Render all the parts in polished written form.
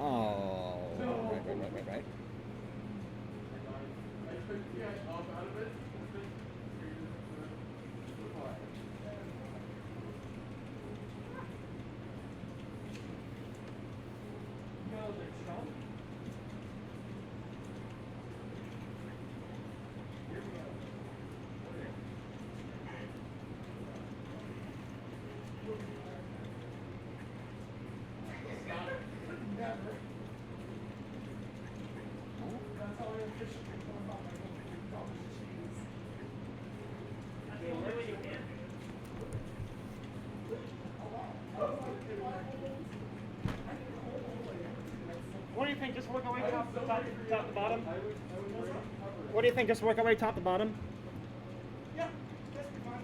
Oh, right. What do you think? Just work our way top to bottom? What do you think? Just work our way top to bottom? Yeah, that's fine.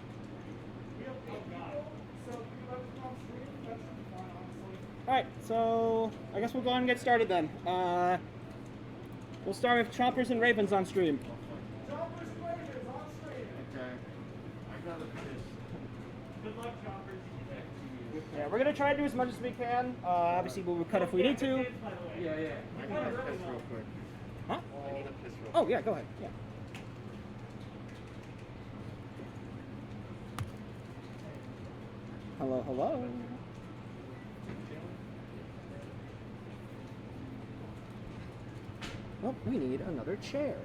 So, you let them on screen, that's fine, honestly. Alright, so I guess we'll go on and get started then. We'll start with Chompers and Ravens on stream. Chompers and Ravens on screen. Okay. I got a piss. Good luck, Chompers. Yeah, we're gonna try to do as much as we can. Obviously, we'll cut if we need to. Yeah. I need a piss real quick. Huh? I need a piss real quick. Oh yeah, go ahead. Yeah. Hello, hello. Oh, we need another chair.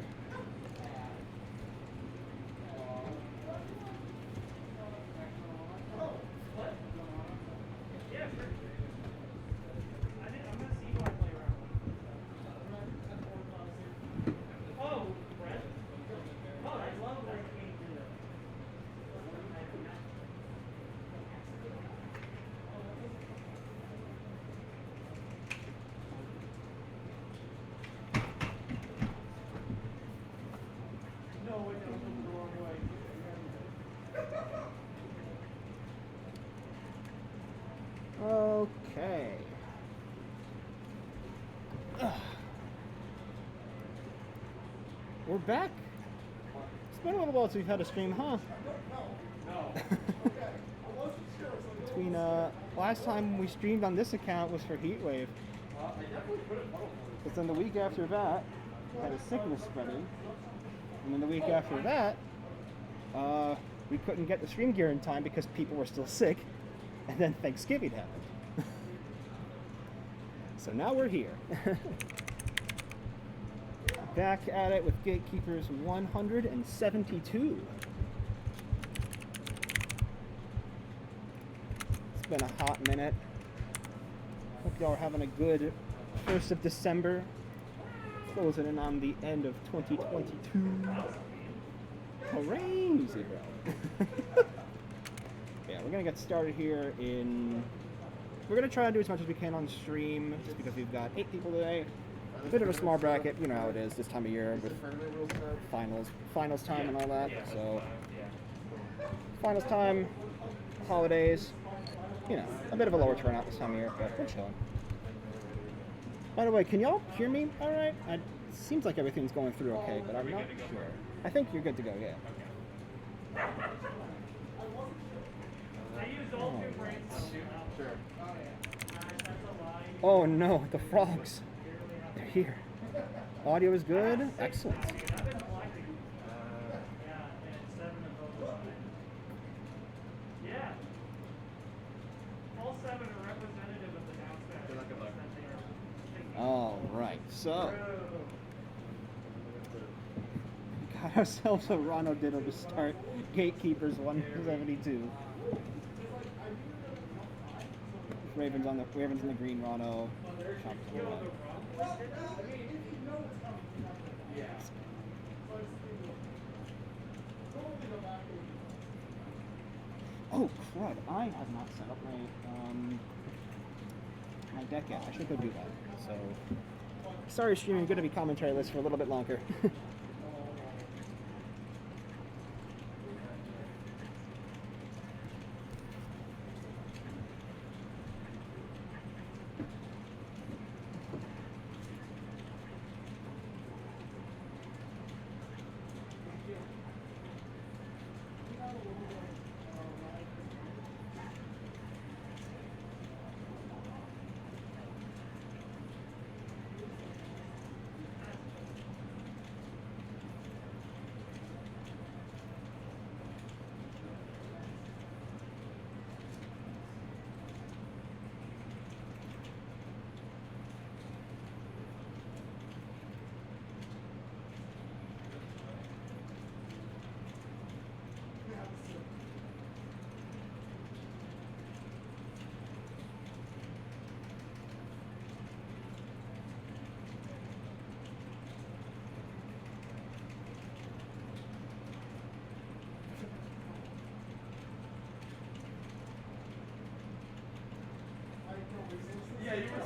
Okay. We're back. It's been a little while since we've had a stream, huh? No. Okay. I wasn't sure. So Between last time we streamed on this account was for Heatwave. I definitely put it puddle. But then the week after that, we had a sickness spreading. And then the week after that, we couldn't get the stream gear in time because people were still sick. And then Thanksgiving happened. So now we're here. Back at it with Gatekeepers 172. It's been a hot minute. Hope y'all are having a good 1st of December. Closing in on the end of 2022. Hooray, Zebra. Yeah, we're gonna get started here in... We're gonna try to do as much as we can on stream, just because we've got 8 people today. A bit of a small bracket, you know how it is this time of year with finals time and all that. So finals time, holidays, you know, a bit of a lower turnout this time of year, but we're chilling. By the way, can y'all hear me all right? It seems like everything's going through okay, but I'm not sure. I think you're good to go, yeah. Sure. Oh no, the frogs. They're here. Audio is good. Excellent. All right, so we got ourselves a Rano Ditto to start. Gatekeepers 172. Ravens in the green, Rano. Chompers on the red. Oh crud! I have not set up my deck yet. I should go do that. So, sorry, streaming. Going to be commentary list for a little bit longer.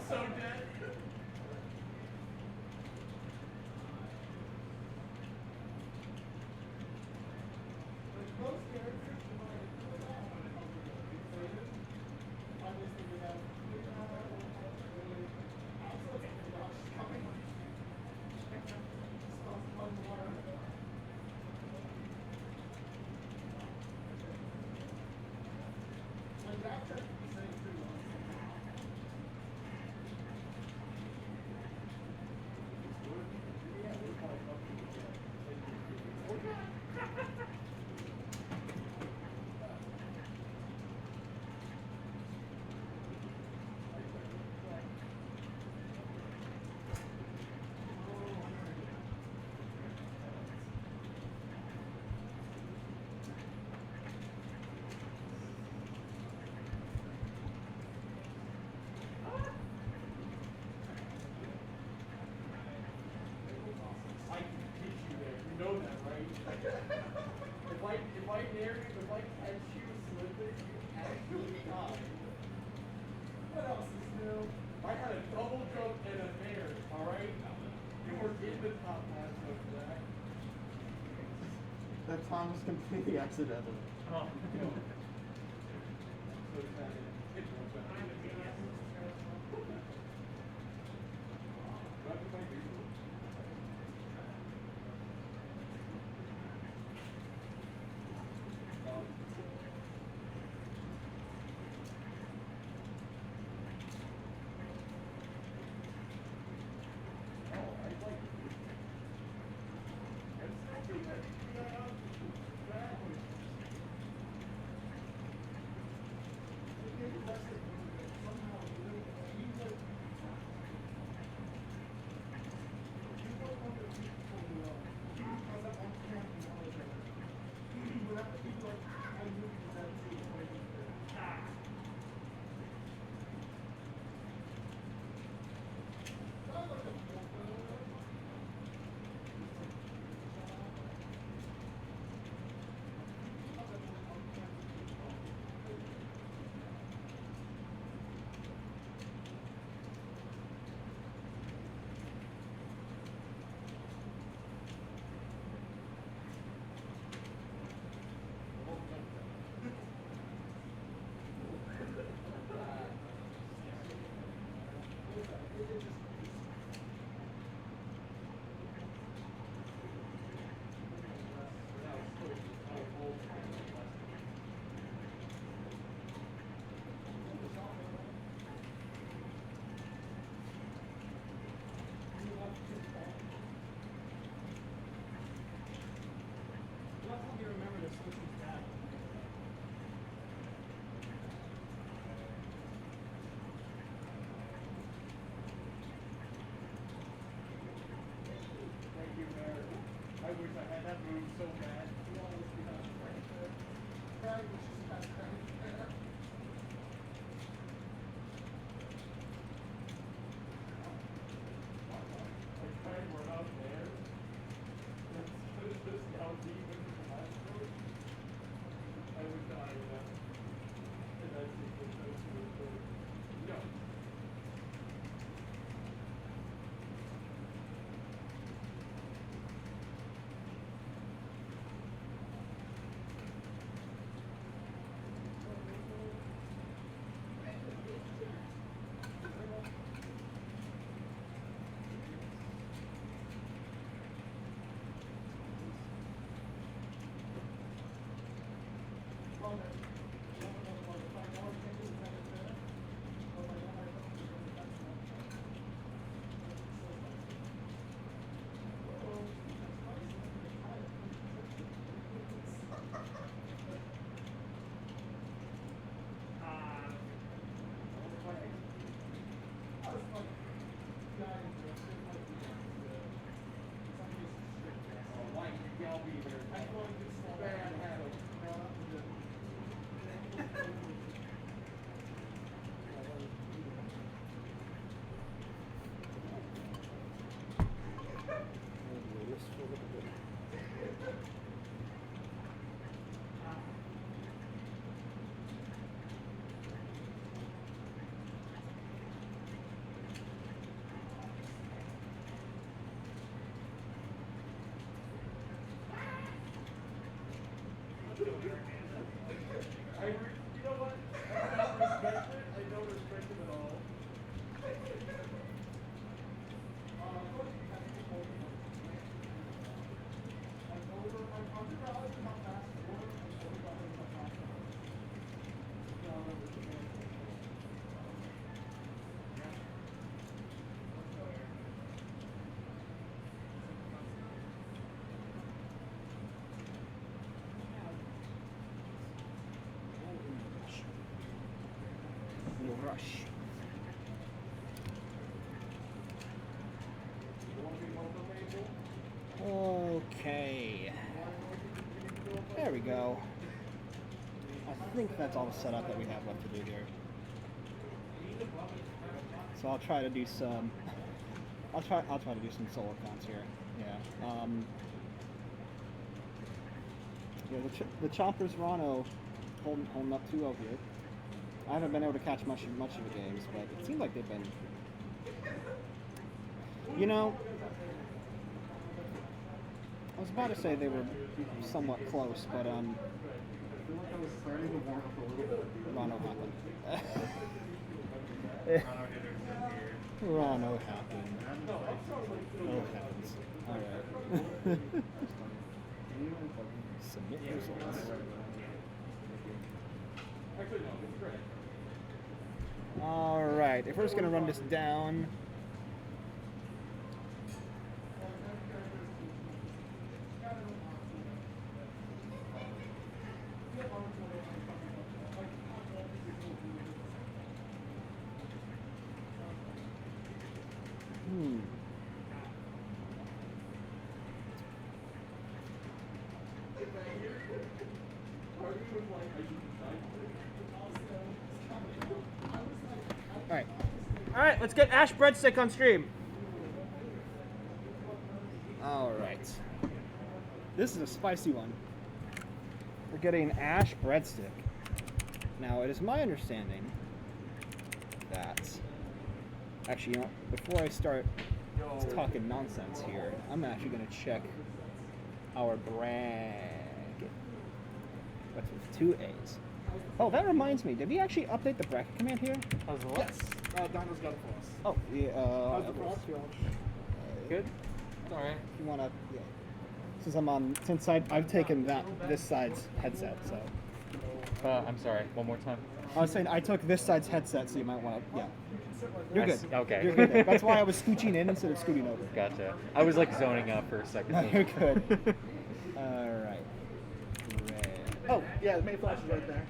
so dead. Like most characters, you might feel that when it comes to fixated. Obviously, we have really absolutely not coming. Smells fun water. Like that tends to be saying too. Yeah, we're probably up to I can teach you there. You know that, right? if I dare you, if I catch you slipping, you actually die. What else is new? I had a double jump and a nair, alright? You were in the top half of that. That time was completely accidental. Oh, so sad. It was bad. You remember the Sawtooth battle. gosh. Okay. There we go. I think that's all the setup that we have left to do here. So I'll try to do some. I'll try to do some solo cons here. Yeah. Yeah. The Chompers Rano holding up 2-0 here. I haven't been able to catch much of the games, but it seems like they've been. You know, I was about to say they were somewhat close, but I feel like I was starting to warm up a little bit. Rano happened. Rano happened. Oh heavens. Alright. Submit results. Alright, if we're just gonna run this down. Alright, let's get Ash Breadstick on stream. Alright. This is a spicy one. We're getting Ash Breadstick. Now, it is my understanding that... Actually, you know, before I start talking nonsense here, I'm actually going to check our brag. What's with 2 A's? Oh, that reminds me. Did we actually update the bracket command here? Yes. Donald's got it for us. Oh, yeah. How's the props feel? Good. All right. If you want to, yeah. Since I've taken this side's headset, so. I'm sorry. One more time. I was saying I took this side's headset, so you might want to, yeah. You're good. Okay. You're good there. That's why I was scooching in instead of scooting over. Gotcha. I was like zoning out for a second. No, you're good. All right. Red. Oh, yeah, the main flash is right there.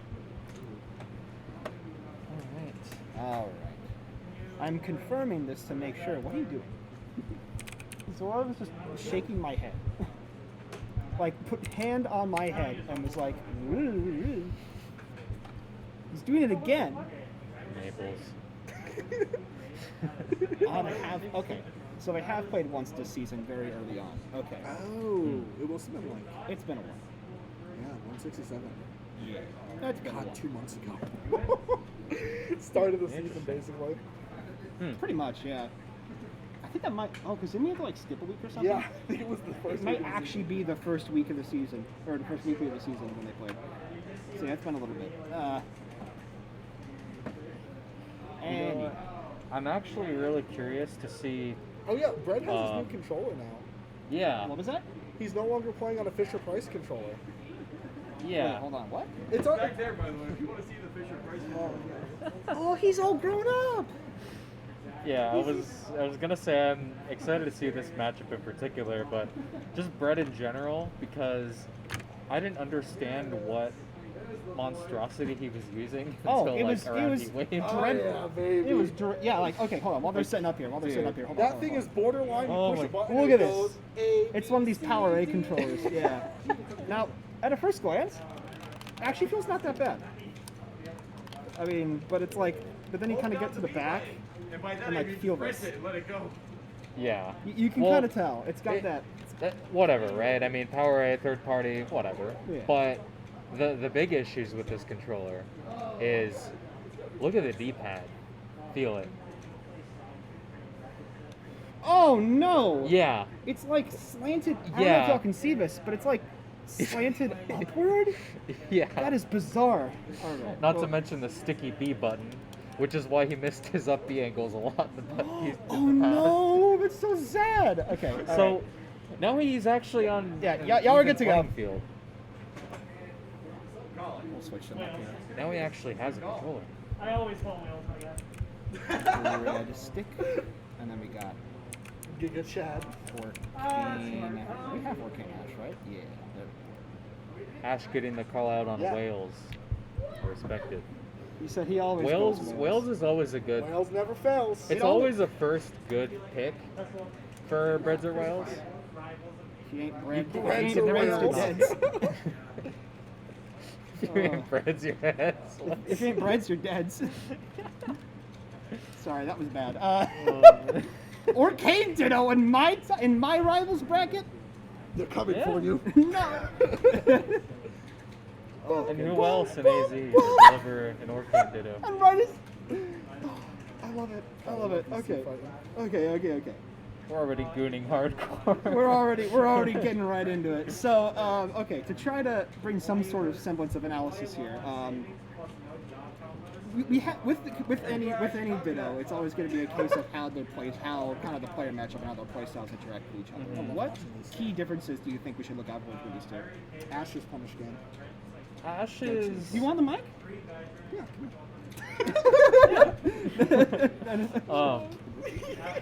All right. I'm confirming this to make sure. What are you doing? Zora was just shaking my head. Like, put hand on my head and was like, "Woo." He's doing it again. Maples. Okay. So they have played once this season, very early on. Okay. Oh, it must have been like, It's been a while. yeah, 167. Yeah. That's been a God, while. 2 months ago. Start of the season, basically. Pretty much, yeah. I think that might. Oh, because didn't we have to like skip a week or something? Yeah, I think it was the first It might week of the actually be the first week of the season, or the first week of the season when they played. So yeah, it's been a little bit. And I'm actually really curious to see. Oh yeah, Brett has his new controller now. Yeah. what was that? He's no longer playing on a Fisher-Price controller. Yeah. Wait, hold on. What? It's on. Back there, by the way, if you want to see the Fisher Price. Oh, he's all grown up. Yeah, I was gonna say I'm excited to see this matchup in particular, but just Brett in general because I didn't understand what monstrosity he was using Oh, until it like was around the wave. Oh, yeah, baby. It was yeah, like okay, hold on. While they're setting up here, Dude. hold on. That thing is borderline. Oh You push my- a button Look and at it this. goes A, It's one of these B, Power A C, D. controllers. Yeah. Now, at a first glance, actually feels not that bad. I mean, but it's like, but then you kind of get to the back, And by that and I like mean feel press this. it and let it go. Yeah. You can Well, kind of tell. It's got it- that. Whatever, right? I mean, Power A, third party, whatever. Yeah. But the big issues with this controller is look at the D-pad. Feel it. Oh no! Yeah. It's like slanted. I don't know Yeah. if y'all can see this, but it's like slanted upward. Yeah. That is bizarre. All right. Not to well- mention the sticky B button, which is why he missed his up B angles a lot in the, Oh no! That's so sad. Okay. all So right. now he's actually on. Yeah, an y'all are even good to go. playing Field. We'll switch them up here. Now he actually has a controller. I always follow my old guy. Red stick, and then we got Giga Chad. Orcane. We have Orcane Ash, right? Yeah. There we Ash getting the call out on Yeah. Wales. I respect it. You said he always Wales goes Wales is always a good. Wales never fails. It's always a first good pick for Breads or Wales. If you ain't bread, Breads you or ain't Wales. dead. If you ain't Breads, your heads. If you ain't breads, you're dead. Sorry, that was bad. Or Kane Ditto in my rivals bracket. They're coming Yeah. for you. No. And who else in AZ to deliver an Orchid Ditto? I'm right. I love it. I love it. Okay. Okay. We're already gooning hardcore. We're already getting right into it. So, okay, to try to bring some sort of semblance of analysis here, we have with any Ditto, it's always going to be a case of how kind of the player matchup and how their play styles interact with each other. What key differences do you think we should look out for between these two? Ash's punish game. Ash is. You want the mic?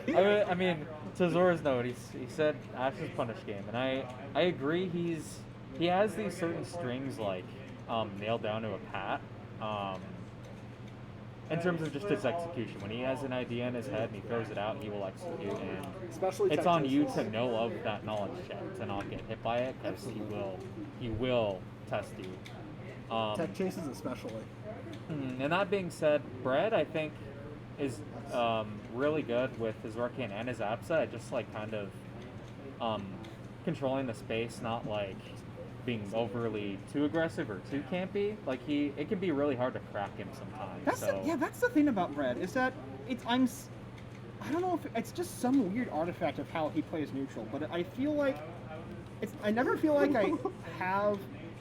Yeah, I mean, to Zora's note, he said Ash's punish game, and I agree. He has these certain strings like nailed down to a pat. In terms of just his execution, when he has an idea in his head and he throws it out, he will execute. And especially it's tech on you chases. to know of that knowledge check to not get hit by it, because he will test you. Tech chases especially. And that being said, Bread, I think, is really good with his Arcane and his Absa, just like kind of controlling the space, not like being overly too aggressive or too campy. Like it can be really hard to crack him sometimes. That's the thing about Brad is that I don't know if it's just some weird artifact of how he plays neutral, but I feel like I never feel like I have.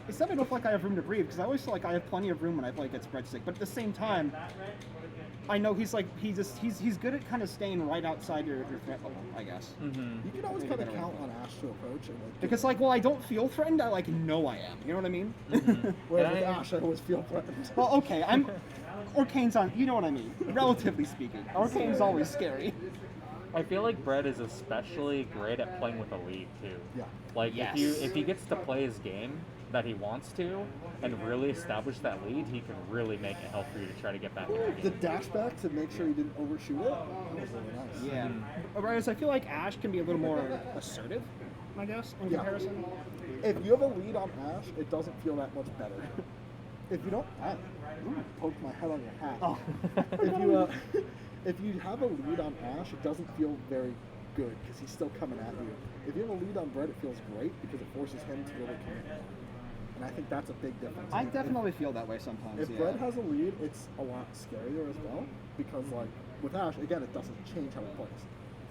It's not I don't feel like I have room to breathe because I always feel like I have plenty of room when I play against Breadstick. But at the same time, I know he's good at kind of staying right outside your threat level, I guess. Mm-hmm. You can always kind of count on Ash to approach and Because I don't feel threatened. I know I am. You know what I mean? whereas with Ash, I always feel threatened. Well, okay, Arcane's on. You know what I mean? Relatively speaking, Arcane's always scary. I feel like Brett is especially great at playing with a lead too. Yeah. Like Yes. if he gets to play his game that he wants to and really establish that lead, he can really make it help for you to try to get back in the The game. dash back to make sure you didn't overshoot it, that was really nice. Yeah. Whereas I feel like Ash can be a little more assertive, I guess, in Yeah. comparison. If you have a lead on Ash, it doesn't feel that much better. If you don't, I poked my head on your hat. Oh. If you have a lead on Ash, it doesn't feel very good because he's still coming at you. If you have a lead on Brett, it feels great because it forces him to really come in. And I think that's a big difference. I definitely feel that way sometimes. If yeah. Brett has a lead, it's a lot scarier as well because, like, with Ash, again, it doesn't change how he plays.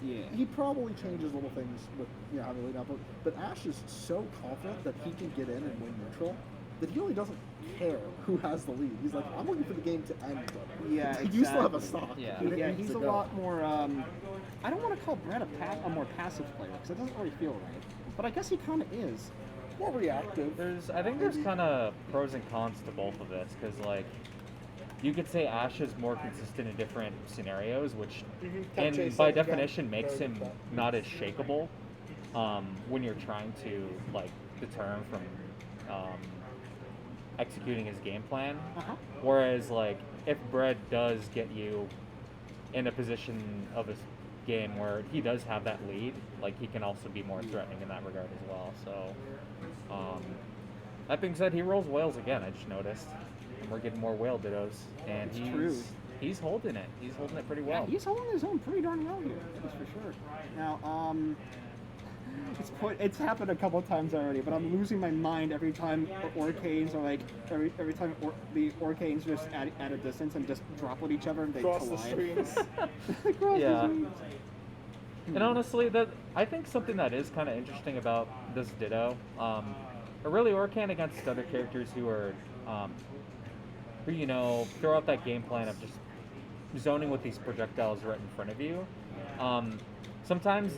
Yeah. He probably changes little things with having a lead now, but Ash is so confident that he can get in and win neutral that he really doesn't care who has the lead. He's like, I'm looking for the game to end. Yeah, You still have a exactly. stock. Yeah. and it Yeah, needs he's to a go. lot more. I don't want to call Brett a more passive player because it doesn't really feel right. But I guess he kind of is. More reactive. I think there's kind of pros and cons to both of this, because like you could say Ash is more consistent in different scenarios, which Tech and chase by again, definition makes very him good. not as shakeable when you're trying to like deter him from executing his game plan. Uh-huh. Whereas like if Bread does get you in a position of a game where he does have that lead, like he can also be more threatening in that regard as well. So that being said, he rolls whales again, I just noticed. And we're getting more whale dittos. And It's true. he's holding it. He's holding it pretty well. Yeah, he's holding his own pretty darn well here, that's for sure. Now, it's happened a couple times already, but I'm losing my mind every time Orcanes are like every time the Orcanes just at a distance and just drop with each other and they Cross the collide. streams. Cross the Yeah. streams. And honestly, I think something that is kind of interesting about this Ditto, or really Orcan against other characters who are, who throw out that game plan of just zoning with these projectiles right in front of you. Sometimes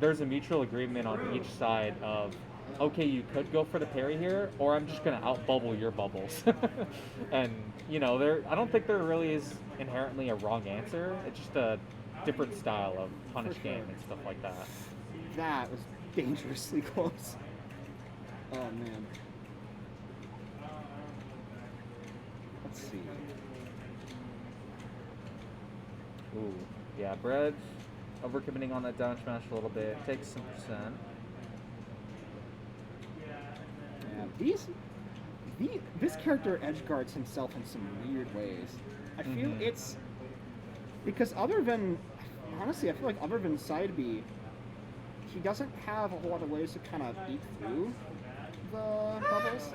there's a mutual agreement on each side of, okay, you could go for the parry here, or I'm just gonna outbubble your bubbles. And I don't think there really is inherently a wrong answer. It's just a different style of punish For game sure. and stuff like that. That was dangerously close. Oh man. Let's see. Ooh, yeah, Bread overcommitting on that down smash a little bit. Takes some percent. Yeah, this character edgeguards himself in some weird ways. I feel it's because honestly, I feel like other than side B, he doesn't have a whole lot of ways to kind of eat through the bubbles.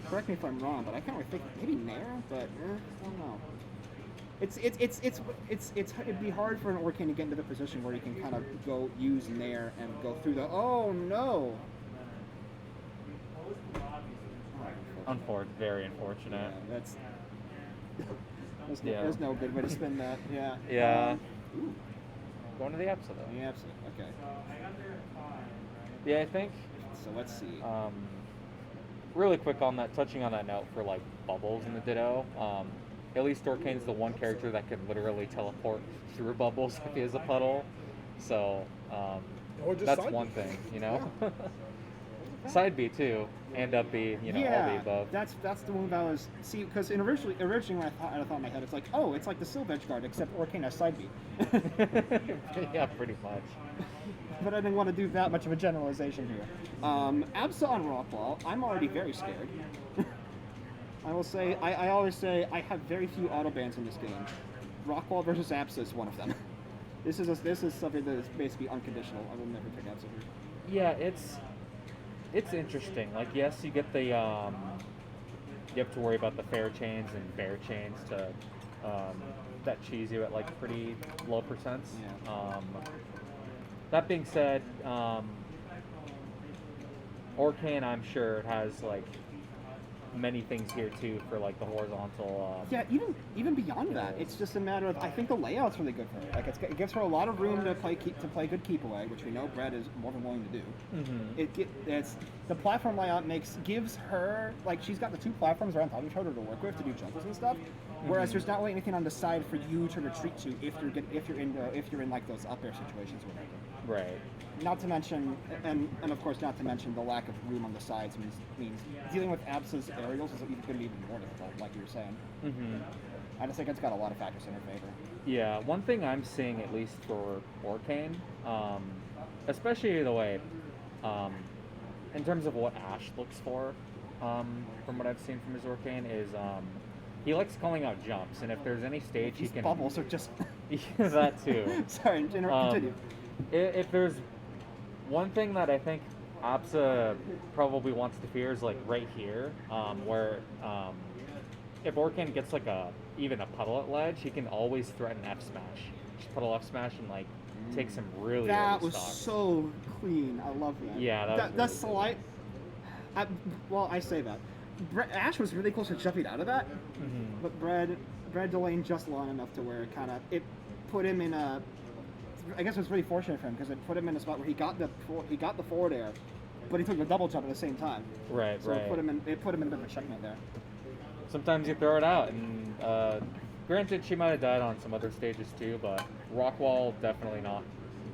Correct me if I'm wrong, but I can't really think. Maybe Nair, but I don't know. It'd be hard for an Orcane to get into the position where he can kind of go use Nair and go through the. Oh no! Very unfortunate. Yeah, there's no good way to spin that. Yeah. Yeah. Ooh. Going to the Epsa though. The Epsa. Okay. Yeah, I think. So let's see. Really quick on that, touching on that note for like bubbles in the Ditto. At least Orcane's the one character that can literally teleport through bubbles if he has a puddle. So Or just that's side one B. thing, you know. Side B too, and up B, you know, all the above. That's the move I was because originally when I thought in my head it's like, oh, it's like the Sylve edge guard except Orcane has side B. Yeah, pretty much. But I didn't want to do that much of a generalization here. Absa on Rockwall, I'm already very scared. I will say, I always say I have very few auto bans in this game. Rockwall versus Absa is one of them. This is something that is basically unconditional. I will never pick Absa here. Yeah, it's interesting. Like, yes, you get the you have to worry about the fair chains and bear chains to that cheese you at like pretty low percents. Yeah. That being said, Orcane, I'm sure, has like many things here too for like the horizontal. Yeah, even beyond that, it's just a matter of I think the layout's really good for her. Like it gives her a lot of room to play good keep away, which we know Brett is more than willing to do. It's the platform layout gives her like she's got the two platforms around top of each other to work with to do jumpers and stuff. Whereas there's not really anything on the side for you to retreat to if you're in like those up air situations or whatever. Right. Not to mention, and of course not to mention the lack of room on the sides means dealing with Absa's aerials is going to be even more difficult, like you were saying. I just think it's got a lot of factors in her favor. Yeah, one thing I'm seeing at least for Orcane, especially the way, in terms of what Ash looks for, from what I've seen from his Orcane is he likes calling out jumps, and if there's any stage he can bubbles are just that too. Sorry, continue. If there's one thing that I think Absa probably wants to fear is like right here, where if Orcane gets like even a puddle at ledge, he can always threaten F smash. Just puddle F smash and like takes him really. That early was stock. so clean. I love that. Yeah, that slide. I say that. Ash was really close to jumping out of that, but Brad delayed just long enough to where it put him in a. I guess it was really fortunate for him because it put him in a spot where he got the forward air, but he took the double jump at the same time. Right, so it put him in a bit of a checkmate there. Sometimes you throw it out, and granted, she might have died on some other stages too, but Rockwall definitely not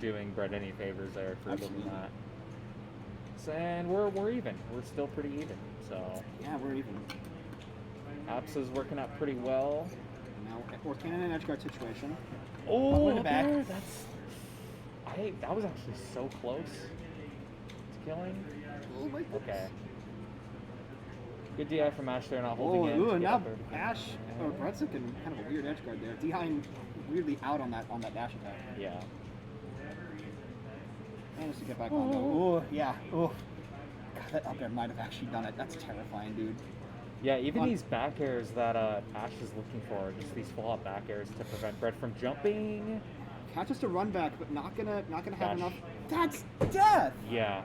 doing Brett any favors there for doing that. So, and we're even. We're still pretty even. So yeah, we're even. Absa's working out pretty well. Now we're in an edge guard situation. Oh, in the back. That was actually so close to killing. Oh my goodness. Okay. Good DI from Ash there, not holding in. And now Ash or Brett's looking kind of a weird edge guard there. DIing weirdly out on that dash attack. Yeah. Managed to get back on though. Oh yeah. Oh. God, that up air might have actually done it. That's terrifying, dude. Yeah, even these back airs that Ash is looking for, just these full out back airs to prevent Brett from jumping. Not just a run back, but not gonna have enough. That's death. Yeah.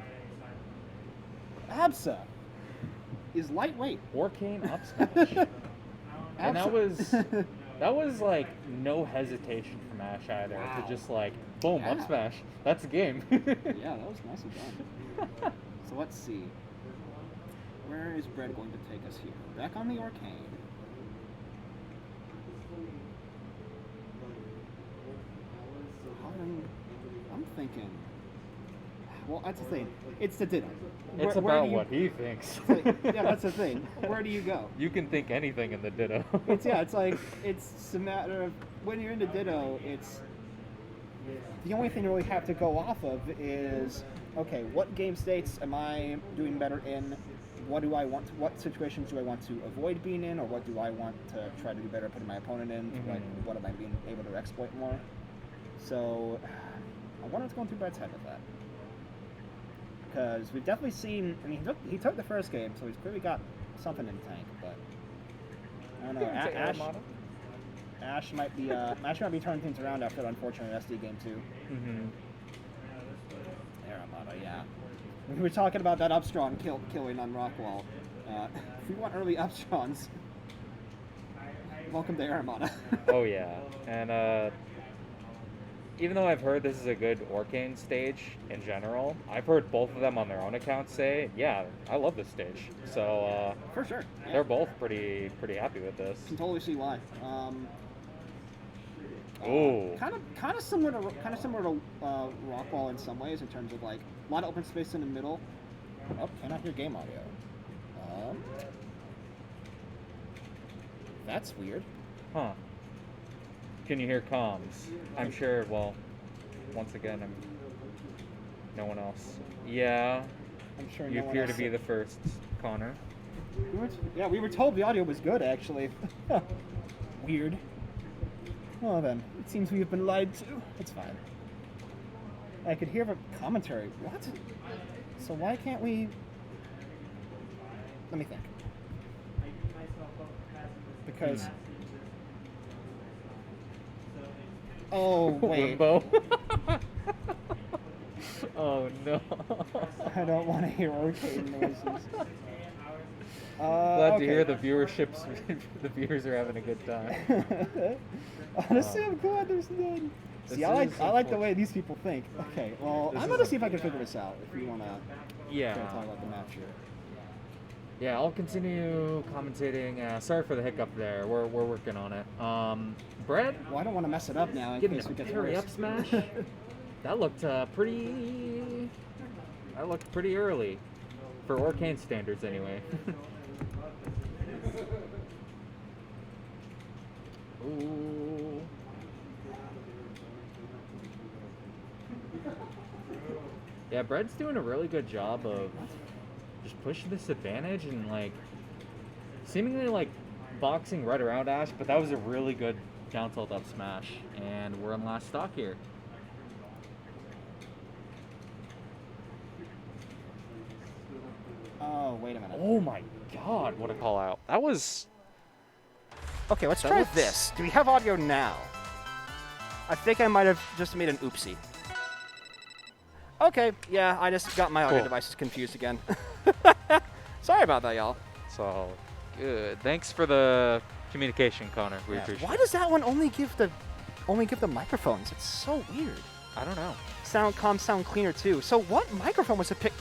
Absa is lightweight. Orcane up smash. And that was like no hesitation from Ash either. Wow. To just like boom, up smash. That's the game. Yeah, that was nicely done. So let's see. Where is Brett going to take us here? Back on the Orcane. I'm thinking, Well, that's the thing. It's the Ditto. It's Where about do you- what he thinks. Yeah, that's the thing. Where do you go? You can think anything in the Ditto. It's like it's a matter of when you're in the Ditto. It's the only thing you really have to go off of is okay. What game states am I doing better in? What do I want? What situations do I want to avoid being in, or what do I want to try to do better putting my opponent in? Like, what am I being able to exploit more? So, I wonder what's going through Brett's head with that. Because we've definitely seen. I mean, he took the first game, so he's clearly got something in the tank. But I don't know. Ash might be turning things around after that unfortunate SD game too. Aramata, yeah. We were talking about that Upstrong killing on Rockwall. If we want early Upstrongs, welcome to Aramata. Oh yeah, and even though I've heard this is a good Orcane stage in general, I've heard both of them on their own accounts say, yeah, I love this stage. So for sure, yeah. They're both pretty happy with this. Can totally see why. Oh. Kind of similar to Rockwall in some ways in terms of like a lot of open space in the middle. Oh, cannot hear game audio. That's weird. Huh. Can you hear comms? I'm sure. Well, once again, no one else. Yeah. I'm sure. You no appear one to else be the first, Connor. We were told the audio was good actually. Weird. Well then, it seems we have been lied to. It's fine. I could hear the commentary. What? So why can't we... Let me think. Because... Oh, wait. Limbo. Oh no. I don't want to hear arcade noises. Glad okay. to hear the viewerships. The viewers are having a good time. Honestly, I'm glad there's none. See, I like the way these people think. Okay, well, I'm gonna see if I can figure this out. If you wanna, talk about the match here. Yeah, I'll continue commentating. Sorry for the hiccup there. We're working on it. Brett? Well, I don't want to mess it up now in Getting case a we get parry worse. up smash. That looked pretty. That looked pretty early, for Orcane standards, anyway. Ooh. Yeah, Brett's doing a really good job of just pushing this advantage and like seemingly like boxing right around Ash, but that was a really good down tilt up smash, and we're on last stock here. Oh, wait a minute. Oh my god, what a call out. That was... Okay, let's That try looks- this. Do we have audio now? I think I might have just made an oopsie. Okay, yeah, I just got my audio Cool. devices confused again. Sorry about that, y'all. So good. Thanks for the communication, Connor. We Yeah, appreciate why it. does that one only give the microphones? It's so weird. I don't know. Comms sound cleaner too. So what microphone was it pick?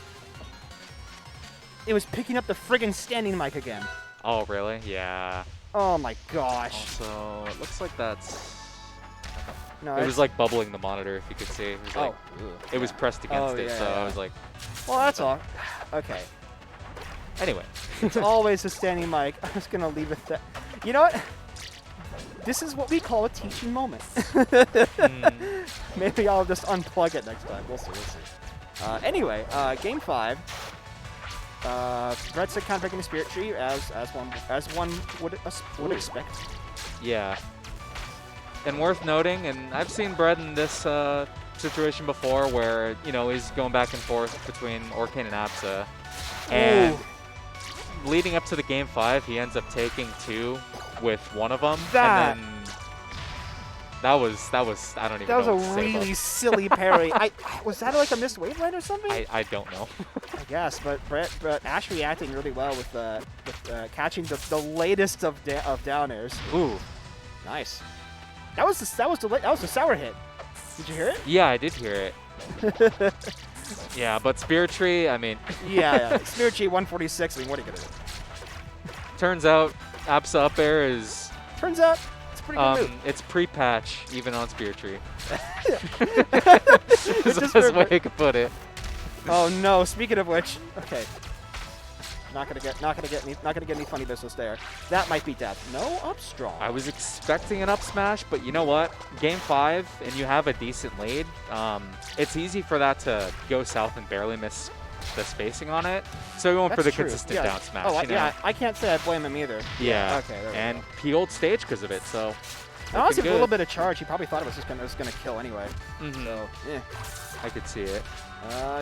It was picking up the friggin' standing mic again. Oh, really? Yeah. Oh my gosh. Also, it looks like that's... No, It was like bubbling the monitor, if you could see. It was like, it was pressed against Oh, it, yeah, so yeah. I was like... Well, that's all. Okay. Anyway. It's always a standing mic. I'm just gonna leave it there. You know what? This is what we call a teaching moment. Maybe I'll just unplug it next time. We'll see. Anyway, game 5. Brett's counter-breaking the Spirit Tree as one would expect. Yeah. And worth noting, and I've seen Brett in this situation before where, you know, he's going back and forth between Orcane and Absa. And leading up to the game 5, he ends up taking 2 with one of them. That- And then that was I don't even That was know a what to say about really silly parry. Was that like a missed wave line or something? I don't know. I guess, but Ash reacting really well with catching the latest of down airs. Ooh. Nice. That was the sour hit. Did you hear it? Yeah, I did hear it. Yeah, but Spirit Tree, I mean... yeah. Spirit Tree 146. I mean, what are you gonna do? Turns out, Absa up air is... Turns out it's a pretty good move. It's pre-patch, even on Spirit Tree. It's Is the just best way perfect. I could put it. Oh no! Speaking of which, okay. Not gonna get any funny business there. That might be death. No, up strong. I was expecting an up smash, but you know what? Game 5, and you have a decent lead. It's easy for that to go south and barely miss the spacing on it. So going for the true. consistent Yeah. down smash. Oh, you know? yeah. I can't say I blame him either. Yeah. Okay. There we And go. he old stage because of it. So. And honestly, with a little good. bit of charge, he probably thought it was just gonna kill anyway. Mhm. So, yeah. I could see it.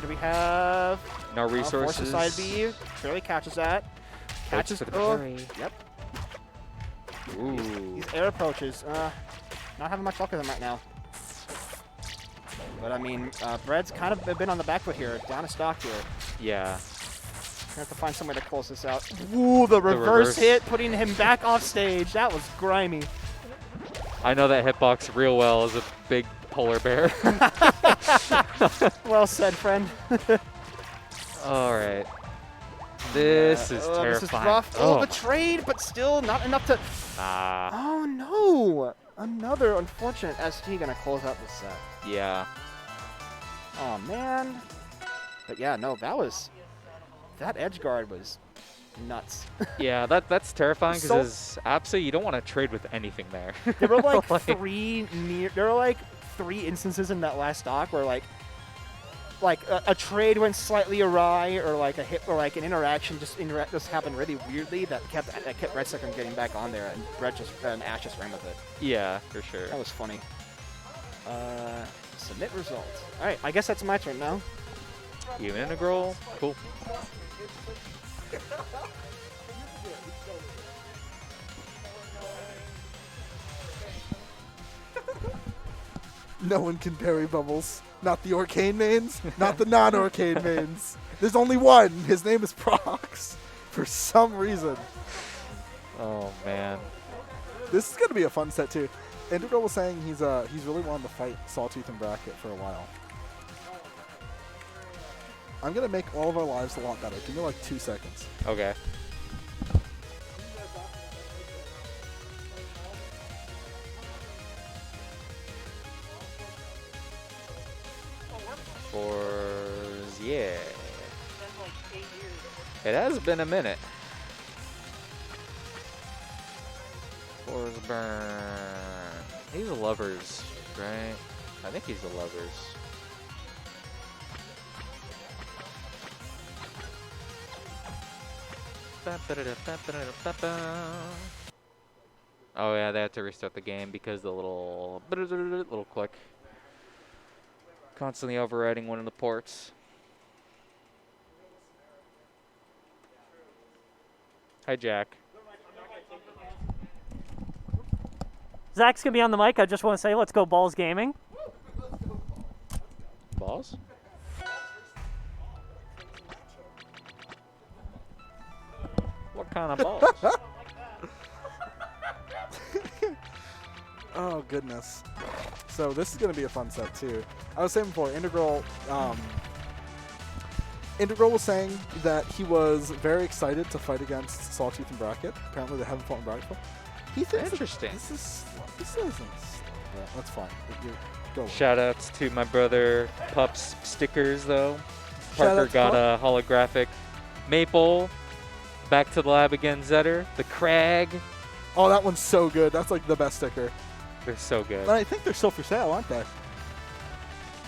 Do we have No force resources. side B? Barely catches that. Catches for the oh, parry. Yep. Ooh. These air approaches. Not having much luck with them right now. But I mean, Bread's kind of been on the back foot here. Down a stock here. Yeah. We have to find somewhere to close this out. Ooh, the reverse hit, putting him back off stage. That was grimy. I know that hitbox real well as a big polar bear. Well said, friend. All right. This is terrifying. This is rough. Oh, the trade, but still not enough to... Ah. Oh, no. Another unfortunate ST going to close out the set. Yeah. Oh, man. But yeah, no, that edge guard was nuts. Yeah, that's terrifying So- because as Apsa, you don't want to trade with anything there. There were like there were like three instances in that last stock where like a trade went slightly awry, or like a hit, or like an interaction just happened really weirdly that kept Red Stick from getting back on there, and Ash just ran with it. Yeah, for sure. That was funny. Submit results. All right, I guess that's my turn now. Even integral. Cool. No one can parry bubbles. Not the Arcane mains, not the non-Arcane mains. There's only one. His name is Prox. For some reason. Oh man. This is going to be a fun set, too. Integral was saying he's really wanted to fight Sawtooth and Bracket for a while. I'm going to make all of our lives a lot better. Give me like 2 seconds. Okay. Yeah. It has been a minute. Force burn. He's a lovers, right? I think he's a lovers. Oh yeah, they had to restart the game because the little click constantly overriding one of the ports. Hi, Jack. Zach's going to be on the mic. I just want to say, let's go Balls Gaming. Balls? What kind of balls? Oh, goodness. So this is going to be a fun set, too. I was saying before, Integral was saying that he was very excited to fight against Sawtooth and Bracket. Apparently they haven't fought in Bracket before. He thinks Interesting. This isn't. Yeah, that's fine. Go. Shout outs to my brother Pup's stickers, though. Shout Parker out to got Pup. a holographic Maple. Back to the lab again, Zetter. The Crag. Oh, that one's so good. That's like the best sticker. They're so good. And I think they're still for sale, aren't they?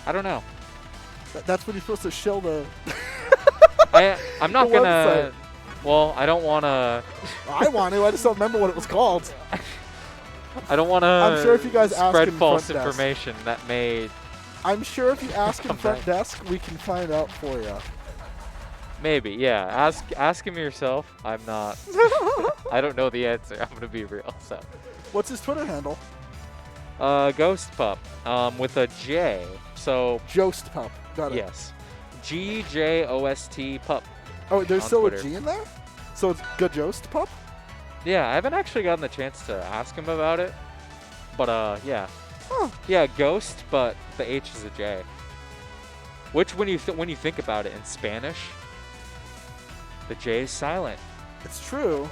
I don't know. That's when you're supposed to shill the. I'm not The gonna. website. Well, I don't wanna. I want to. I just don't remember what it was called. I don't wanna. I'm sure if you guys ask spread in false front desk. information that may. I'm sure if you ask in Come front back. desk, we can find out for you. Maybe, yeah. Ask him yourself. I'm not. I don't know the answer. I'm gonna be real. So. What's his Twitter handle? Ghost Pup. With a J. So Jost Pup. Got it. yes. GJOST Pup. Oh, there's On still Twitter. a G in there? So it's Good Jost Pup? Yeah, I haven't actually gotten the chance to ask him about it. But yeah. Huh. Yeah, Ghost, but the H is a J. Which when you think about it in Spanish, the J is silent. It's true.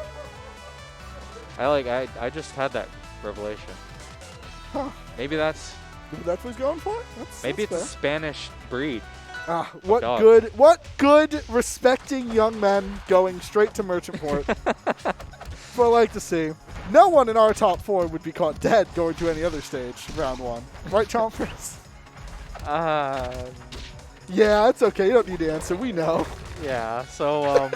I just had that revelation. Huh. Maybe that's That's what he's going for? maybe that's it's a Spanish breed. What dog. good respecting young men going straight to Merchant Port. That's what I like to see. No one in our top 4 would be caught dead going to any other stage, round 1. Right, Chompers? Yeah, it's okay. You don't need to answer. We know. Yeah, so,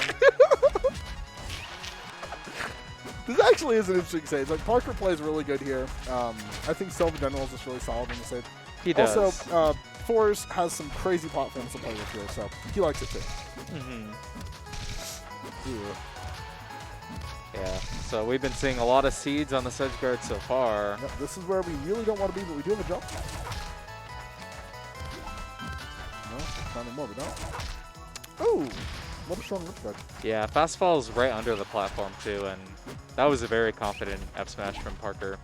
This actually is an interesting stage. Like, Parker plays really good here. I think Silva General is just really solid in the stage. he does. Also, Fours has some crazy platforms to play with here, so he likes it too. Yeah. Yeah, so we've been seeing a lot of seeds on the sedge guard so far. Yep, this is where we really don't want to be, but we do have a jump. No, not anymore, we don't. Oh, what a strong rip guard. Yeah, fast fall is right under the platform too, and that was a very confident F smash from Parker.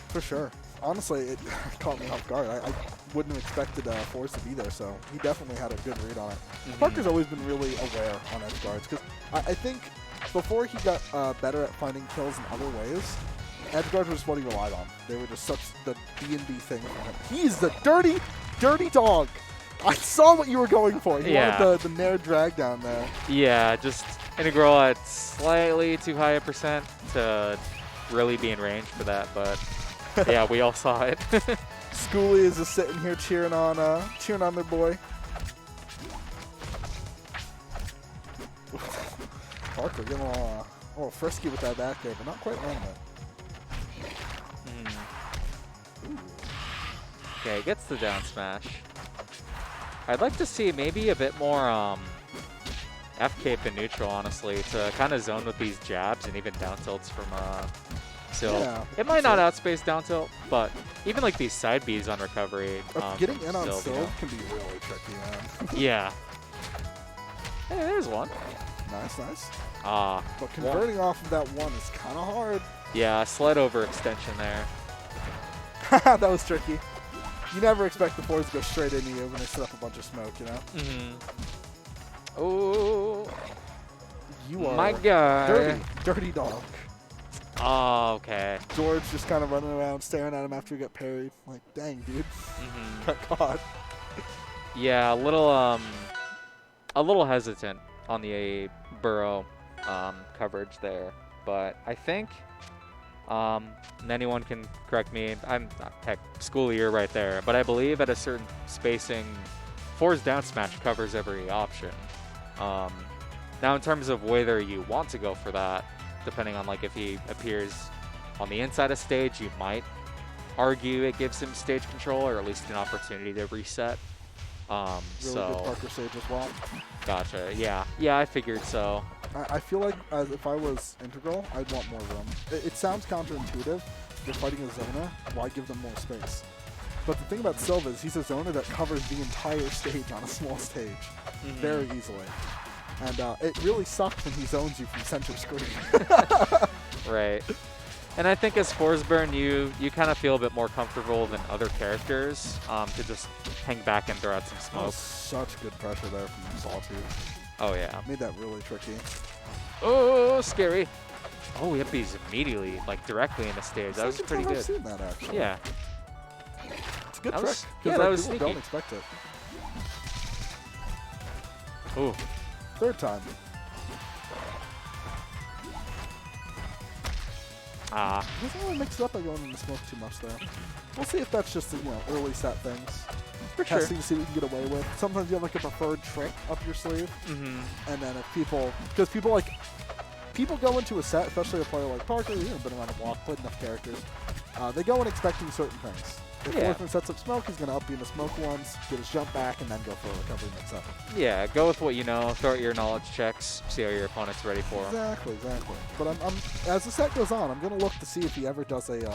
For sure. Honestly, it caught me off guard. I wouldn't have expected Force to be there, so he definitely had a good read on it. Parker's always been really aware on edge guards, because I think before he got better at finding kills in other ways, edge guards was what he relied on. They were just such the B&B thing for him. He's the dirty, dirty dog. I saw what you were going for. You wanted the Nair drag down there. Yeah, just integral at slightly too high a percent to really be in range for that, but yeah, we all saw it. Schoolie is just sitting here cheering on their boy. Parker getting a little frisky with that back there, but not quite wrong there. Okay, gets the down smash. I'd like to see maybe a bit more F-cape in neutral, honestly, to kind of zone with these jabs and even down tilts from Sil. Yeah, it might not outspace down tilt, but even like these side Bs on recovery. Getting in on Sil, Sil can be really tricky, man. Yeah. Hey, there's one. Nice, nice. But converting off of that one is kind of hard. Yeah, sled over extension there. That was tricky. You never expect the boards to go straight into you when they set up a bunch of smoke, you know? Oh. You are my God. Dirty dog. Oh, okay. George just kind of running around staring at him after he got parried. Like, dang, dude. Got caught. Yeah, a little hesitant on the Burrow coverage there, but I think, and anyone can correct me, I'm not tech schooly, you're right there, but I believe at a certain spacing, Four's down smash covers every option. Now in terms of whether you want to go for that, depending on like if he appears on the inside of stage, you might argue it gives him stage control or at least an opportunity to reset. Really good Parker stage as well. Gotcha. Yeah. Yeah, I figured so. I feel like if I was integral, I'd want more room. It sounds counterintuitive. You're fighting a zoner. Why give them more space? But the thing about Silva is he's a zoner that covers the entire stage on a small stage very easily. And it really sucks when he zones you from center screen. Right. And I think as Forsburn, you kind of feel a bit more comfortable than other characters to just hang back and throw out some smoke. Such good pressure there from Sawtooth. Oh, yeah. Made that really tricky. Oh, scary. Oh, we have these immediately, like, directly in the stage. That was pretty good. I've seen that, actually. Yeah. It's a good trick. Yeah, that was people sneaky. don't expect it. Ooh. Third time. He doesn't really mix it up by going in the smoke too much, though. We'll see if that's just, early set things. For sure. Testing to see what you can get away with. Sometimes you have like a preferred trick up your sleeve, and then if people go into a set, especially a player like Parker, who's been around the block, played enough characters, they go in expecting certain things. If Forthman sets up smoke, he's going to up you in the smoke once, get his jump back, and then go for a recovery mix-up. Yeah, go with what you know, throw out your knowledge checks, see how your opponent's ready for them. Exactly. But I'm as the set goes on, I'm going to look to see if he ever does a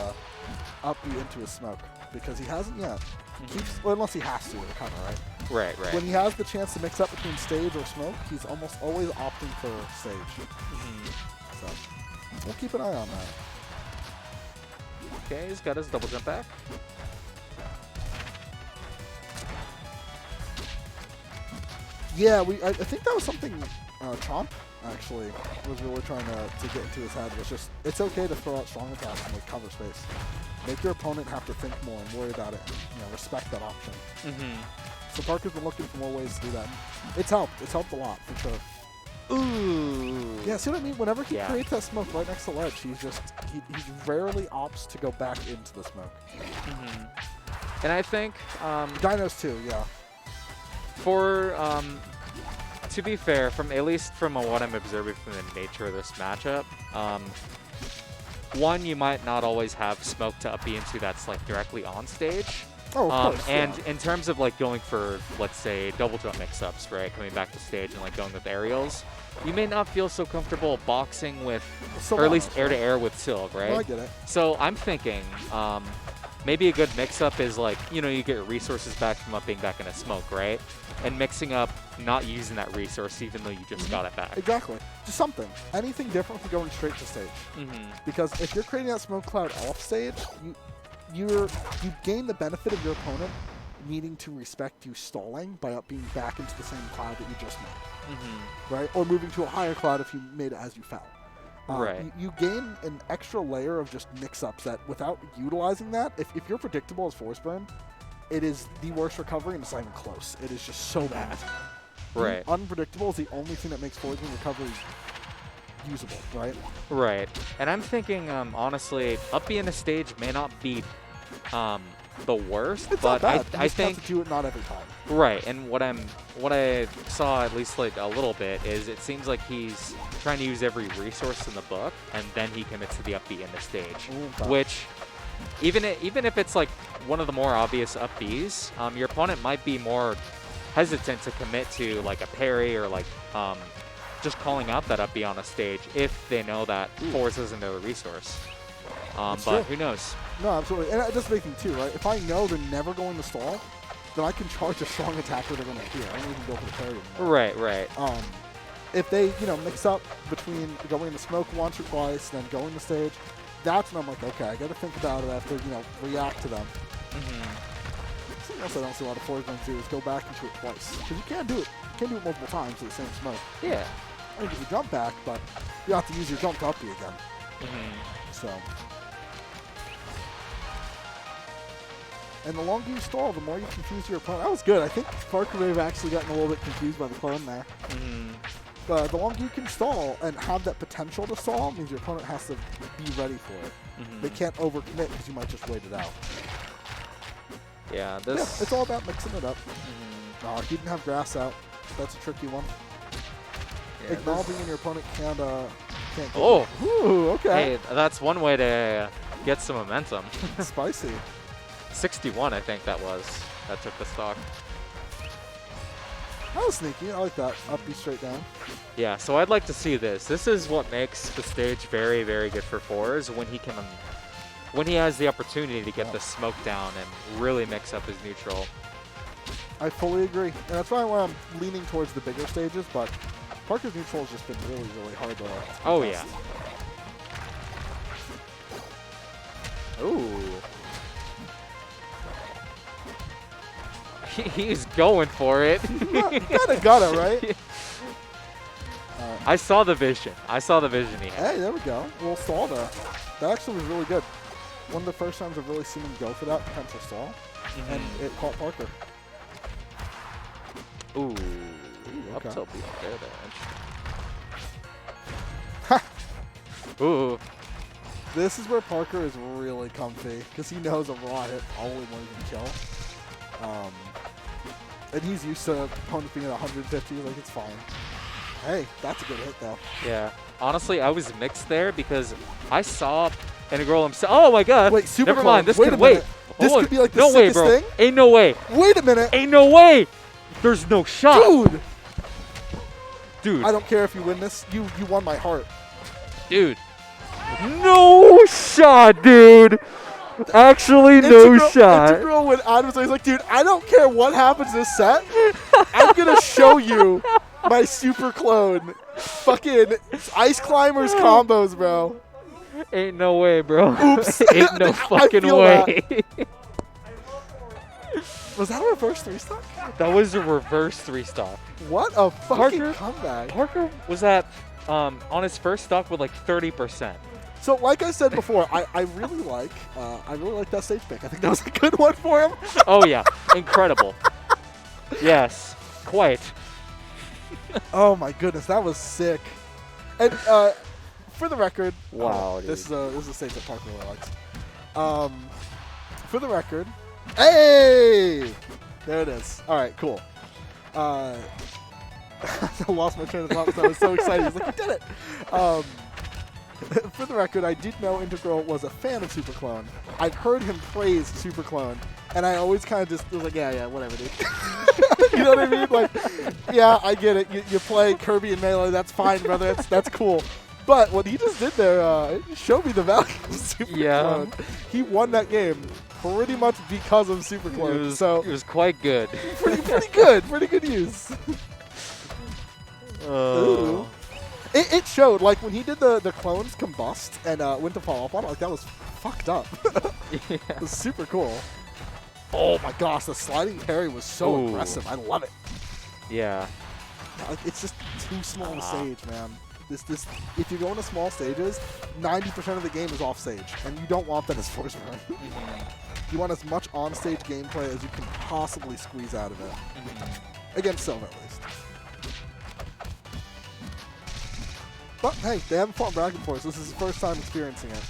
up you into a smoke, because he hasn't yet. Unless he has to recover, right? Right. When he has the chance to mix up between stage or smoke, he's almost always opting for stage. So we'll keep an eye on that. Okay, he's got his double jump back. Yeah, I think that was something Chomp actually was really trying to get into his head. Was just, it's okay to throw out strong attacks and like cover space. Make your opponent have to think more and worry about it and respect that option. So Parker's been looking for more ways to do that. It's helped. It's helped a lot, for sure. Ooh. Yeah, see what I mean? Whenever he Yeah. creates that smoke right next to ledge, he rarely opts to go back into the smoke. And I think Dinos too, yeah. for to be fair, at least from what I'm observing from the nature of this matchup, one, you might not always have smoke to up B into that's like directly on stage. Oh, of course, and yeah. in terms of like going for, let's say, double jump mix-ups, right, coming back to stage and like going with aerials, you may not feel so comfortable boxing with, or at least air-to-air with Silk, right? No, I get it. So I'm thinking maybe a good mix-up is like, you know, you get resources back from being back in a smoke, right? And mixing up not using that resource even though you just got it back. Exactly. Just something. Anything different from going straight to stage. Because if you're creating that smoke cloud off stage, you gain the benefit of your opponent needing to respect you stalling by being back into the same cloud that you just made. Right? Or moving to a higher cloud if you made it as you fell. Right. You gain an extra layer of just mix-ups that without utilizing that, if you're predictable as Force Burn, it is the worst recovery and it's not even close. It is just so bad. Right. Unpredictable is the only thing that makes Force Burn recovery usable, right? Right. And I'm thinking, honestly, up B in a stage may not be the worst, It's but not bad. I You just have think to do it not every time. right. And what I saw at least like a little bit is it seems like he's trying to use every resource in the book, and then he commits to the up B in the stage, Okay. which even if it's like one of the more obvious up Bs, your opponent might be more hesitant to commit to like a parry or like just calling out that up B on a stage if they know that Force isn't a resource. But true. who knows? No, absolutely. And that's the big thing too, right? If I know they're never going to stall, then I can charge a strong attack where they're going to appear. I don't even go for the parry anymore. Right. If they, mix up between going to smoke once or twice, then going to stage, that's when I'm like, okay, I got to think about it. I have to, react to them. Something else I don't see a lot of Force Burns do is go back into it twice. Because you can't do it. You can't do it multiple times with the same smoke. Yeah. I can get your jump back, but you have to use your jump to up you again. So. And the longer you stall, the more you confuse your opponent. That was good. I think Parker may have actually gotten a little bit confused by the clone there. But the longer you can stall and have that potential to stall means your opponent has to be ready for it. They can't overcommit because you might just wait it out. Yeah, Yeah, it's all about mixing it up. He didn't have grass out. That's a tricky one. Yeah, Acknowledging when your opponent can't get Oh! Ooh, okay. Hey, that's one way to get some momentum. Spicy. 61, I think that took the stock. That was sneaky. I like that. Up B straight down. Yeah, so I'd like to see this. This is what makes the stage very, very good for fours when he has the opportunity to get the smoke down and really mix up his neutral. I fully agree. And that's why I'm leaning towards the bigger stages, but Parker's neutral has just been really, really hard to Oh, contest. yeah. Ooh. He's going for it. Kinda got it, right? I saw the vision. I saw the vision he had. Hey, there we go. A little stall there. That actually was really good. One of the first times I've really seen him go for that potential stall, and it caught Parker. Ooh. Up okay. tilt beat there. Ooh. This is where Parker is really comfy, because he knows a raw hit probably won't even kill. And he's used to opponents being at 150, like it's fine. Hey, that's a good hit though. Yeah. Honestly, I was mixed there because I saw Integral himself. Oh my god. Wait, super Never clone. mind. This Wait could a wait. minute. This Hold could be like the no way, sickest bro. thing. Ain't no way. Wait a minute. Ain't no way. There's no shot. Dude. I don't care if you win this. You won my heart. Dude. No shot, dude. Actually, no shot. Integral when Adam was like, dude, I don't care what happens this set. I'm going to show you my super clone. Fucking Ice Climbers combos, bro. Ain't no way, bro. Oops. Ain't no fucking feel way. Was that a reverse 3-stock? That was a reverse 3-stock. What a fucking Parker- comeback. Parker was at on his first stock with like 30%. So, like I said before, I really like that stage pick. I think that was a good one for him. Oh yeah, incredible. Yes, quite. Oh my goodness, that was sick. And for the record, Wow, this is a stage that Parker really likes. For the record, hey, there it is. All right, cool. I lost my train of thought because I was so excited. He's like, "You did it!" For the record, I did know Integral was a fan of Super Clone. I've heard him praise Super Clone, and I always kind of just was like, yeah, whatever, dude. You know what I mean? Like, yeah, I get it. You play Kirby and Melee, that's fine, brother. That's cool. But what he just did there showed me the value of Super Clone. He won that game pretty much because of Super Clone. It was quite good. Pretty good. Pretty good use. Ooh. It showed, like, when he did the clones combust and went to fall off on it, like, that was fucked up. Yeah. It was super cool. Oh my gosh, the sliding parry was so aggressive. I love it. Yeah. Like, it's just too small a stage, man. This if you go into small stages, 90% of the game is off stage, and you don't want that as first run. You want as much on-stage gameplay as you can possibly squeeze out of it. Against Silver, at least. But hey, they haven't fought Dragon Force. This is his first time experiencing it.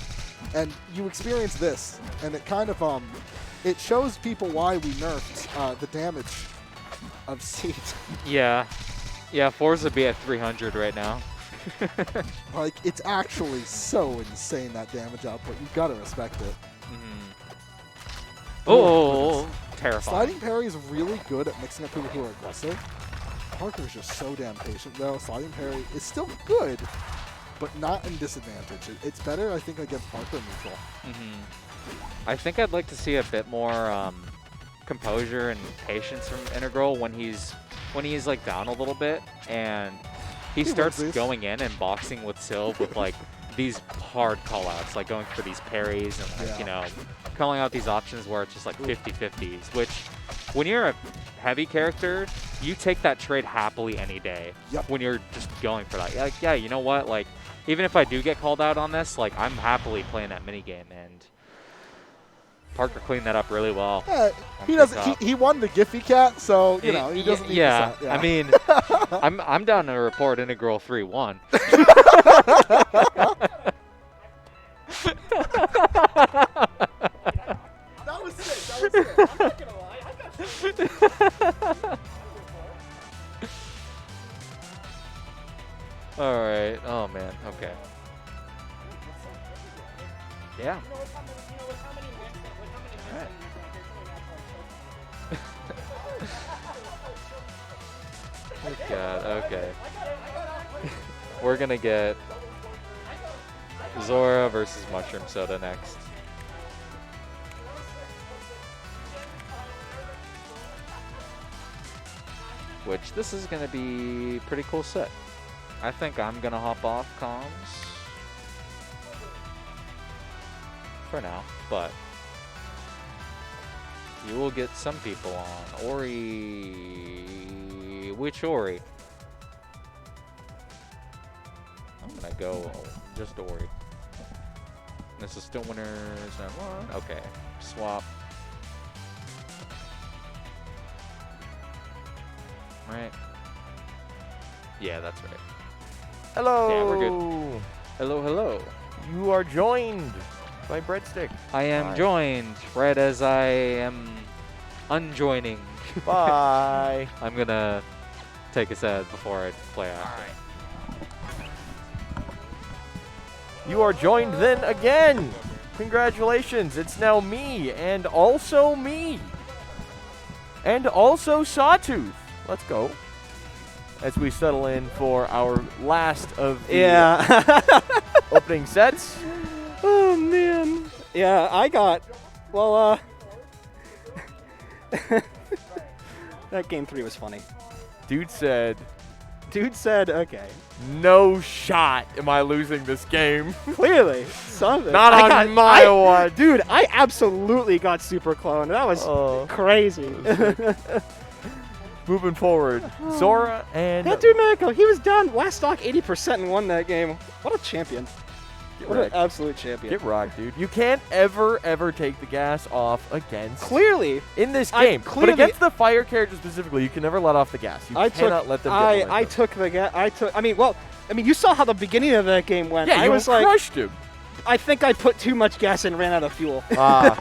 And you experience this, and it kind of, it shows people why we nerfed the damage of Seed. Yeah. Yeah, Forza would be at 300 right now. Like, it's actually so insane, that damage output. You've got to respect it. Oh, terrifying. Sliding parry is really good at mixing up people who are aggressive. Parker's just so damn patient, though. Sliding parry is still good, but not in disadvantage. It's better, I think, against Parker neutral. I think I'd like to see a bit more composure and patience from Integral when he's like down a little bit and he starts going in and boxing with Sylve with like these hard callouts, like going for these parries and like, you know, calling out these options where it's just like 50-50s, which when you're a heavy character, you take that trade happily any day. When you're just going for that. Like, yeah, you know what? Like, even if I do get called out on this, like, I'm happily playing that minigame, and Parker cleaned that up really well. Yeah, he doesn't. He won the Giphy Cat, so you know he doesn't need to set, I mean, I'm down to report Integral 3-1. That was sick. I'm not gonna lie. I got you. All right. Oh man. Okay. Yeah. Oh God. Okay. We're gonna get Zora versus Mushroom Soda next. Which this is gonna be pretty cool set. I think I'm gonna hop off comms for now, but you will get some people on. Ori, which Ori? I'm gonna go just Ori. This is still winners and one. Okay, swap. Right. Yeah, that's right. Hello. Yeah, we're good. Hello, hello. You are joined by Breadstick. I am joined right as I am unjoining. Bye. I'm gonna take a set before I play out. All right. You are joined then again. Congratulations. It's now me and also me. And also Sawtooth. Let's go. As we settle in for our last of the opening sets. Oh, man. Yeah, I got, well, that game 3 was funny. Dude said, okay. no shot am I losing this game. Clearly. Something. Not on my watch. Dude, I absolutely got Super Clone. That was crazy. Moving forward, Zora and... That dude, Mako, he was down last stock 80% and won that game. What a champion. What an absolute champion. Get rocked, dude. You can't ever take the gas off against Clearly. in this game. Clearly, but against the fire character specifically, you can never let off the gas. You cannot let them get I took the gas. I mean, you saw how the beginning of that game went. Yeah, I you was like, crushed him. I think I put too much gas and ran out of fuel. Ah.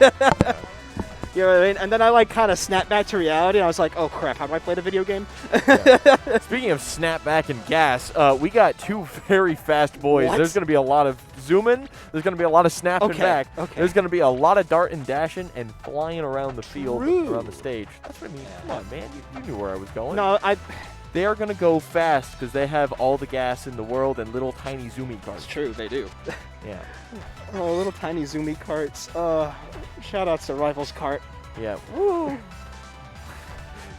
You know what I mean? And then I like kind of snapped back to reality, and I was like, oh crap, how do I play the video game? Yeah. Speaking of snapback and gas, we got two very fast boys. What? There's going to be a lot of zooming. There's going to be a lot of snapping back. Okay. There's going to be a lot of darting, dashing, and flying around the field, True. around the stage. That's what I mean. Come on, man. You knew where I was going. No, They are going to go fast because they have all the gas in the world and little tiny zoomy cars. it's true, they do. Yeah. Oh, little tiny zoomy carts. Shout outs to Rivals Cart. Yeah. Woo.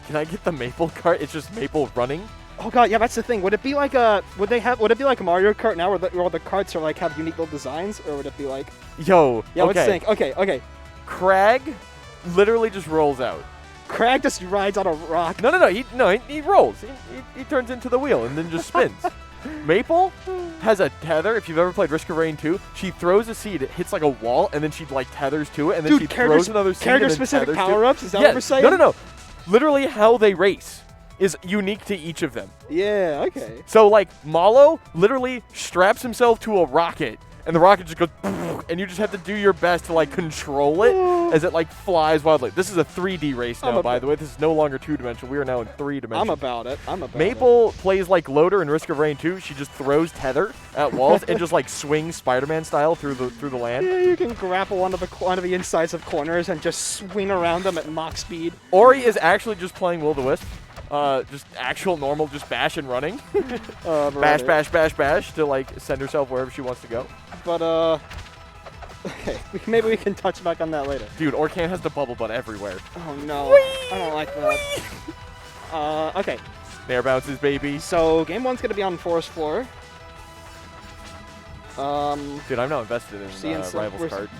Can I get the Maple cart? It's just Maple running. Oh god, yeah, that's the thing. Would it be like would it be like a Mario Kart now where all the carts are like have unique little designs, or would it be like Yo. Yeah, okay. let's think. Okay. Crag literally just rolls out. Crag just rides on a rock. No. He rolls. He turns into the wheel and then just spins. Maple has a tether. If you've ever played Risk of Rain 2, she throws a seed, it hits like a wall, and then she like tethers to it, and then Dude, she throws another seed. Character-specific power-ups? Is that what we're saying? No. Literally, how they race is unique to each of them. Yeah, okay. So like Malo literally straps himself to a rocket, and the rocket just goes, and you just have to do your best to like control it as it like flies wildly. This is a 3D race now, by the way. This is no longer 2-dimensional. We are now in 3 dimensions. I'm about it. Maple plays like Loader in Risk of Rain 2. She just throws tether at walls and just like swings Spider-Man style through the land. Yeah, you can grapple onto the insides of corners and just swing around them at Mach speed. Ori is actually just playing Will-O-the-Wisp. Just actual normal, just bash and running. Bash to like send herself wherever she wants to go. But okay, maybe we can touch back on that later. Dude, Orcan has the bubble butt everywhere. Oh no, I don't like that. Okay. Snare bounces, baby. So game 1's gonna be on Forest Floor. Dude, I'm not invested in Rivals card.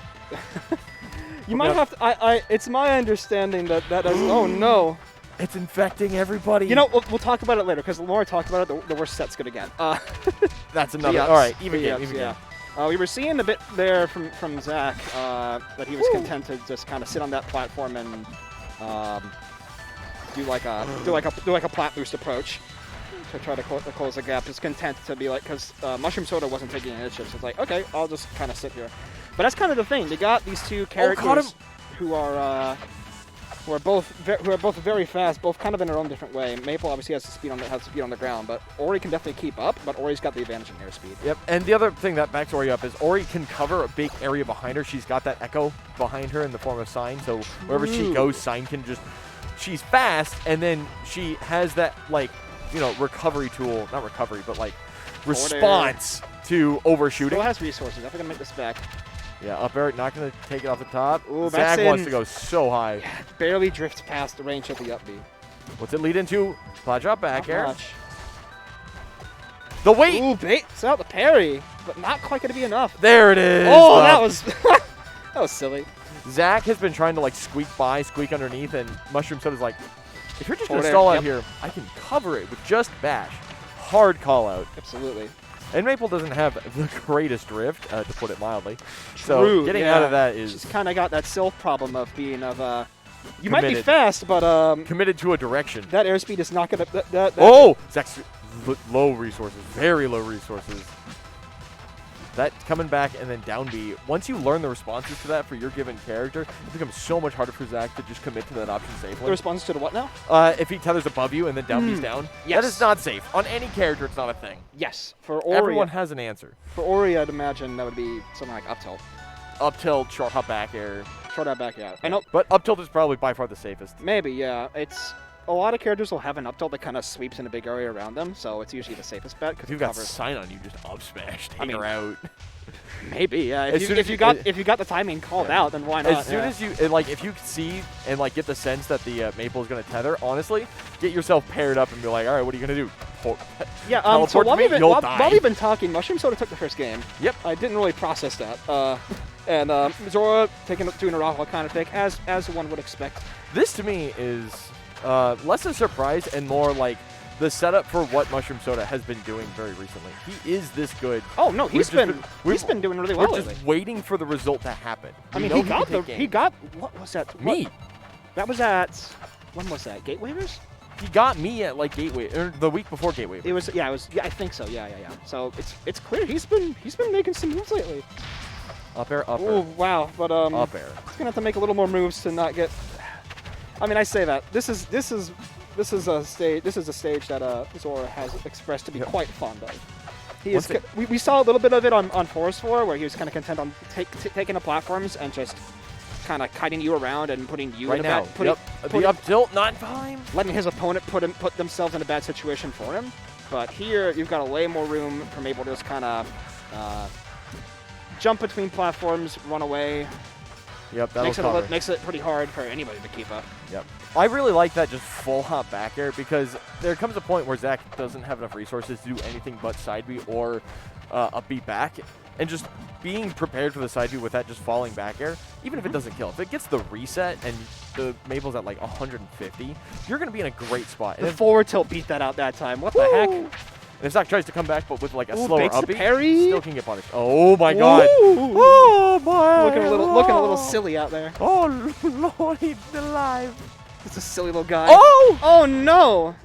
You might have to. It's my understanding that is. Oh no. It's infecting everybody. You know, we'll talk about it later because the more I talk about it, the worse set's gonna get. That's another. All right, even game. Yeah. We were seeing a bit there from Zach that he was content to just kind of sit on that platform and do like a plat boost approach to try to close the gap. He's content to be like, because Mushroom Soda wasn't taking initiative, so it's like, okay, I'll just kind of sit here. But that's kind of the thing. They got these two characters who are both very fast, both kind of in their own different way. Maple obviously has speed on the ground, but Ori can definitely keep up. But Ori's got the advantage in airspeed. Yep. And the other thing that backs Ori up is Ori can cover a big area behind her. She's got that echo behind her in the form of Sign, so wherever she goes, Sign can just. She's fast, and then she has that like recovery tool, not recovery, but like response to overshooting. Still has resources. I'm gonna make this back. Yeah, up air, not going to take it off the top. Ooh, Zach wants to go so high. Yeah, barely drifts past the range of the up B. What's it lead into? Flat drop back Not air. much. The weight! Ooh, baits out the parry, but not quite going to be enough. There it is! Oh, that was silly. Zach has been trying to like squeak underneath, and Mushroom Soda's like, if you're just going to stall out here, I can cover it with just bash. Hard call out. Absolutely. And Maple doesn't have the greatest drift, to put it mildly. True, so getting out of that is... She's kind of got that self problem of being you committed. might be fast, but committed to a direction. That airspeed is not going to... Oh! Zach's low resources. Very low resources. That coming back and then down B. Once you learn the responses to that for your given character, it becomes so much harder for Zach to just commit to that option safely. The response to the what now? If he tethers above you and then down B's down. Yes. That is not safe. On any character, it's not a thing. Yes. For Ori, everyone has an answer. For Ori, I'd imagine that would be something like up tilt. Up tilt, short hop back air. Short hop back, yeah. I know. But up tilt is probably by far the safest. Maybe, yeah. It's... A lot of characters will have an up tilt that kind of sweeps in a big area around them, so it's usually the safest bet. If you've got Sign on you, just up smash, take her out. Maybe, yeah. If you got the timing called out, then why not? As soon as you if you see and like get the sense that the Maple is going to tether, honestly, get yourself paired up and be like, all right, what are you going to do? Yeah. So while we've been talking, Mushroom Soda took the first game. Yep. I didn't really process that. And Zora doing a rock kind of thing, as one would expect. This to me is less a surprise and more like the setup for what Mushroom Soda has been doing very recently. He is this good. Oh no, he's We've been doing really well We're lately. just waiting for the result to happen. I We mean, know he got what was that? me. That was at when was that? Gatewavers? He got me at like Gateway, or the week before Gateway. It was yeah, I think so. Yeah. So it's clear he's been making some moves lately. Up air, up Oh air, wow, but up air. he's gonna have to make a little more moves to not get. I mean, I say that this is a stage that Zora has expressed to be quite fond of. He is. We saw a little bit of it on Forest 4 where he was kind of content on taking the platforms and just kind of kiting you around and putting you in a bad, the up tilt, not fine. letting his opponent put themselves in a bad situation for him. But here you've got a way more room from able to just kind of jump between platforms, run away. Yep, that Makes it pretty hard for anybody to keep up. Yep. I really like that just full hop back air because there comes a point where Zach doesn't have enough resources to do anything but side B or up B back. And just being prepared for the side B with that just falling back air, even if it doesn't kill. If it gets the reset and the Maple's at like 150, you're going to be in a great spot. And The forward tilt beat that out that time. What the heck? And if Zach tries to come back but with like a slower bakes the up B, parry. still can get punished. Oh my god. Ooh. Oh my Looking a little silly out there. Oh Lord, he's alive. It's a silly little guy. Oh! Oh no!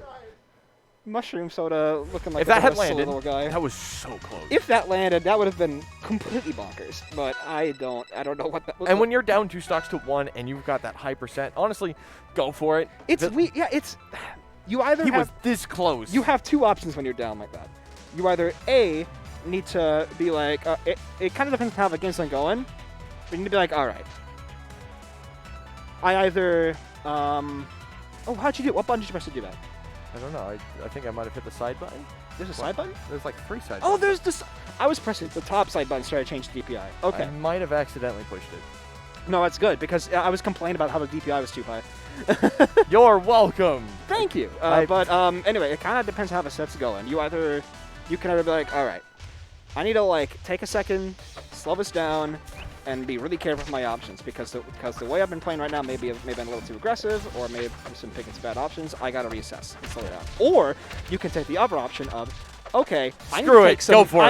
Mushroom Soda looking like If that had silly landed, little guy. that was so close. If that landed, that would have been completely bonkers. But I don't know what that. And when you're down 2 stocks to 1 and you've got that high percent, honestly, go for it. You either He have was this close. you have two options when you're down like that. You either A, need to be like it kind of depends on how the game's been going. But you need to be like, all right. I either how'd you do it? What button did you press to do that? I don't know. I think I might have hit the side button. There's a side button? There's like 3 side Oh, buttons. there's this. I was pressing the top side button, so I changed DPI. Okay. I might have accidentally pushed it. No, that's good because I was complaining about how the DPI was too high. You're welcome. Thank you. But anyway, it kind of depends how the set's going. You can either be like, all right, I need to like take a second, slow this down, and be really careful with my options because the way I've been playing right now maybe a little too aggressive or maybe I'm picking some bad options. I gotta reassess and slow it down. Or you can take the other option of, okay, I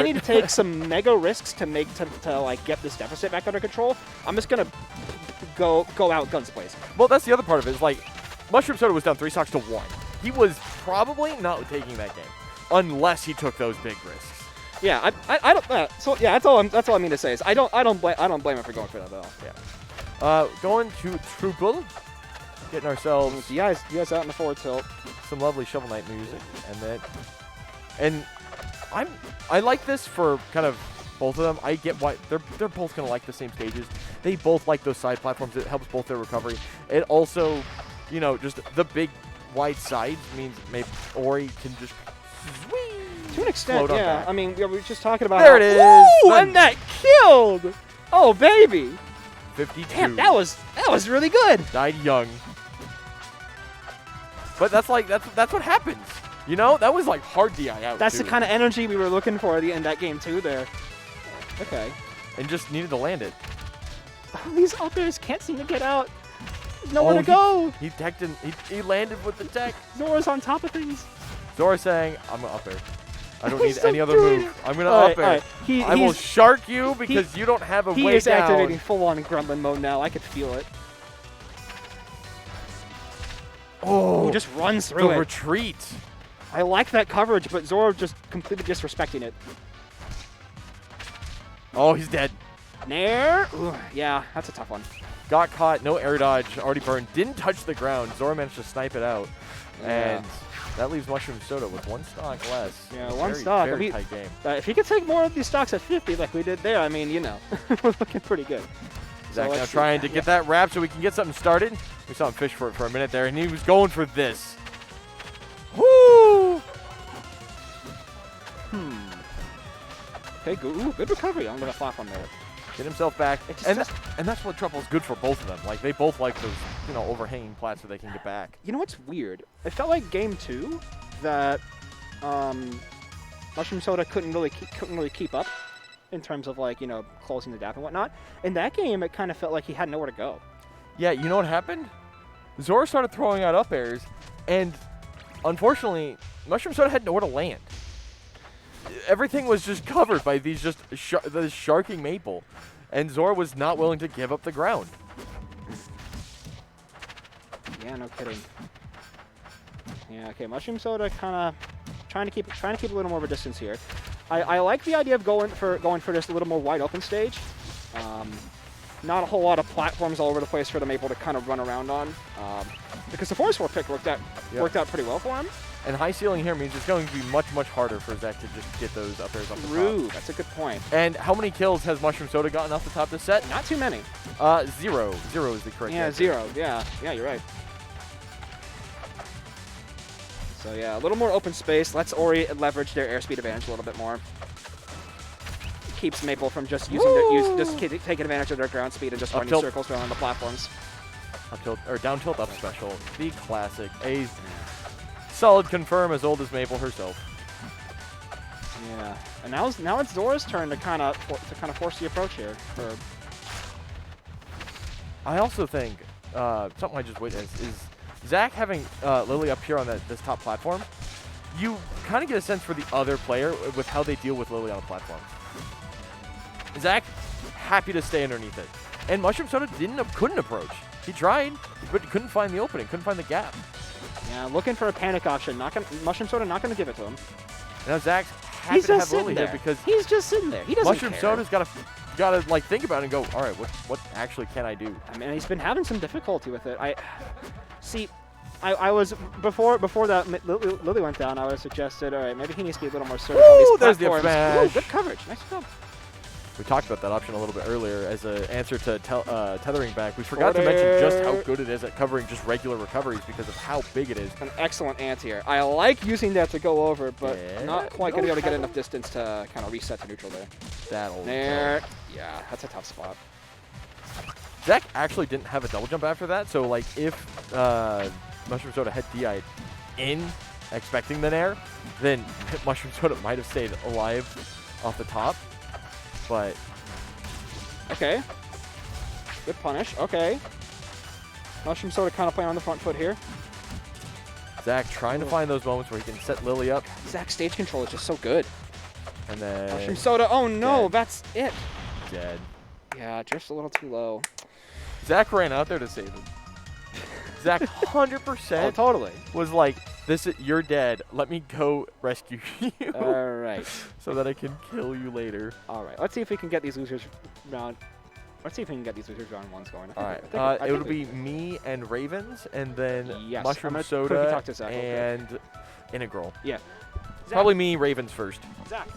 need to take some mega risks to like get this deficit back under control. I'm just gonna go out guns blazing. Well, that's the other part of it. Is like Mushroom Soda was down 3 stocks to 1. He was probably not taking that game unless he took those big risks. Yeah, I don't. So yeah, that's all I mean to say is I don't blame him for going for that at all. Yeah. Going to Truple, getting ourselves You guys out in the forward tilt. some lovely Shovel Knight music, and I like this for kind of both of them. I get why they're both gonna like the same stages. They both like those side platforms. It helps both their recovery. It also, just the big wide sides means maybe Ori can just. To an extent, yeah. Back. I mean, we were just talking about. There it is. Ooh, and that killed. Oh baby. 52. Damn, that was really good. Died young. But that's what happens. That was like hard DI out. That's too. the kind of energy we were looking for in that game too. There. Okay. And just needed to land it. Oh, these up airs can't seem to get out. There's nowhere to go. He teched and he landed with the tech. Zora's on top of things. Zora saying, I'm gonna up air. I don't He's need still any other doing move. it. I'm gonna All up right, air. I will shark you because you don't have a way down. He is activating full-on grumbling mode now. I could feel it. Oh, just runs through the it. retreat. I like that coverage, but Zora just completely disrespecting it. Oh, he's dead. Nair? Ooh, yeah, that's a tough one. Got caught, no air dodge, already burned. Didn't touch the ground. Zora managed to snipe it out. Yeah. And that leaves Mushroom Soda with 1 stock less. Yeah, Very, one stock. Very tight game. If he could take more of these stocks at 50 like we did there, I mean, we're looking pretty good. Zach now trying to get that wrap so we can get something started. We saw him fish for it for a minute there, and he was going for this. Woo! Okay, good recovery on the platform there. Get himself back. And that's what Truffle's good for both of them. Like, they both like those, overhanging plats so they can get back. You know what's weird? It felt like game 2 that Mushroom Soda couldn't really keep up in terms of closing the gap and whatnot. In that game, it kind of felt like he had nowhere to go. Yeah, you know what happened? Zora started throwing out up airs, and unfortunately, Mushroom Soda had nowhere to land. Everything was just covered by these this sharking maple, and Zora was not willing to give up the ground. Yeah, no kidding. Yeah, okay, Mushroom Soda kind of trying to keep a little more of a distance here. I like the idea of going for just a little more wide open stage. Not a whole lot of platforms all over the place for the maple to kind of run around on. Because the Force 4 pick worked out pretty well for him. And high ceiling here means it's going to be much, much harder for Zach to just get those up there up the True, top. that's a good point. And how many kills has Mushroom Soda gotten off the top this set? Not too many. 0. 0 is the correct Yeah, answer. 0. Yeah, you're right. So yeah, a little more open space. Let's Ori leverage their airspeed advantage a little bit more. Keeps Maple from just taking advantage of their ground speed and just running circles around the platforms. Up tilt or down tilt up special. The classic. A solid confirm as old as Maple herself. Yeah, and now it's Zora's turn to kind of force the approach here. I also think something I just witnessed is Zach having Lily up here on this top platform. You kind of get a sense for the other player with how they deal with Lily on the platform. Zach happy to stay underneath it, and Mushroom Soda couldn't approach. He tried, but couldn't find the opening, couldn't find the gap. Yeah, looking for a panic option. Mushroom Soda not going to give it to him. Now Zach's happy to have Lily here because he's just sitting there. He doesn't Mushroom care. Soda's gotta like think about it and go, all right, what actually can I do? I mean, he's been having some difficulty with it. I was before that Lily went down. I would have suggested, all right, maybe he needs to be a little more assertive on these there's the platforms. smash. Ooh, good coverage. Nice job. We talked about that option a little bit earlier as an answer to tethering back. We forgot to mention just how good it is at covering just regular recoveries because of how big it is. An excellent anti-air. I like using that to go over, but not quite going to be able to get enough distance to kind of reset to neutral there. Yeah, that's a tough spot. Zach actually didn't have a double jump after that, so like if Mushroom Soda had DI'd in expecting the nair, then Mushroom Soda might have stayed alive off the top. But okay, good punish. Okay, Mushroom Soda kind of playing on the front foot here. Zach trying to find those moments where he can set Lily up. Zach's stage control is just so good. And then Mushroom Soda. Oh no, that's it. Dead. Yeah, just a little too low. Zach ran out there to save him. Zach 100% Oh, totally. was like, you're dead. Let me go rescue you. All right. So that I can kill you later. All right. Let's see if we can get these losers round. Let's see if we can get these losers round ones going. All right. It would be me and Ravens, and then Yes, Mushroom I'm gonna Soda quickly talk to Zach real quick. and Integral. Yeah. Probably me, Ravens first. Zach.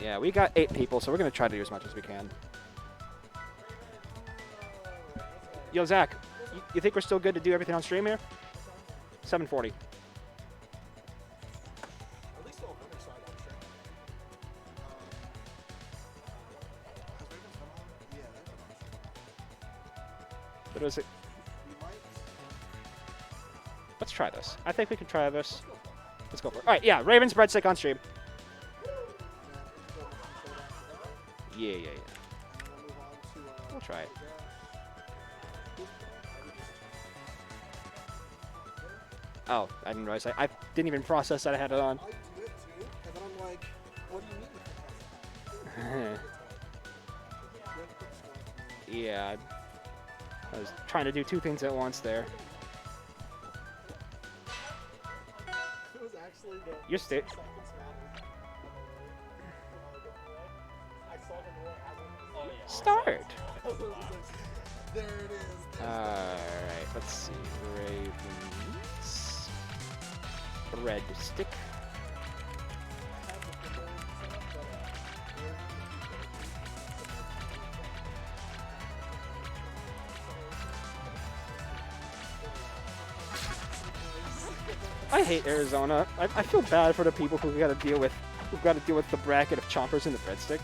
Yeah, we got 8 people, so we're going to try to do as much as we can. Yo, Zach, you think we're still good to do everything on stream here? 7:40. What is it? Let's try this. I think we can try this. Let's go for it. All right, yeah, Ravens breadstick on stream. Yeah. We'll try it. Oh, I didn't realize. I didn't even process that I had it on. I do it too, and then I'm like, what do you mean? Yeah. I was trying to do 2 things at once there. It was actually the Your state. Start. There it is. Alright, let's see. Ravens. Red stick. I hate Arizona. I feel bad for the people who got to deal with the bracket of Chompers and the breadstick.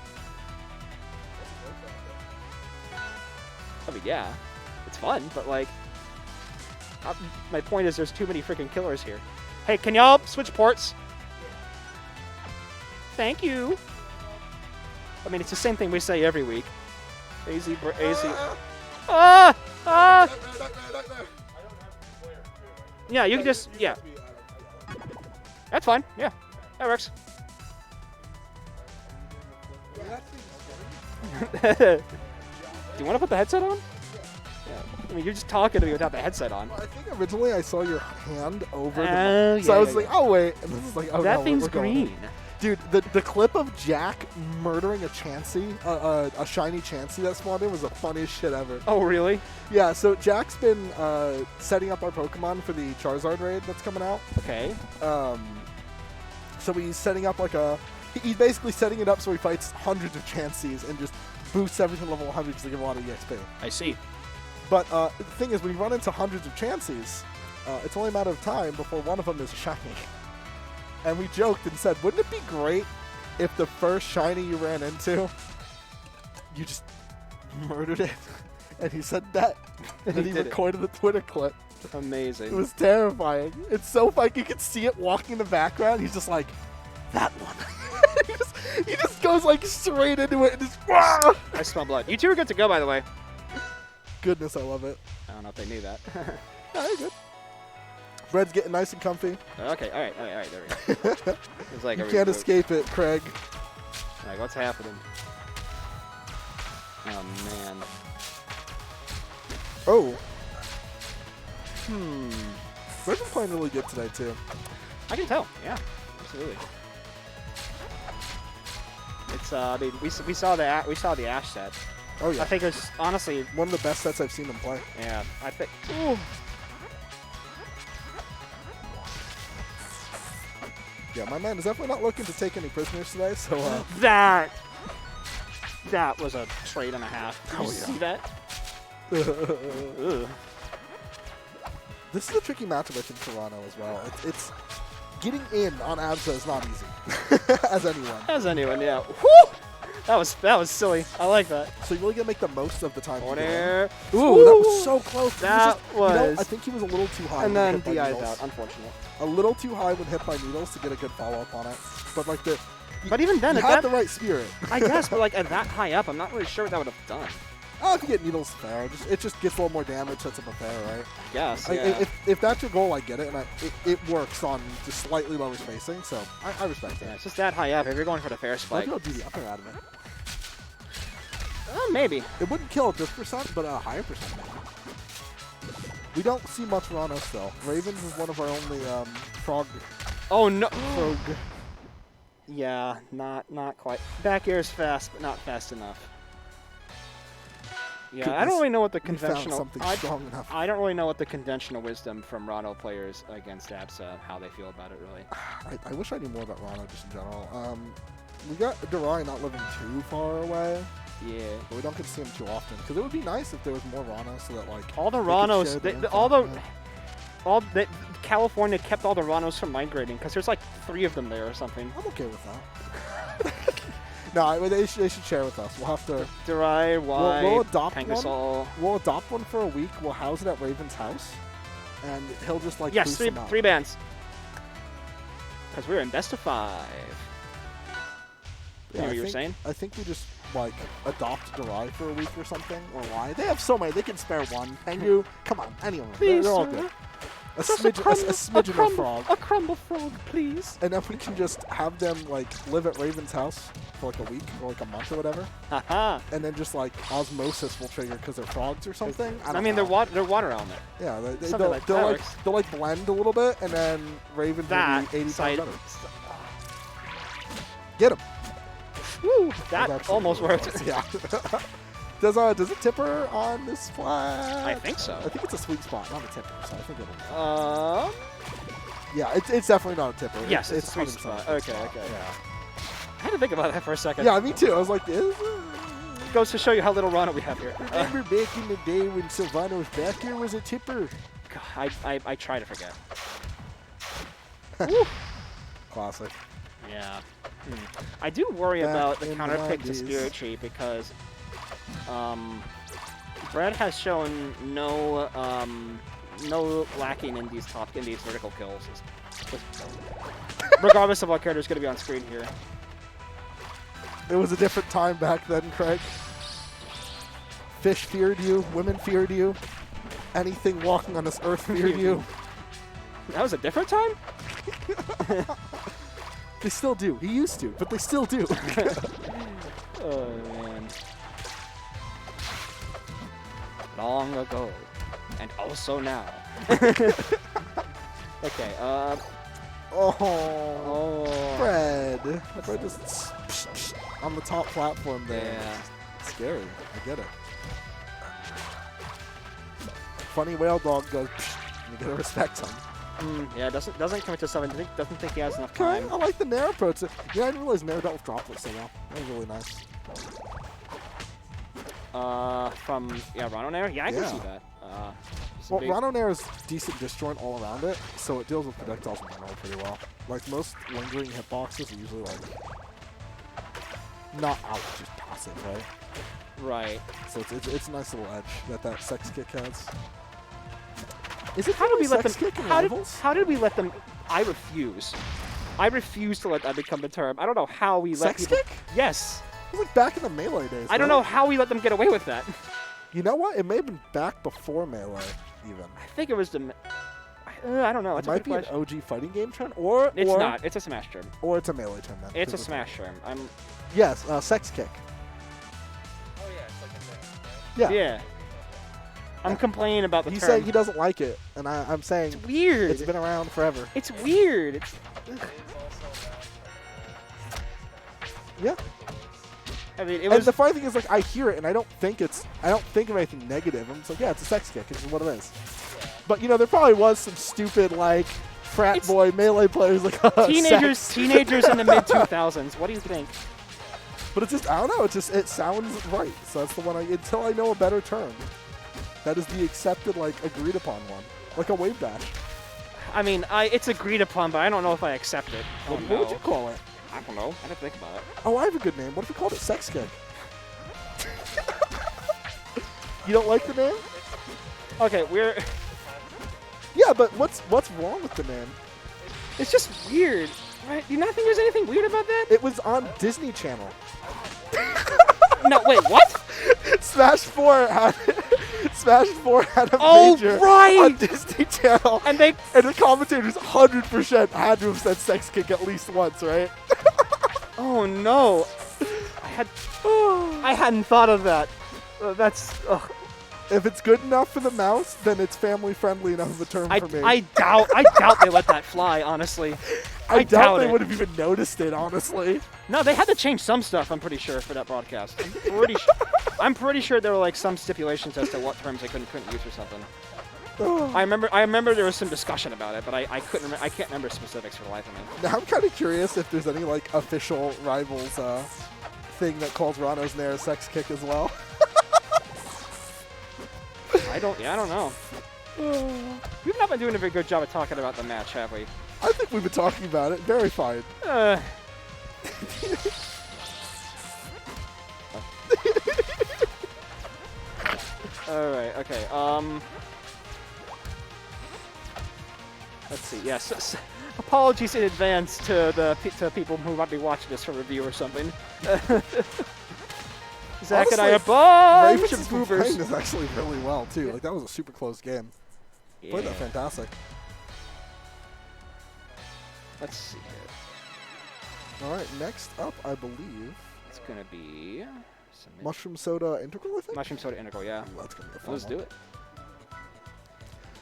I mean, yeah, it's fun, but like, my point is there's too many freaking killers here. Hey, can y'all switch ports? Thank you. I mean, it's the same thing we say every week. AZ. Ah! Yeah, you can just, yeah. That's fine, yeah. That works. Do you want to put the headset on? Yeah. I mean, you're just talking to me without the headset on. I think originally I saw your hand over Oh, the so yeah, I was yeah, like, yeah. oh wait, and this is like, oh That no, thing's we're going in. green. Dude, the clip of Jack murdering a Chansey, a shiny Chansey that spawned in was the funniest shit ever. Oh, really? Yeah, so Jack's been setting up our Pokemon for the Charizard raid that's coming out. Okay. So he's setting up like he's basically setting it up so he fights hundreds of Chanseys and just boosts everything level 100 to give a lot of EXP. I see. But the thing is, when you run into hundreds of Chanseys, it's only a matter of time before one of them is shiny. And we joked and said, wouldn't it be great if the first shiny you ran into, you just murdered it? And he said that. And then he did it. recorded the Twitter clip. Amazing. It was terrifying. It's so funny. You can see it walking in the background. He's just like, that one. he just goes like straight into it and just, Wah! I smell blood. You two are good to go, by the way. Goodness, I love it. I don't know if they knew that. Yeah, you're good. Fred's getting nice and comfy. Okay, all right, there we go. It's like You can't escape it, Craig. Like, what's happening? Oh, man. Oh. Fred's been playing really good today, too. I can tell. Yeah, absolutely. It's I mean, we saw the Ash set. Oh, yeah. I think it's honestly One of the best sets I've seen him play. yeah. I think. Yeah, my man is definitely not looking to take any prisoners today, so That was a trade and a half. Did you Oh, see that? Ugh. this is a tricky matchup, I think, for Rano as well. It's getting in on Absa is not easy, as anyone. As anyone, yeah. Whew! That was silly. I like that. So you really gotta make the most of the time. you get in. Corner. Ooh, that was so close. He That just, you know, was- I think he was a little too high. And when then hit by DI's needles. out. Unfortunate. A little too high when hit by needles to get a good follow up on it. But like But even then, you at had that, the right spirit. I guess, but like at that high up, I'm not really sure what that would have done. Oh, if you get needles fair, it just gets a little more damage, sets up a fair, right? I guess. Like, Yeah. if that's your goal, I get it, and it works on just slightly lower spacing, so I respect Yeah, it. it's just that high up. If you're going for the fair I'll spike, do the upper out of it. Maybe. It wouldn't kill at this percent, but a higher percent. We don't see much Rano still. Ravens is one of our only frog. Oh no. Frog. Yeah, not quite. Back air is fast, but not fast enough. Yeah, I Goodness, don't really know what the We found conventional. something strong enough. I don't really know what the conventional wisdom from Rano players against Absa, how they feel about it, really. I wish I knew more about Rano just in general. We got Durai not living too far away, Yeah. but we don't get to see him too often. Because it would be nice if there was more Rano, so that like All the they could Ranos, share they, info. all the, Yeah. all the, California kept all the Ranos from migrating because there's like 3 of them there or something. I'm okay with that. No, they should share with us. We'll have to. Durai, Y, We'll adopt Pangasol. We'll adopt one for a week. We'll house it at Raven's house, and he'll just like Yes, boost three, them up. 3 bands. Because we're in best of 5. Yeah, You know I what you were think- saying? I think we just like adopt Durai for a week or something, or why? They have so many. They can spare one. Pengu, come on, anyone. They're all good. A smidgen of frog. A crumble frog, please. And if we can just have them like live at Raven's house for like a week or like a month or whatever, Haha. and then just like osmosis will trigger because they're frogs or something. I don't mean, know. they're water element. Yeah, Something they'll, like they'll that like works. they'll like blend a little bit, and then Raven That will be 80 side. times better. Get him. Woo, that That's almost really worked. close. Yeah. Does it tipper on this flat? I think so. I think it's a sweet spot, not a tipper. So I think it'll. Yeah, it's definitely not a tipper. Yes, it's a sweet 100% spot. a sweet Okay, spot. okay. Yeah. I had to think about that for a second. Yeah, me too. I was like, is Goes to show you how little Rana we have here. remember back in the day when Silvano was back here was a tipper? God, I try to forget. Classic. Yeah. I do worry Back about the in the counter pick to 90s. Spirit Tree because Brad has shown no lacking in these vertical kills. Regardless of what character is going to be on screen here. It was a different time back then, Craig. Fish feared you. Women feared you. Anything walking on this earth feared you. That was a different time? They still do. He used to, but they still do. Oh, man. Long ago. And also now. Okay, Oh. Fred. Fred just on the top platform there. Yeah. It's scary. I get it. Funny whale dog goes, and you gotta respect him. Yeah, doesn't commit to something. Doesn't think he has enough Okay, time. I like the Nair approach. Yeah, I didn't realize Nair dealt with droplets so well. That was really nice. From Rano Nair? Yeah, I can Yeah. see that. Well, Rano Nair is decent disjoint all around it, so it deals with projectiles in general pretty well. Like most lingering hitboxes are usually like not out, just passive, right? Right. So it's a nice little edge that sex kick has. Is it How did we let sex them? kick in How did we let them? I refuse. I refuse to let that become the term. I don't know how we let Sex people. kick? Yes. It was like back in the Melee days. I don't right? know how we let them get away with that. You know what? It may have been back before Melee, even. I think it was the. I don't know. It It's a might good be an question. OG fighting game term, or It's or, not. It's a Smash term. or it's a Melee term. Then, It's a 'cause Smash term. I'm. Yes, sex kick. Oh yeah, it's like a thing. Yeah. Yeah. I'm complaining about the He's term. saying he doesn't like it, and I'm saying It's weird. it's been around forever. It's weird. It's. Yeah. I mean, it And was. the funny thing is, like, I hear it, and I don't think of anything negative. I'm just like, yeah, it's a sex kick. It's what it is. But you know, there probably was some stupid like frat It's- boy Melee players like sex. Teenagers in the mid 2000s. What do you think? But it's just I don't know. It sounds right. So that's the one. Until I know a better term, that is the accepted, like, agreed upon one, like a wave dash. I mean, it's agreed upon, but I don't know if I accept it. Oh, What would you call it? I don't know. I didn't think about it. Oh, I have a good name. What if we called it sex kick? You don't like the name? Okay, we're. Yeah, but what's wrong with the name? It's just weird. Right? Do you not think there's anything weird about that? It was on Disney Channel. No, wait, what? Smash 4 had a Oh, major right! on Disney Channel. And they. And the commentators 100% had to have said sex kick at least once, right? Oh no. I hadn't thought of that. That's. Ugh. If it's good enough for the mouse, then it's family friendly enough of a term for me. I doubt they let that fly, honestly. I doubt they it. would have even noticed it, honestly. No, they had to change some stuff, I'm pretty sure, for that broadcast. I'm pretty sure there were like some stipulations as to what terms they couldn't use or something. I remember there was some discussion about it, but I can't remember specifics for the life of me. Now I'm kind of curious if there's any like official Rivals thing that calls Rano's Nair a sex kick as well. I don't know. We've not been doing a very good job of talking about the match, have we? I think we've been talking about it. Very fine. All right. Okay. Let's see. Yes. Apologies in advance to people who might be watching this for review or something. Zach and I are a bunch Ravens of has been goobers. playing this actually really well too. Like that was a super close game. Played that fantastic. Let's see. All right, next up, I believe It's gonna be Mushroom Soda Integral. I think. Mushroom Soda Integral. Yeah. Ooh, that's gonna be a fun Let's one. do it.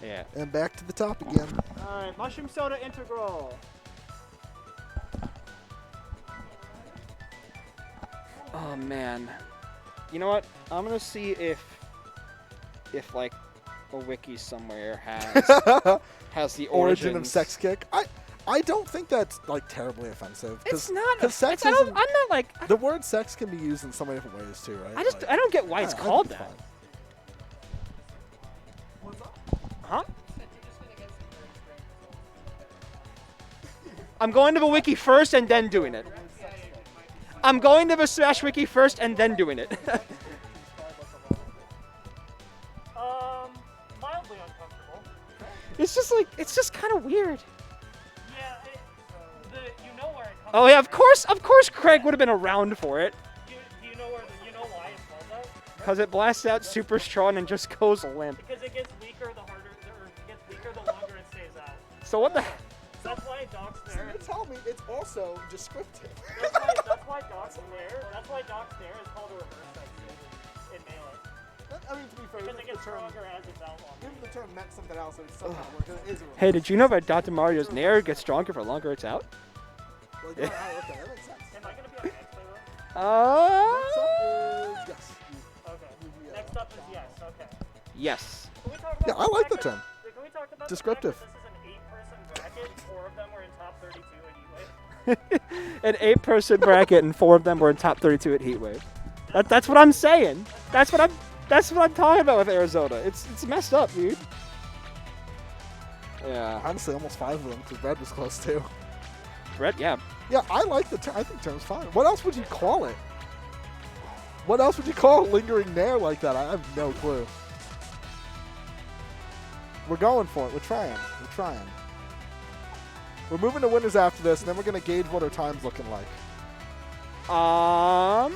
Yeah. And back to the top again. All right, Mushroom Soda Integral. Oh man. You know what? I'm gonna see if like a wiki somewhere has the Origin of origins. sex kick. I don't think that's like terribly offensive. It's not. Because sex it's, I don't, isn't- I'm not like. the word sex can be used in so many different ways too, right? Like, I don't get why it's I think called it's that. fine. Huh? I'm going to the wiki first and then doing it. I'm going to the Smash wiki first and then doing it. Mildly uncomfortable. It's just kind of weird. Yeah, you know where it comes Oh yeah, of course Craig would have been around for it. Do you know why it's called that? Because it blasts out super strong and just goes limp. Because it gets weaker the harder, or it gets weaker the longer it stays out. So what the? That's why Doc's there. You tell me it's also descriptive. That's why Doc's there. That's why Doc's there is called a reverse section in Melee. I mean, to be fair, Because even it if gets the term, stronger as it's out longer. even if the term meant something else, it somehow works. It is a Hey, did you know that Dr. Mario's Nair gets stronger for longer it's out? Like, okay, that makes sense. Am I going to be on next play Next up is yes. Okay. Next up is yes. Okay. Yes. Can we talk about Yeah, I like the fact term. that- Can we talk about Descriptive. The fact that this is an 8-person bracket? 4 of them were in top 32 at Heatwave. An 8-person bracket and 4 of them were in top 32 at Heatwave. That's what I'm saying. That's what I'm talking about with Arizona. It's messed up, dude. Yeah. Honestly, almost 5 of them because Red was close too. Red, yeah. Yeah, I like the term. I think term's fine. What else would you call it? What else would you call a lingering nair like that? I have no clue. We're going for it. We're trying. We're trying. We're moving to winners after this, and then we're going to gauge what our time's looking like. If our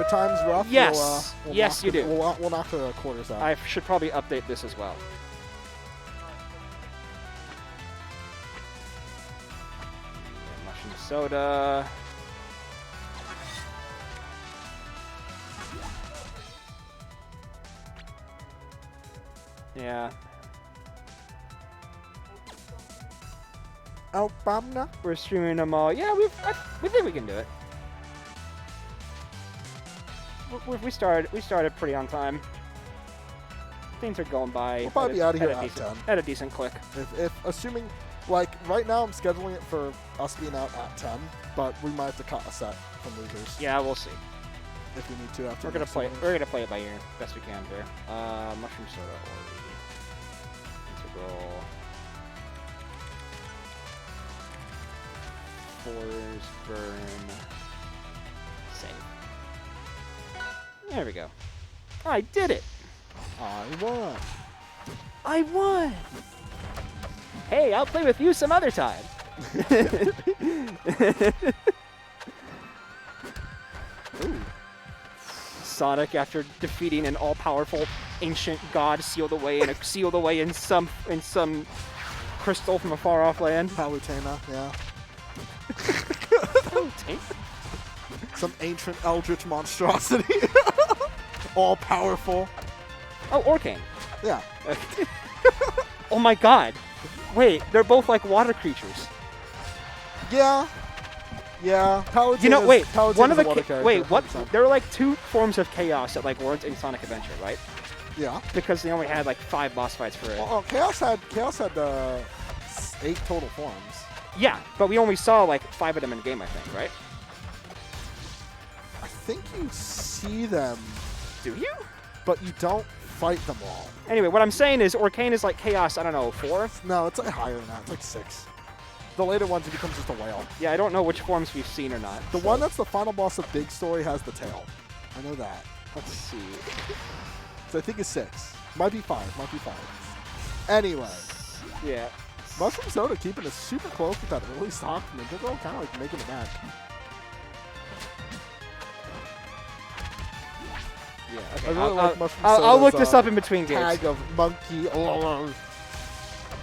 time's rough, Yes. we'll Yes, knock you the- do. We'll knock the quarters out. I should probably update this as well. Mushroom soda. Yeah. Alabama. We're streaming them all. Yeah, we think we can do it. We started pretty on time. Things are going by. We'll probably be out of here at decent, 10. at a decent click. If assuming, like, right now I'm scheduling it for us being out at 10, but we might have to cut a set from losers. Yeah, we'll see. If we need to after We're gonna next play. winners. We're gonna play it by ear, best we can there. Mushroom soda or integral. Fours burn. Save. There we go. I did it. I won. I won. Hey, I'll play with you some other time. Ooh. Sonic, after defeating an all-powerful ancient god, sealed away in some crystal from a far-off land. Palutena, yeah. Palutena? Some ancient eldritch monstrosity. All powerful. Oh, Orcane. Yeah. Oh my god. Wait, they're both like water creatures. Yeah. Yeah. Palutena. You know, wait, Palutena's one of a the water wait, character, what? 100%. There were like 2 forms of chaos that like weren't in Sonic Adventure, right? Yeah. Because they only had like 5 boss fights for it. Oh, Chaos had 8 total forms. Yeah, but we only saw like 5 of them in game, I think, right? I think you see them, Do you? but you don't fight them all. Anyway, what I'm saying is Orcane is like chaos, I don't know, 4? No, it's like higher than that. It's like 6. The later ones, it becomes just a whale. Yeah, I don't know which forms we've seen or not. The so- one that's the final boss of Big Story has the tail. I know that. Let's see. So I think it's 6. Might be 5. Might be 5. Anyway, Yeah. Mushroom Soda keeping us super close with that early stock from Integral, kind of like making it back. Yeah, I okay. really like Mushroom I'll look Soda's, this up in between games. Tag of Monkey.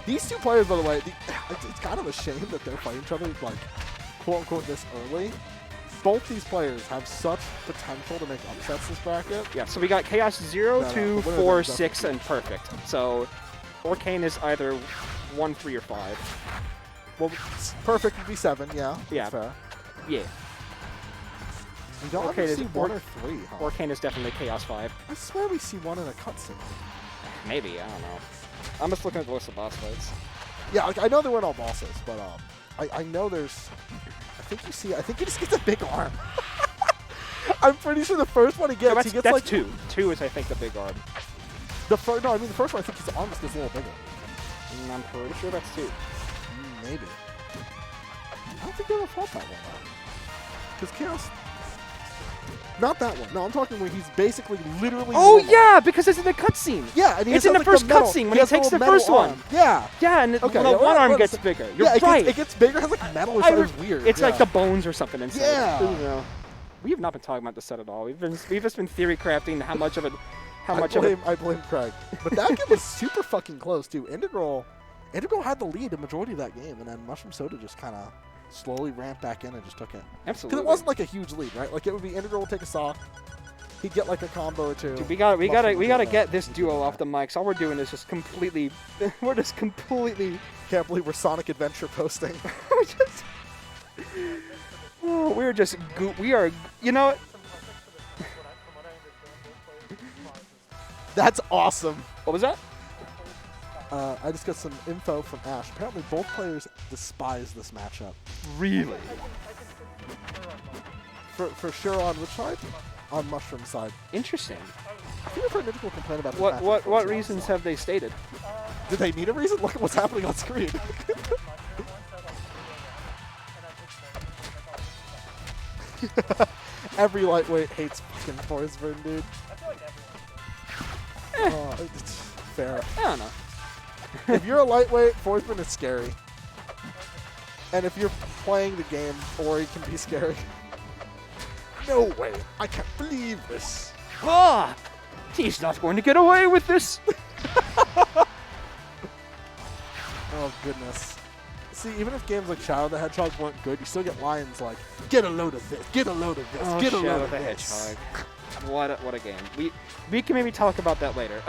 These 2 players, by the way, it's kind of a shame that they're fighting each other, like, quote unquote, this early. Both these players have such potential to make upsets this bracket. Yeah, so we got Chaos 0, No, no, 2, the winner 4, is 6, definitely- and Perfect. So Orcane is either 1, 3, or 5. Well, Perfect would be 7, yeah. Yeah. That's fair. Yeah. We don't Okay, ever is see it 1 or 3, huh? Orcane is definitely Chaos 5. I swear we see 1 in a cutscene. Maybe, I don't know. I'm just looking at the list of boss fights. Yeah, like, I know they weren't all bosses, but I know there's. I think he just gets a big arm. I'm pretty sure the first one he gets, No, he gets that's like 2. 2 is, I think, the big arm. the first. No, I mean the first one. I think his arm just gets a little bigger. I'm pretty sure that's 2. Maybe. I don't think they ever fought that one though. Because Chaos. Not that one. No, I'm talking where he's basically literally. Oh, normal. yeah, because it's in the cutscene. Yeah, and he It's has in the like, first metal- cutscene when he he has a takes the little first metal one. arm. Yeah. Yeah, and Okay, the yeah, one arm what gets is it? bigger. You're Yeah, right. it gets bigger. It has like metal or I something. re- It's weird. It's like yeah. the bones or something inside. Yeah. You know. We have not been talking about the set at all. We've just been theory crafting how much of it. I blame Craig. But that game was super fucking close too. Integral had the lead a majority of that game, and then Mushroom Soda just kind of slowly ramped back in and just took it. Absolutely. Because it wasn't like a huge lead, right? Like it would be Integral would take a sock, he'd get like a combo or two. Dude, we gotta get this duo off the mics. All we're doing is just completely. We're just completely. Can't believe we're Sonic Adventure posting. We're just. We are. You know what? That's awesome. What was that? I just got some info from Ash. Apparently, both players despise this matchup. Really? For sure, on which side? On Mushroom side. Interesting. I think I've heard Integral complain about this matchup. What reasons have they stated? Did they need a reason? Look at what's happening on screen. Every lightweight hates fucking Forsburn, dude. It's fair. I don't know. If you're a lightweight, Forsburn is scary. And if you're playing the game, Ori can be scary. No way. I can't believe this. Ah! He's not going to get away with this. Oh, goodness. See, even if games like Shadow the Hedgehog weren't good, you still get lines like, get a load of this, get a load of this, Oh, get a Shadow load of the this. Hedgehog. What a game. We can maybe talk about that later.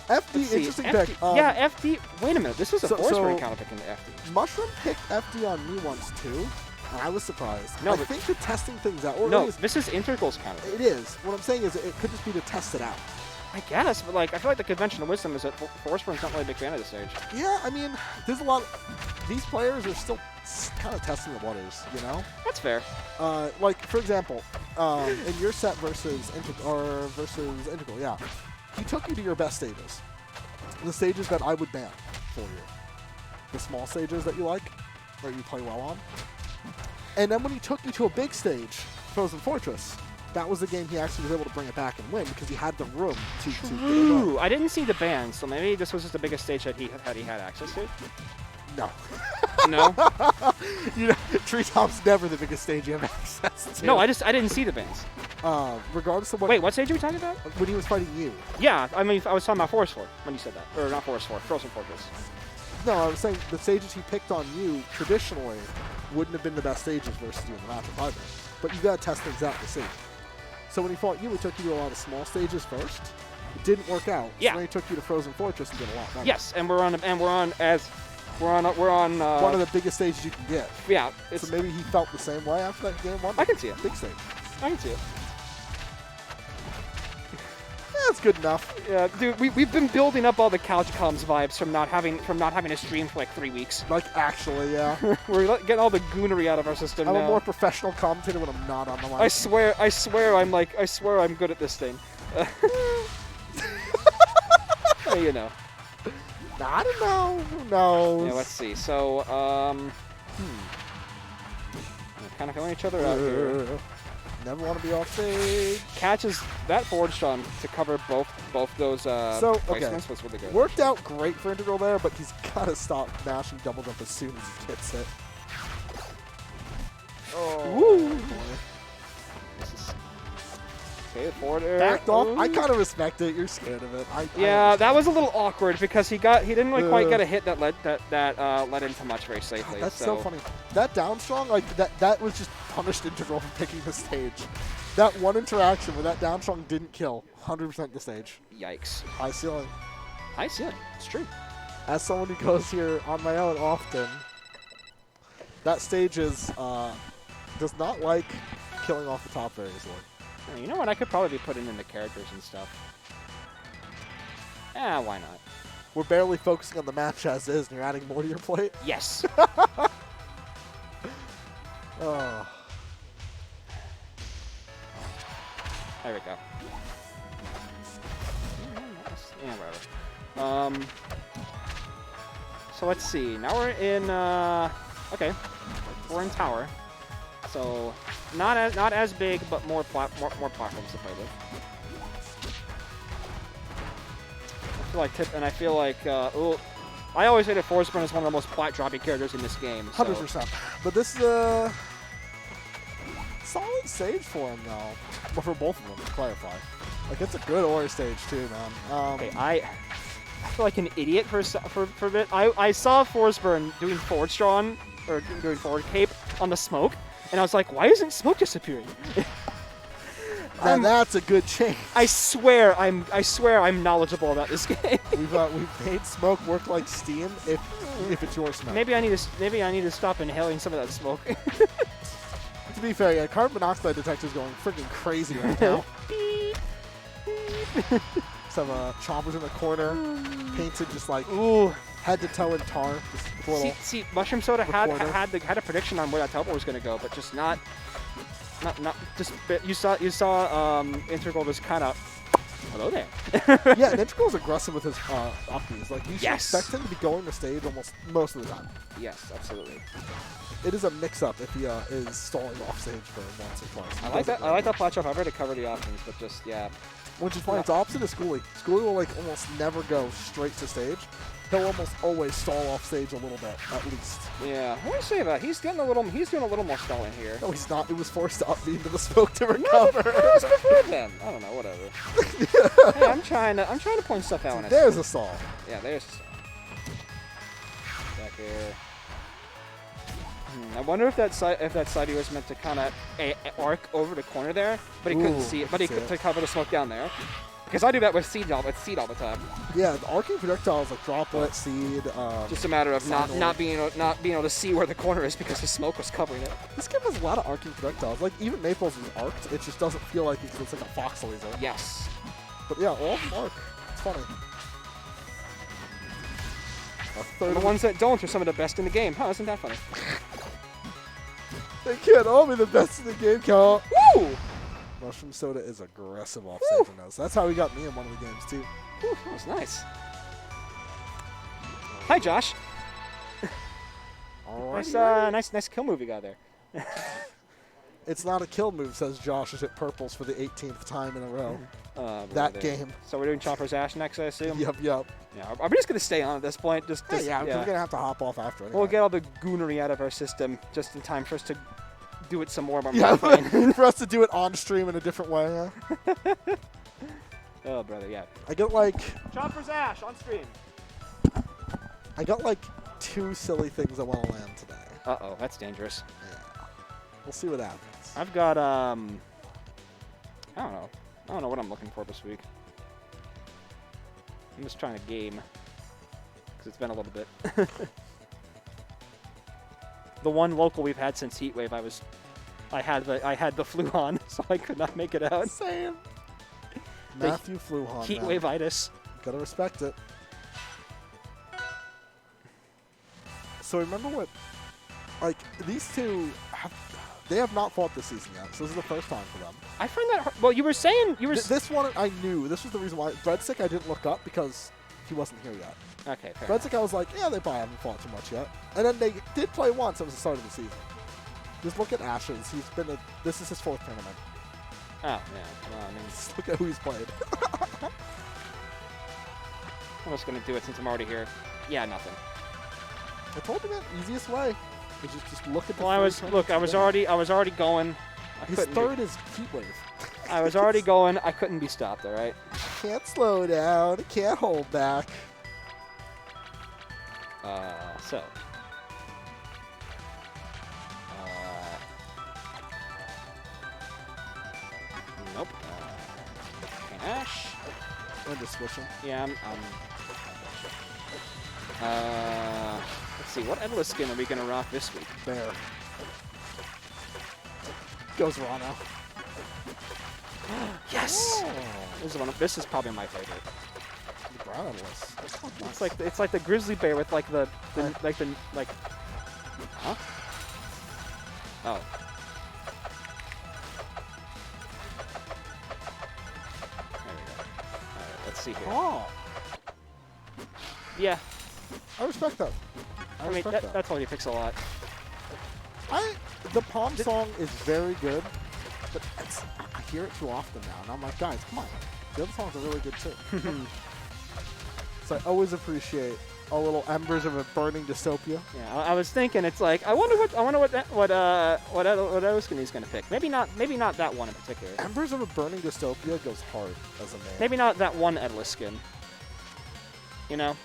FD, interesting pick. Yeah, FD. Wait a minute. This is a Forsburn counter pick into FD. Mushroom picked FD on me once too, and I was surprised. No, I but think they're testing things out. Or no, it is, this is Integral's counter. it is. What I'm saying is it could just be to test it out. I guess, but like I feel like the conventional wisdom is that Forsburn's not really a big fan of this stage. Yeah, I mean, there's a lot. These players are still kind of testing the waters, you know? That's fair. Like, for example, in your set versus Integral, yeah, he took you to your best stages. The stages that I would ban for you. The small stages that you like, or you play well on. And then when he took you to a big stage, Frozen Fortress, that was the game he actually was able to bring it back and win because he had the room to get it Ooh, done. I didn't see the band, so maybe this was just the biggest stage that he had access to. No. No? You know, Treetop's never the biggest stage you have access to. No, I didn't see the bands. Regardless of what... Wait, what stage are we talking about? When he was fighting you. Yeah, I mean, I was talking about Forest 4 when you said that. Or not Forest 4, Frozen Fortress. No, I was saying the stages he picked on you traditionally wouldn't have been the best stages versus you in the matchup either. But you gotta test things out to see. So when he fought you, he took you to a lot of small stages first. It didn't work out. Yeah. So then he took you to Frozen Fortress and did a lot better. Yes, and we're on one of the biggest stages you can get. Yeah. So maybe he felt the same way after that game one. I can see it. Big stage. I can see it. That's good enough. Yeah, dude, we've been building up all the couch comms vibes from not having to stream for like 3 weeks. Like, actually, yeah. We're getting all the goonery out of our system I'm now. a more professional commentator when I'm not on the line. I swear I'm good at this thing. Hey, you know. I don't know. Who knows? Yeah, let's see. So, we're kind of filling each other out here. Never want to be off stage. Catches that forward stun to cover both those placements was really good. Worked out great for Integral there, but he's got to stop mashing double jump as soon as he hits it. Oh, Woo. boy. This is okay, forward air. Backed off. Ooh. I kind of respect it. You're scared of it. Yeah, that was a little awkward because he didn't really quite get a hit that led into much very safely. That's so funny. That down strong, like that was just punished Integral for picking the stage. That one interaction where that down strong didn't kill 100% the stage. Yikes. High ceiling. High ceiling. It's true. As someone who goes here on my own often, that stage does not like killing off the top very easily. You know what? I could probably be putting in the characters and stuff. Why not? We're barely focusing on the match as is, and you're adding more to your plate? Yes. Oh. There we go. Yeah, whatever. So let's see. Now we're in. Okay, we're in tower. So not as big, but more platforms to play with. I feel like I always say that Forsburn is one of the most plat dropping characters in this game. So. 100%. But this solid stage for him though. Well, for both of them, to clarify. Like it's a good Ori stage too, man. Okay, I feel like an idiot for a bit. I saw Forsburn doing forward straw or doing forward cape on the smoke, and I was like, why isn't smoke disappearing? And that's a good change. I swear I'm knowledgeable about this game. We've made smoke work like steam if it's your smoke. Maybe I need to stop inhaling some of that smoke. To be fair, yeah, carbon monoxide detector's going freaking crazy right now. Some chompers in the corner, painted just like head to toe in tar. Just with a little See, Mushroom Soda had recorder. a prediction on where that teleport was going to go, but just not just you saw Integral just kind of hello there. Yeah, and Integral's aggressive with his upbeats. Like you should expect him to be going to stage almost most of the time. Yes, absolutely. It is a mix-up if he is stalling off stage for once or twice. I like that flat jump hover to cover the options, but just Which is funny. It's opposite of Schoolie. Schoolie will like almost never go straight to stage. He'll almost always stall off stage a little bit, at least. Yeah, what do you say about he's doing a little more stalling here. No, he's not. He was forced to up into the smoke to recover. That's before then. I don't know, whatever. Hey, I'm trying to point stuff out when I see There's a stall. Yeah, there's a stall. Back here. I wonder if that side was meant to kind of arc over the corner there, but he couldn't see it. But he could to cover the smoke down there. Because I do that with seed all the time. Yeah, the arcing projectiles like droplet, seed. Just a matter of not being able to see where the corner is because the smoke was covering it. This game has a lot of arcing projectiles. Like even Maples is arced. It just doesn't feel like it's like a fox laser. Yes. But yeah, all of them arc. It's funny. And the ones that don't are some of the best in the game. Huh? Isn't that funny? They can't all be the best in the game, Cal. Woo! Mushroom Soda is aggressive off stage in those. That's how he got me in one of the games too. Whew, that was nice. Hi, Josh. Nice kill move you got there. It's not a kill move, says Josh, as it purples for the 18th time in a row. That game. So we're doing Chompers Ash next, I assume? Yep. Yeah, are we just going to stay on at this point? Just Yeah, we're going to have to hop off after. Anyway. We'll get all the goonery out of our system just in time for us to do it some more. Yeah, for us to do it on stream in a different way. Yeah. Oh, brother, yeah. I got like... Chompers Ash on stream. I got like 2 silly things I want to land today. Uh-oh, that's dangerous. Yeah. We'll see what happens. I've got, I don't know. I don't know what I'm looking for this week. I'm just trying to game. Because it's been a little bit. The one local we've had since Heatwave, I had the flu on, so I could not make it out. Same. Matthew flew on. Heatwave-itis. Gotta respect it. So remember what, like, these two, they have not fought this season yet, so this is the first time for them. I find that hard. Well, you were saying, This one, I knew. This was the reason why. Breadstick, I didn't look up because he wasn't here yet. Okay, fair Breadstick, I was like, yeah, they probably haven't fought too much yet. And then they did play once. It was the start of the season. Just look at Ashes. This is his 4th tournament. Oh, yeah. Well, I mean, Just look at who he's played. I'm just going to do it since I'm already here. Yeah, nothing. I told you that easiest way. Is just look at the. Well, I was already going. His 3rd is Heatwave. I was already going. I couldn't be stopped. All right. Can't slow down. Can't hold back. So. Nope. Ash. I'm just switching. Yeah, let's see. What endless skin are we gonna rock this week? Bear. Goes Rano. Yes. Oh. This is probably my favorite. The brown endless. It's like the grizzly bear with like the. Huh? Oh. There we go. Alright, let's see here. Oh. Yeah. I respect that. I mean, that's all you fix a lot. The Palm song is very good, but I hear it too often now, and I'm like, guys, come on. The other songs are really good too. So I always appreciate A little embers of a burning dystopia. Yeah, I was thinking it's like I wonder what Oskini's gonna pick. Maybe not that one in particular. Embers of a burning dystopia goes hard as a name. Maybe not that one Edless skin. You know?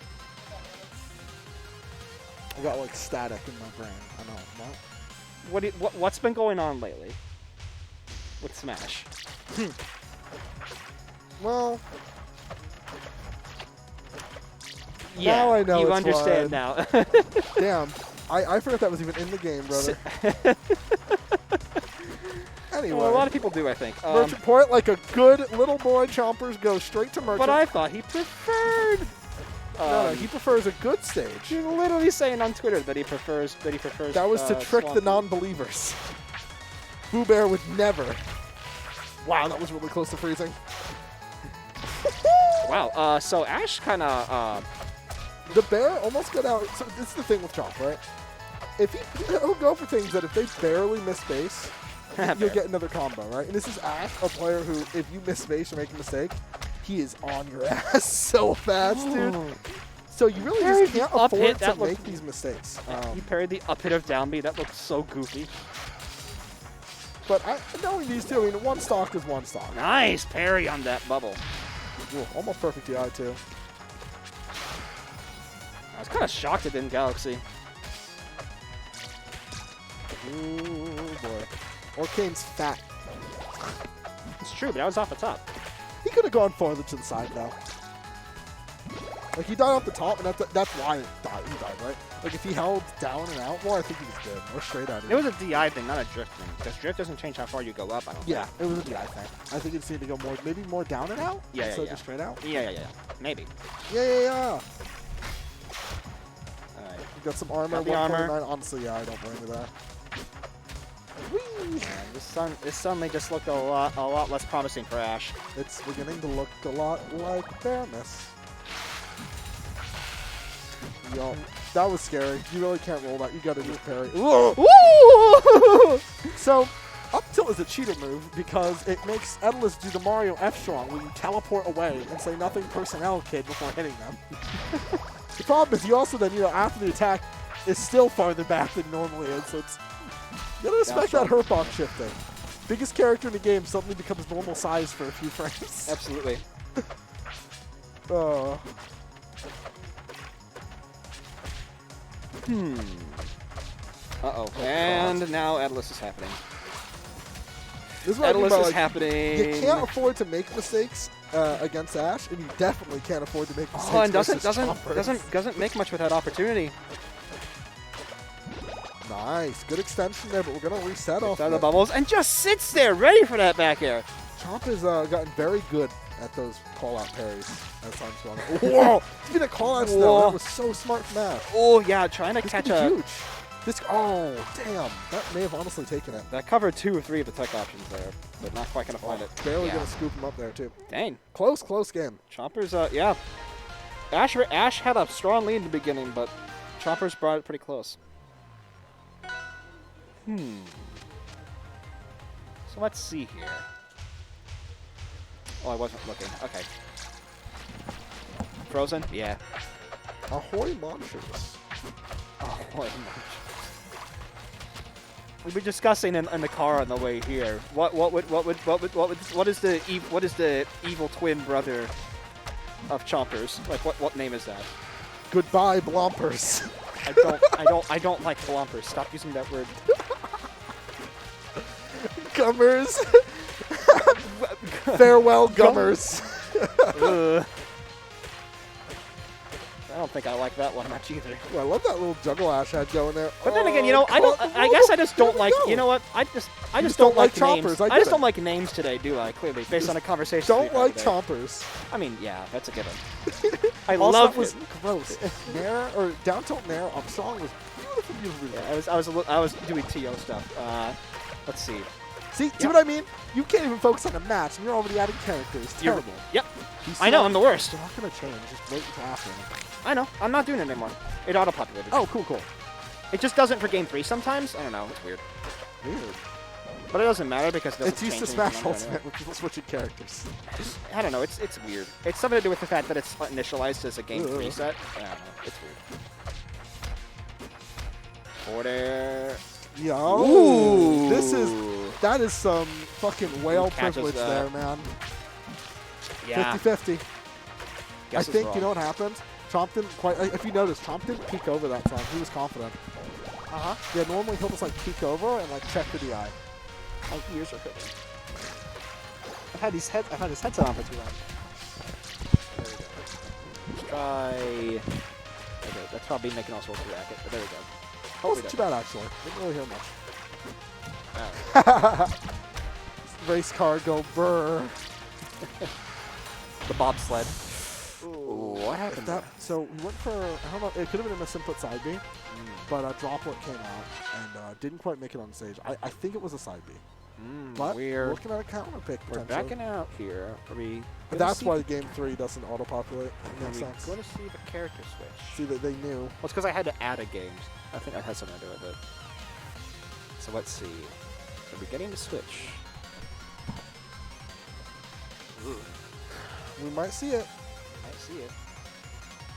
I got like static in my brain. I know. No? What's been going on lately with Smash? Well, Yeah, now I know you it's understand why. now. Damn. I forgot that was even in the game, brother. Anyway. Well, a lot of people do, I think. Merchant Point, like a good little boy, Chompers goes straight to Merchant. But I thought he preferred. No, he prefers a good stage. He's literally saying on Twitter that he prefers. That was to trick the Swampy. non-believers. Boo Bear would never. Wow, that was really close to freezing. Wow. So Ash kind of. The bear almost got out. So this is the thing with Chomp, right? If he'll go for things that if they barely miss base, you'll get another combo, right? And this is Ash, a player who, if you miss base or make a mistake, he is on your ass so fast, dude. So you really just can't afford to make these mistakes. He parried the up hit of down B. That looked so goofy. But knowing these two, I mean, one stock is one stock. Nice parry on that bubble. Ooh, almost perfect DI, too. I was kind of shocked it didn't Galaxy. Ooh, boy. Orcane's fat. It's true, but I was off the top. He could have gone farther to the side, though. Like, he died off the top, and that's why he died, right? Like, if he held down and out, well, I think he was good. Or straight out. It was a DI thing, not a drift thing. Because drift doesn't change how far you go up, I don't think. Yeah, it was a DI thing. I think it's need to go maybe more down and out? Yeah, instead of yeah. just straight out? Yeah. Maybe. Yeah. Alright. You got some armor. Got the armor. 149. Honestly, yeah, I don't blame you there. Whee! This suddenly just looked a lot less promising for Ash. It's beginning to look a lot like fairness. Yo, that was scary. You really can't roll that. You gotta do parry. Woo! So, up tilt is a cheater move because it makes Endless do the Mario F strong where you teleport away and say nothing personnel kid before hitting them. The problem is you also then, after the attack is still farther back than normally is, so it's... You gotta respect that hurtbox shifting. Biggest character in the game suddenly becomes normal size for a few frames. Absolutely. Uh-oh. And now Atlas is happening. This is what I mean Atlas by, is like, happening. You can't afford to make mistakes against Ash, and you definitely can't afford to make mistakes Oh, and versus Chompers. doesn't make much with that opportunity. Nice. Good extension there, but we're going to reset off Out of the that. bubbles and just sits there ready for that back air. Chomp has gotten very good at those call-out parries as time's gone on. Whoa! Speaking of call-outs, though, that was so smart from Ash. Oh, yeah, trying to This catch could be a... huge. Oh, damn. That may have honestly taken it. That covered 2 or 3 of the tech options there, but not quite going to find it. Barely Yeah. going to scoop him up there, too. Dang. Close game. Chompers, yeah. Ash had a strong lead in the beginning, but Chompers brought it pretty close. So let's see here. Oh, I wasn't looking. Okay. Frozen? Yeah. Ahoy Monsters. Oh, boy. We were discussing in the car on the way here. What is the evil twin brother of Chompers? Like what name is that? Goodbye, Blompers. I don't like Chompers. Stop using that word. Gummers. Farewell, Gummers. I don't think I like that one much either. Well, I love that little juggle Ash had going there. But then again, I guess I just don't like. You know what? I just don't like Chompers. names. I just get don't it. like names today, do I? Clearly, based on a conversation. Don't like today. Chompers. I mean, yeah, that's a given. I Also, love that was it. gross. Nair or down tilt Nair on song was beautiful. Yeah, I was doing TO stuff. Let's see. See what I mean? You can't even focus on a match, and you're already adding characters. Terrible. Yep. I know, I'm the worst. They're not gonna change. Just wait until after. I know. I'm not doing it anymore. It auto-populated. Oh, cool. It just doesn't for game 3 sometimes. I don't know. It's weird. Weird. But it doesn't matter because it doesn't It's used to change Smash anything Ultimate anyway. when people switching characters. I don't know. It's weird. It's something to do with the fact that it's initialized as a game Ugh. preset. I don't know. It's weird. Order. Yo, Ooh. that is some fucking whale catches privilege that. there, man. Yeah. 50-50. I Guess it's think wrong. you know what happened. Chomp didn't quite. If you notice, Chomp didn't peek over that time. He was confident. Yeah, normally he'll just like peek over and like check the DI. My ears are hurting. I've had his headset on for too long. There we go. Let's try. Okay, that's probably making all sorts of racket, but there we go. Hopefully Wasn't too doesn't. bad actually. Didn't really hear Alright. much. Race car go brr. The bobsled. Ooh, what happened? So we went for, I don't know, it could have been a misinput side B, but a droplet came out and didn't quite make it on stage. I think it was a side B. But we're looking at a counter pick we're potentially. backing out here. Are we? But that's why game 3 doesn't auto-populate. Are Makes we sense. going to see the character switch? See that they knew. Well, it's because I had to add a game. I think that has something to do with it. So let's see. Are we getting the switch? We might see it. I see it.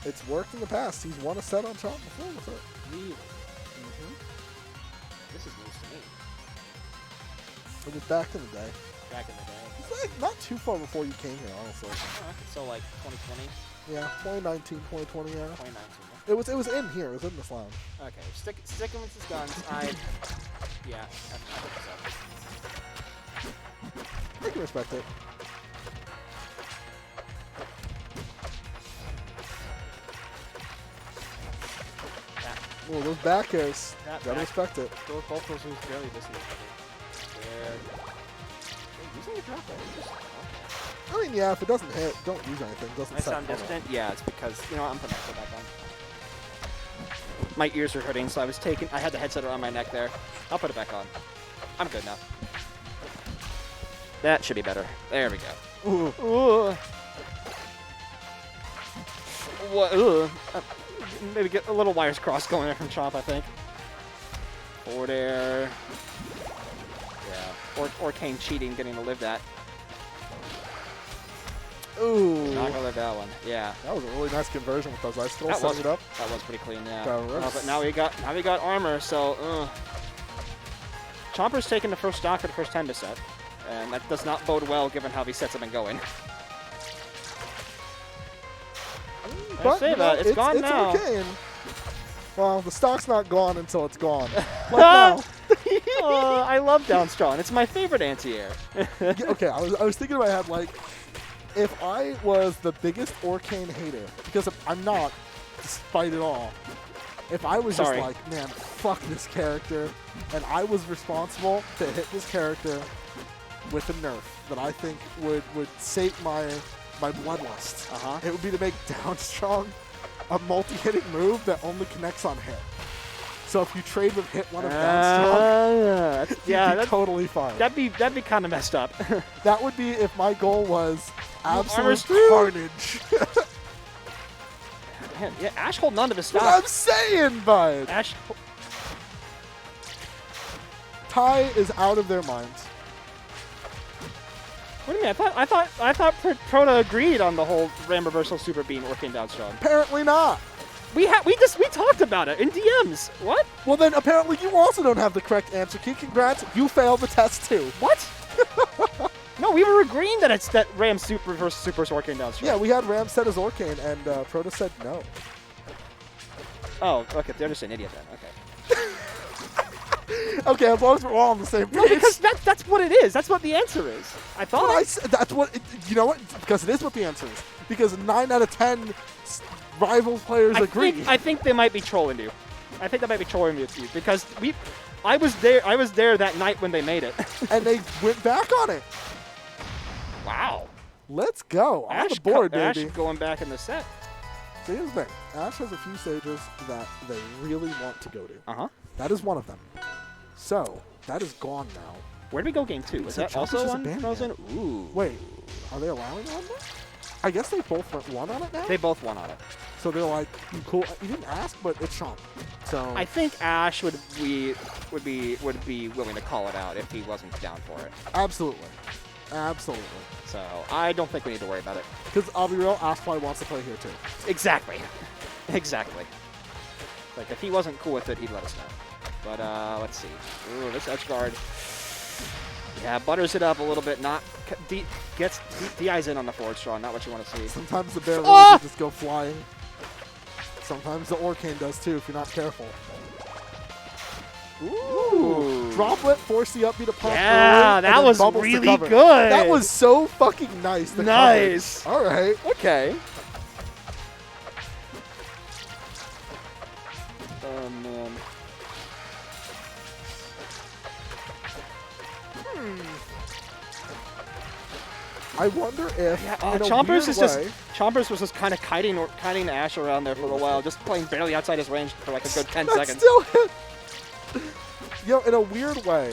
It's worked in the past. He's won a set on Chomp before with it. Really? This is news to me. It was back in the day. Back in the day. It's like not too far before you came here, honestly. Oh, okay, so like 2020, Yeah, 2019, 2020 era. 2019. It was in here. It was in this lounge. Okay, sticking with his guns. Yeah, I think so. I can respect it. Well, those back airs, That gotta back- respect it. Both those moves barely missing each other. They're using a drop there. I mean, yeah, if it doesn't hit, don't use anything. Doesn't I set sound fun up. distant? Yeah, it's because, you know, I'm putting my foot back on. My ears are hurting, so I had the headset around my neck there. I'll put it back on. I'm good now. That should be better. There we go. Ooh. What? Maybe get a little wires crossed going there from Chomp, I think. Forward air. Yeah. Or Kane cheating, getting to live that. Ooh, Not gonna live that one. Yeah. that was a really nice conversion with those ice throws. That Set was it up. That was pretty clean, yeah. That works. But now we got armor, so Chomper's taking the first stock for the first 10 to set, and that does not bode well given how these sets have been going. But say you know, that, it's gone now. Okay. And, well, the stock's not gone until it's gone. Like now. I love down strong. It's my favorite anti-air. Yeah, okay, I was thinking in my head, like, if I was the biggest Orcane hater, because I'm not, despite it all, if I was Sorry. just like, man, fuck this character, and I was responsible to hit this character with a nerf that I think would sate my bloodlust, it would be to make down strong a multi-hitting move that only connects on hit. So if you trade with hit one of down strong, yeah, you'd be that's totally fine. that'd be kind of messed up. That would be if my goal was absolute armor's through. carnage. Man, yeah, Ash holding on to the What I'm stock. saying, bud. Ash, Ty is out of their minds. what do you mean? I thought Proto agreed on the whole Ram Reversal Super Beam working down strong. Apparently not. We talked about it in DMs. What? Well, then apparently you also don't have the correct answer. Key, congrats. You failed the test too. What? No, we were agreeing that it's that Ram Super versus Super's working down strong. Yeah, we had Ram set as Orcane, and Proto said no. Oh, okay. They're just an idiot then. Okay. Okay, as long as we're all on the same page. No, because that's what it is. That's what the answer is. I thought. But I said, that's what, you know what? Because it is what the answer is. Because 9 out of 10 rivals players agree. I think they might be trolling you. I think they might be trolling you because I was there that night when they made it. And they went back on it. Wow. Let's go. On Ash the board, Ash baby. going back in the set. So here's the thing. Ash has a few stages that they really want to go to. Uh-huh. That is one of them. So, that is gone now. Where did we go game 2? Was So that Chompers also is on abandoned. Frozen? Ooh. Wait, are they allowing one more? I guess they both went one on it now? They both won on it. So they're like, cool. You didn't ask, but it's Chomp. So I think Ash would be would be willing to call it out if he wasn't down for it. Absolutely. Absolutely. So I don't think we need to worry about it. Because I'll be real, Ash probably wants to play here too. Exactly. Exactly. Like, if he wasn't cool with it, he'd let us know. But, let's see. Ooh, this edge guard. Yeah, butters it up a little bit. Gets DI's in on the forward straw. Not what you want to see. Sometimes the bear will just go flying. Sometimes the Orcane does too, if you're not careful. Ooh. Droplet, force the upbeat to pop. Yeah, early, that and was then bubbles to really cover. good. That was so fucking nice. the Nice. coverage. All right. Okay. Oh, man. I wonder if in a Chompers weird is way, Chompers was just kind of kiting Ash around there for a while, just playing barely outside his range for like a good 10 that seconds. still hit. Yo, in a weird way,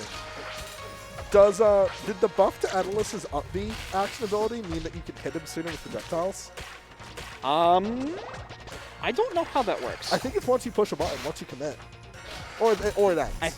did the buff to Adulus's up B action ability mean that you could hit him sooner with projectiles? I don't know how that works. I think it's once you push a button, once you commit. Or it ends.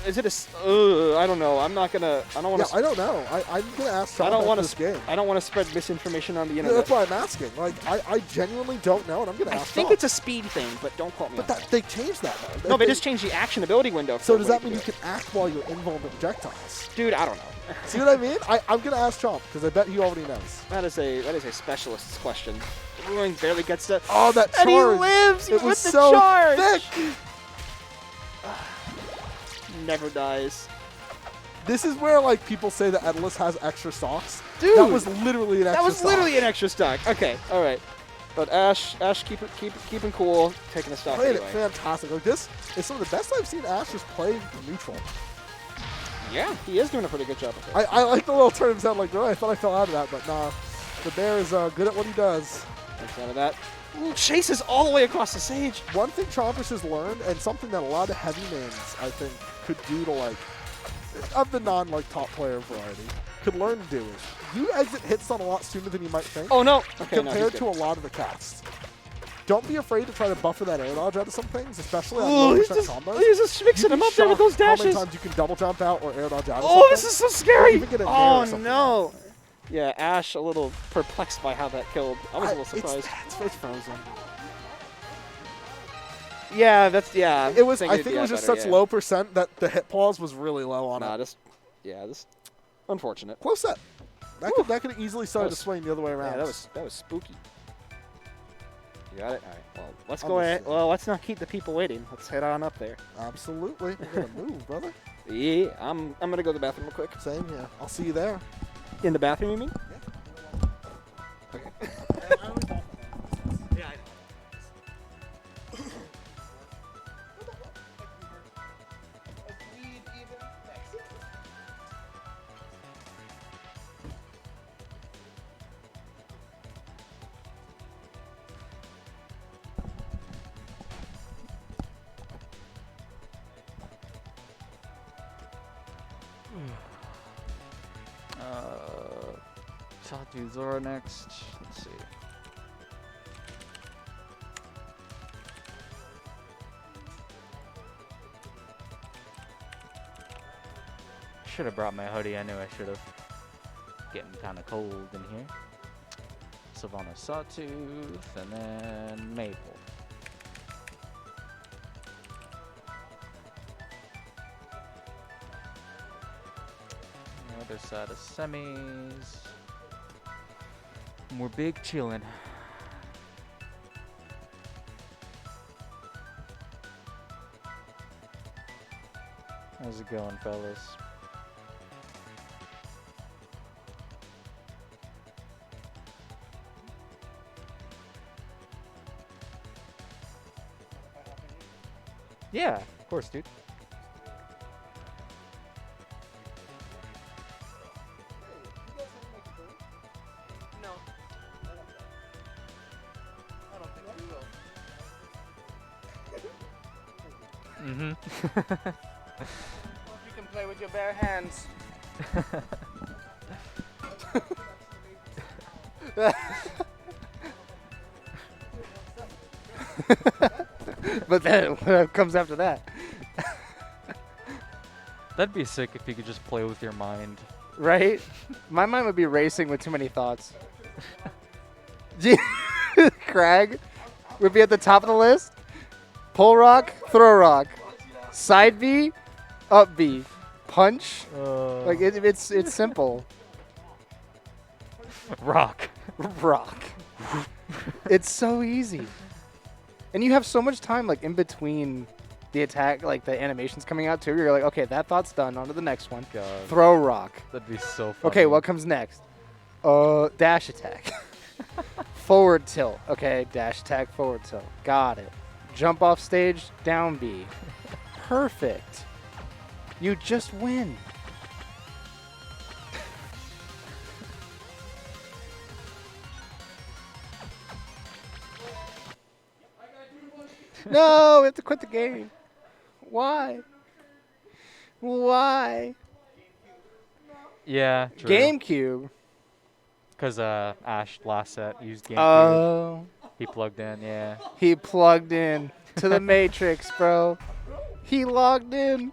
Is it I don't know. I'm not gonna. I don't want to. I don't know. I'm gonna ask Tom I don't want this game. I don't want to spread misinformation on the Yeah, internet. that's why I'm asking. Like, I genuinely don't know, and I'm gonna I ask think Tom. it's a speed thing, but don't quote me But on that. they changed that, though. No, they just changed the action ability window. So for does what that mean you can act while you're invulnerable to projectiles? Dude, I don't know. See what I mean? I'm gonna ask Chomp, because I bet he already knows. That is a specialist's question. Ruin barely gets to. Oh, that charge! And he lives It with was the so charge. thick! Never dies. This is where, like, people say that Atlas has extra stocks. Dude! That was literally an extra That was stock. literally an extra stock. Okay, all right. But Ash, keeping cool, taking a stock Played anyway. it fantastic. Like, this is some of the best I've seen Ash just play neutral. Yeah, he is doing a pretty good job of it. I like the little turn of his head, like, really? I thought I fell out of that, but nah. The bear is good at what he does. Thanks out of that. Ooh, chases all the way across the stage. One thing Chompers has learned, and something that a lot of heavy names, I think, could do to, like, of the non-like top player variety, could learn to do is you exit hits on a lot sooner than you might think. Oh no! Okay, no, compared he's to a good. lot of the cast. Don't be afraid to try to buffer that air dodge out of some things, especially on Ooh, low he's percent just, combos. he's just mixing him up there with those How many dashes. times you can double jump out or air dodge out of Oh, something? this is so scary! Even get a nair Oh or something no! Yeah, Ash a little perplexed by how that killed. I was a little surprised. It's frozen. Yeah, that's yeah. It was. I it'd think be it was just better, such yeah. low percent that the hit pause was really low on it. This unfortunate. Close set. That could easily started to swing the other way around. Yeah, that was spooky. You got it. All right. Well, let's I'm go gonna ahead. see. Well, let's not keep the people waiting. Let's head on up there. Absolutely. We're gonna move, brother. Yeah, I'm gonna go to the bathroom real quick. Same here. I'll see you there. In the bathroom, you mean? Sawtooth Zora next. Let's see. Should have brought my hoodie. I knew I should have. Getting kind of cold in here. Savannah Sawtooth, and then Maple. Other side of semis. More big chillin'. How's it going, fellas? Yeah, of course, dude. No. I don't think we will. Mm-hmm. You can play with your bare hands. But then what comes after that? That'd be sick if you could just play with your mind. Right? My mind would be racing with too many thoughts. Crag would be at the top of the list. Pull rock, throw rock. Side B, up B. Punch. Like it's simple. Rock. Rock. It's so easy. And you have so much time like in between the attack, like the animations coming out too. You're like, okay, that thought's done. On to the next one. God. Throw rock. That'd be so funny. Okay, what comes next? Dash attack. Forward tilt. Okay, dash attack, forward tilt. Got it. Jump off stage, down B. Perfect. You just win. No, we have to quit the game. Why? Why? Yeah, true. GameCube. Because Ash last set used GameCube. Oh. He plugged in, yeah. He plugged in to the Matrix, bro. He logged in.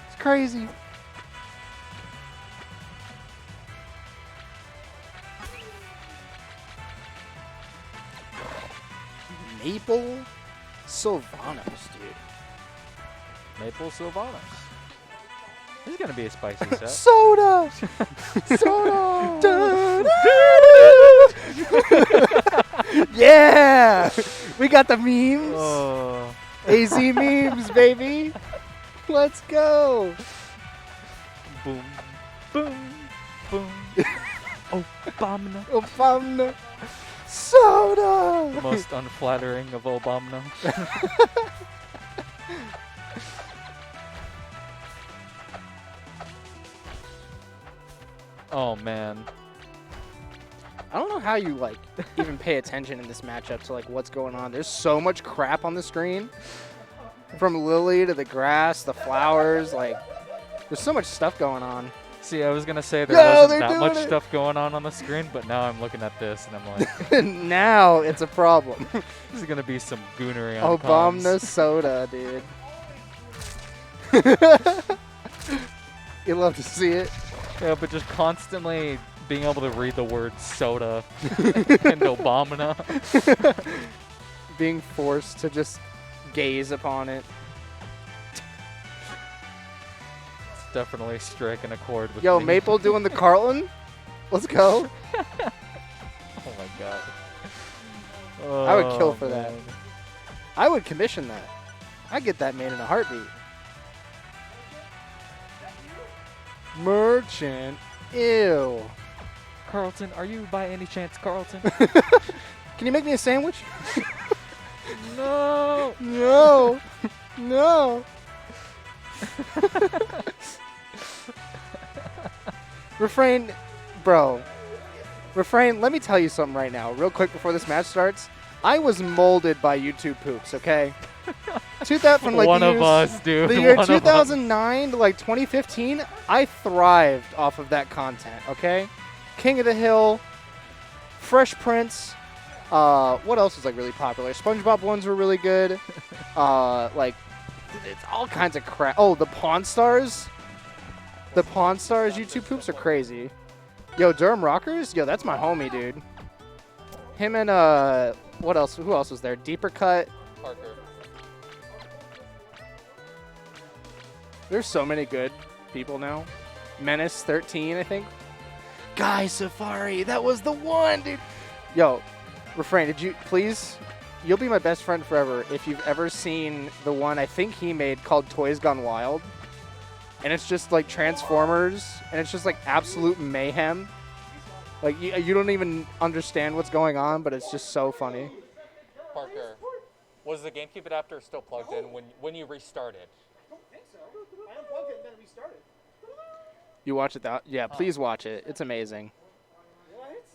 It's crazy. Maple Sylvanos, dude. Maple Sylvanos. This is going to be a spicy set. Soda! Soda! Yeah! We got the memes. Oh. AZ memes, baby. Let's go. Boom. Boom. Boom. Obama. Obama. Soda! The most unflattering of Obama. Oh, man. I don't know how you, like, even pay attention in this matchup to, like, what's going on. There's so much crap on the screen. From Lily to the grass, the flowers, like, there's so much stuff going on. See, I was going to say there Yo, wasn't that much it. stuff going on the screen, but now I'm looking at this and I'm like, Now it's a problem. this is going to be some goonery on Obama comms. Soda, dude. You love to see it. Yeah, but just constantly being able to read the word soda and Obama. Being forced to just gaze upon it. It's definitely striking a chord with Yo, me. Maple doing the Carlton? Let's go. Oh my god. I would kill for man. that. I would commission that. I'd get that made in a heartbeat. Merchant. Ew. Carlton, are you by any chance Carlton? Can you make me a sandwich? No. No. No. Refrain, bro. Refrain, let me tell you something right now, real quick before this match starts. I was molded by YouTube poops, okay? From like One the of years, us, dude. the year One of 2009 to like 2015, I thrived off of that content, okay? King of the Hill, Fresh Prince, what else was like really popular? SpongeBob ones were really good. Like, it's all kinds of crap. Oh, the Pawn Stars. The Pawn Stars YouTube poops are crazy. Yo, Durham Rockers? Yo, that's my homie, dude. Him and, what else? Who else was there? Deeper Cut. Parker. There's so many good people now. Menace 13, I think. Guy Safari, that was the one, dude. Yo, Refrain, did you please? You'll be my best friend forever if you've ever seen the one I think he made called Toys Gone Wild. And it's just like Transformers, and it's just like absolute mayhem. Like you don't even understand what's going on, but it's just so funny. Parker, was the GameCube adapter still plugged in when you restarted? I unplugged it and then restarted. You watch it that? Yeah, please watch it. It's amazing.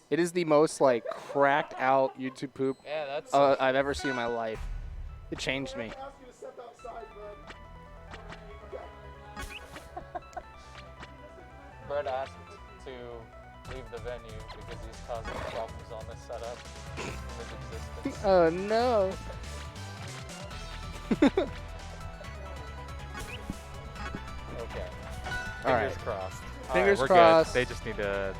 It is the most like cracked out YouTube poop Yeah, that's. I've ever seen in my life. It changed me. Brett asked to leave the venue because he's causing problems on this setup. His existence. Oh no. Okay. All right. Fingers crossed. All Fingers we're crossed. Good. They just need to.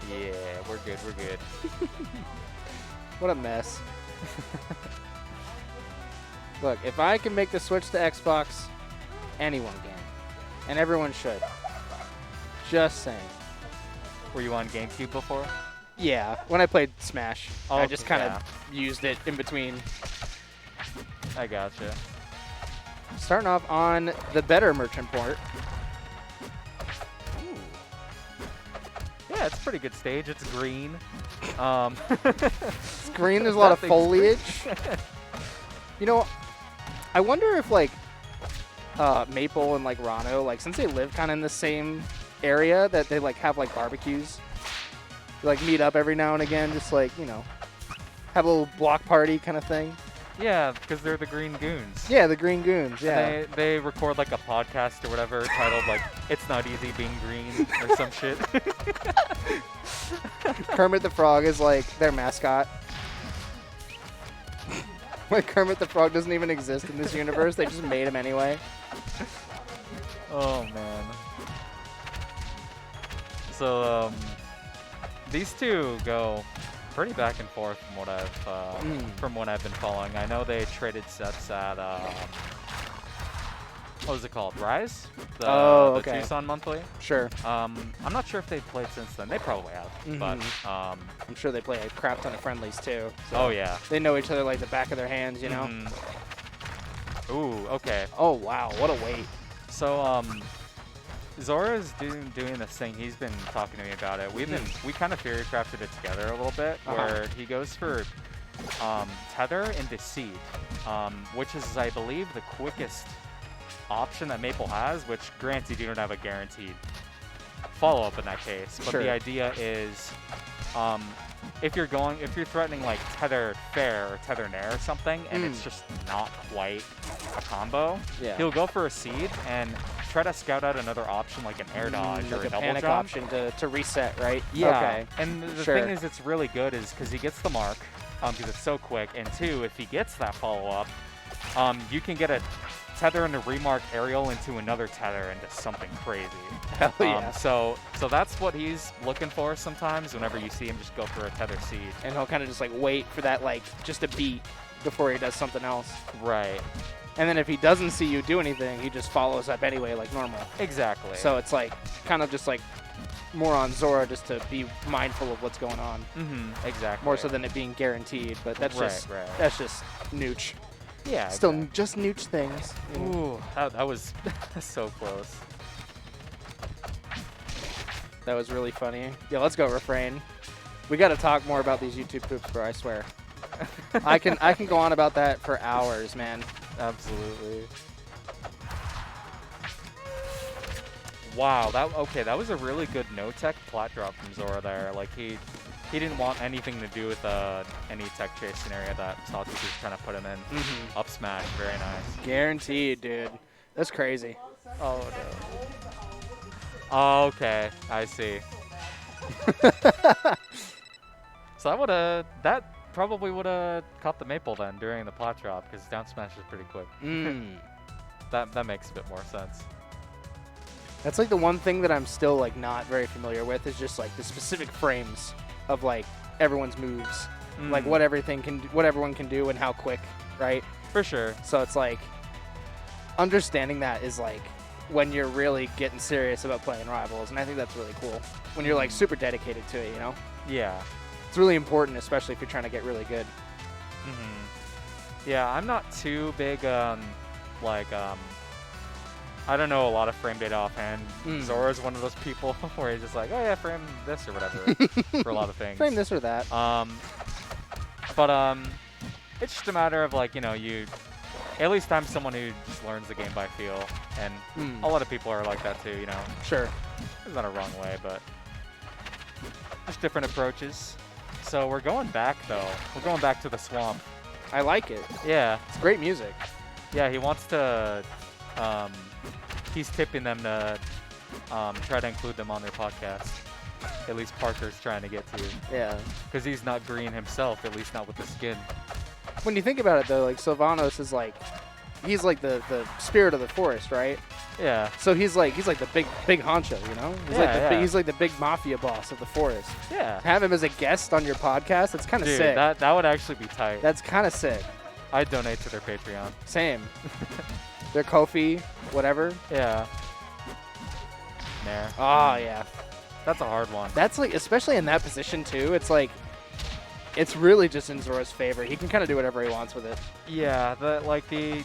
Yeah, we're good. We're good. What a mess. Look, if I can make the switch to Xbox, anyone can. And everyone should. Just saying. Were you on GameCube before? Yeah, when I played Smash, Oh, I just kind of yeah. used it in between. I gotcha. Starting off on the better Merchant Port. Yeah, it's a pretty good stage. It's green. It's green, there's a lot of Nothing's foliage. You know, I wonder if, like, Maple and, like, Rano, like, since they live kind of in the same area, that they, like, have, like, barbecues. They, like, meet up every now and again, just, like, you know, have a little block party kind of thing. Yeah, because they're the Green Goons. Yeah, the Green Goons, yeah. They record like a podcast or whatever titled like "It's Not Easy Being Green" or some shit. Kermit the Frog is, like, their mascot. Like, Kermit the Frog doesn't even exist in this universe. They just made him anyway. Oh man. So these two go pretty back and forth from what I've been following. I know they traded sets at what was it called? Rise? Oh, the okay. Tucson Monthly. Sure. I'm not sure if they've played since then. They probably have, but I'm sure they play a crap ton of friendlies too. So oh yeah. they know each other like the back of their hands, you know. Ooh, okay. Oh wow, what a wait. So Zora's doing this thing. He's been talking to me about it. We kind of theory crafted it together a little bit, where he goes for tether into seed, which is, I believe, the quickest option that Maple has. Which, granted, you don't have a guaranteed follow-up in that case. But the idea is, if you're threatening like tether fair or tether nair or something, and it's just not quite a combo, he'll go for a seed and try to scout out another option like an air dodge or like a double panic jump option to reset, right? Yeah. Okay. And the thing is, it's really good is because he gets the mark, because it's so quick, and two, if he gets that follow-up, you can get a tether and a remark aerial into another tether into something crazy. Hell yeah. So that's what he's looking for sometimes. Whenever you see him, just go for a tether seed. And he'll kind of just like wait for that, like, just a beat before he does something else. Right. And then if he doesn't see you do anything, he just follows up anyway, like normal. Exactly. So it's like kind of just like more on Zora just to be mindful of what's going on. Exactly. More so than it being guaranteed, but that's that's just nooch. Yeah. Still just nooch things. You know? Ooh, that was so close. That was really funny. Yeah, let's go, Refrain. We got to talk more about these YouTube poops, bro, I swear. I can go on about that for hours, man. Absolutely. Wow, that was a really good no-tech plat drop from Zora there. Like, he didn't want anything to do with any tech chase scenario that Sawtooth was trying to put him in. Up smash, very nice. Guaranteed, dude. That's crazy. Oh, no. Oh, okay, I see. So that probably would have caught the Maple then during the pot drop, because down smash is pretty quick. That makes a bit more sense. That's like the one thing that I'm still like not very familiar with is just like the specific frames of like everyone's moves, like what everyone can do and how quick, right? For sure. So it's like understanding that is like when you're really getting serious about playing Rivals, and I think that's really cool when you're like super dedicated to it, you know? Yeah. It's really important, especially if you're trying to get really good. Yeah, I'm not too big I don't know a lot of frame data offhand. Zora's one of those people where he's just like, oh yeah, frame this or whatever for a lot of things. Frame this or that. But it's just a matter of like, you know, at least I'm someone who just learns the game by feel, and a lot of people are like that too, you know. Sure. There's not a wrong way, but just different approaches. So we're going back though. We're going back to the swamp. I like it. Yeah. It's great music. Yeah, he wants to, he's tipping them to try to include them on their podcast. at least Parker's trying to get to. Yeah. Because he's not green himself, at least not with the skin. When you think about it, though, like Sylvanos is like, he's like the spirit of the forest, right? Yeah. So he's like the big honcho, you know? He's like Yeah, yeah. he's like the big mafia boss of the forest. Yeah. Have him as a guest on your podcast, that's kind of Dude, sick. that would actually be tight. That's kind of sick. I'd donate to their Patreon. Same. Their Kofi, whatever. Yeah. Nair. Oh, yeah. That's a hard one. That's like, especially in that position, too, it's like, it's really just in Zora's favor. He can kind of do whatever he wants with it. Yeah, the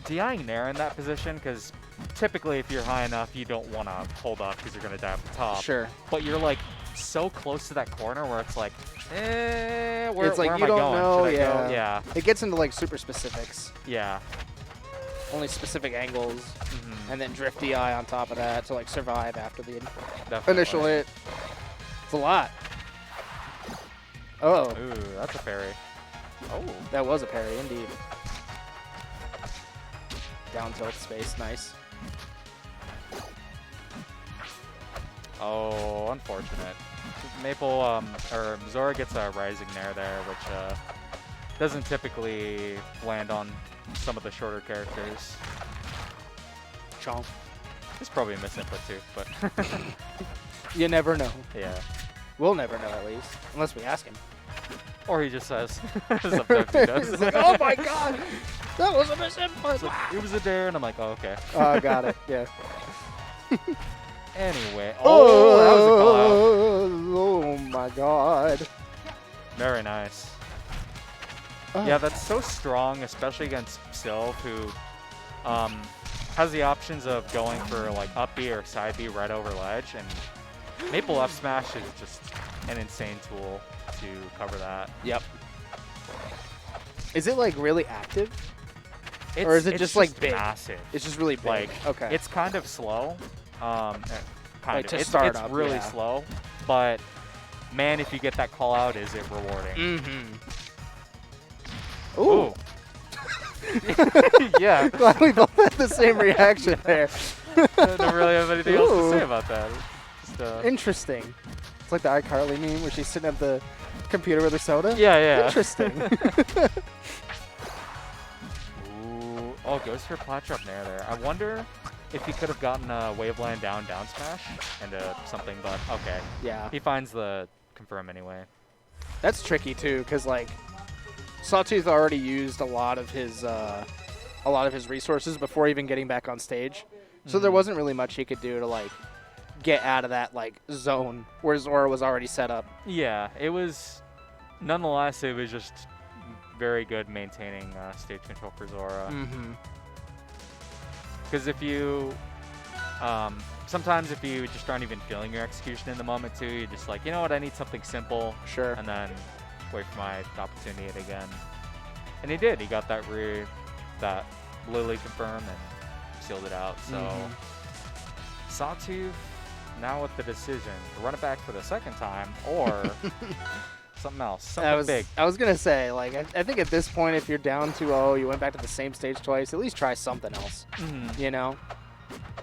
DIing Nair in that position, because typically if you're high enough, you don't want to hold up because you're going to die at the top. Sure. But you're like so close to that corner where it's like, where, It's like where am you I don't going? know, Should I yeah. go? Yeah. It gets into like super specifics. Yeah. Only specific angles, Mhm. and then drift DI on top of that to like survive after the Definitely. initial hit. It's a lot. Oh, Ooh, that's a parry. Oh. that was a parry indeed. Down tilt space, nice. Oh, unfortunate. Maple, or Zora gets a rising Nair there, which doesn't typically land on some of the shorter characters. Chomp. It's probably a misinput too, but You never know. yeah. We'll never know, at least, unless we ask him. Or he just says. Sometimes he does. He's like, oh my god, that was a misinput. It's like, it was a dare, and I'm like, oh, okay. Oh, got it. Yeah. Anyway. Oh, that was a call out. Oh my god. Very nice. Oh. Yeah, that's so strong, especially against Sylv, who has the options of going for like up B or side B right over ledge, and Maple F Smash is just an insane tool to cover that. Yep. Is it like really active? It's, Or is it it's just, like, big? massive? It's just really big. Like, okay. It's kind of slow. Kind Like of. to It's, start it's up, really yeah. slow, but man, if you get that call out, is it rewarding? Mm-hmm. Ooh. Yeah. Glad we both had the same reaction there. I don't really have anything else to say about that. Just, Interesting. It's like the iCarly meme where she's sitting at the computer with her soda. yeah, yeah. Interesting. Ooh. Oh, goes for Plat Drop Nair there. I wonder if he could have gotten a Waveland down smash into something, but okay. Yeah. He finds the confirm anyway. That's tricky too, because like Sawtooth already used a lot of his resources before even getting back on stage. So there wasn't really much he could do to like get out of that like zone where Zora was already set up. Yeah, it was. Nonetheless, it was just very good maintaining stage control for Zora. Mm-hmm. Because if you, sometimes if you just aren't even feeling your execution in the moment too, you're just like, you know what, I need something simple. Sure. And then wait for my opportunity again. And he did. He got that that Lily confirm and sealed it out. So Sawtooth now with the decision to run it back for the second time or something else, something big. I was gonna say, like, I think at this point, if you're down 2-0, you went back to the same stage twice, at least try something else. You know?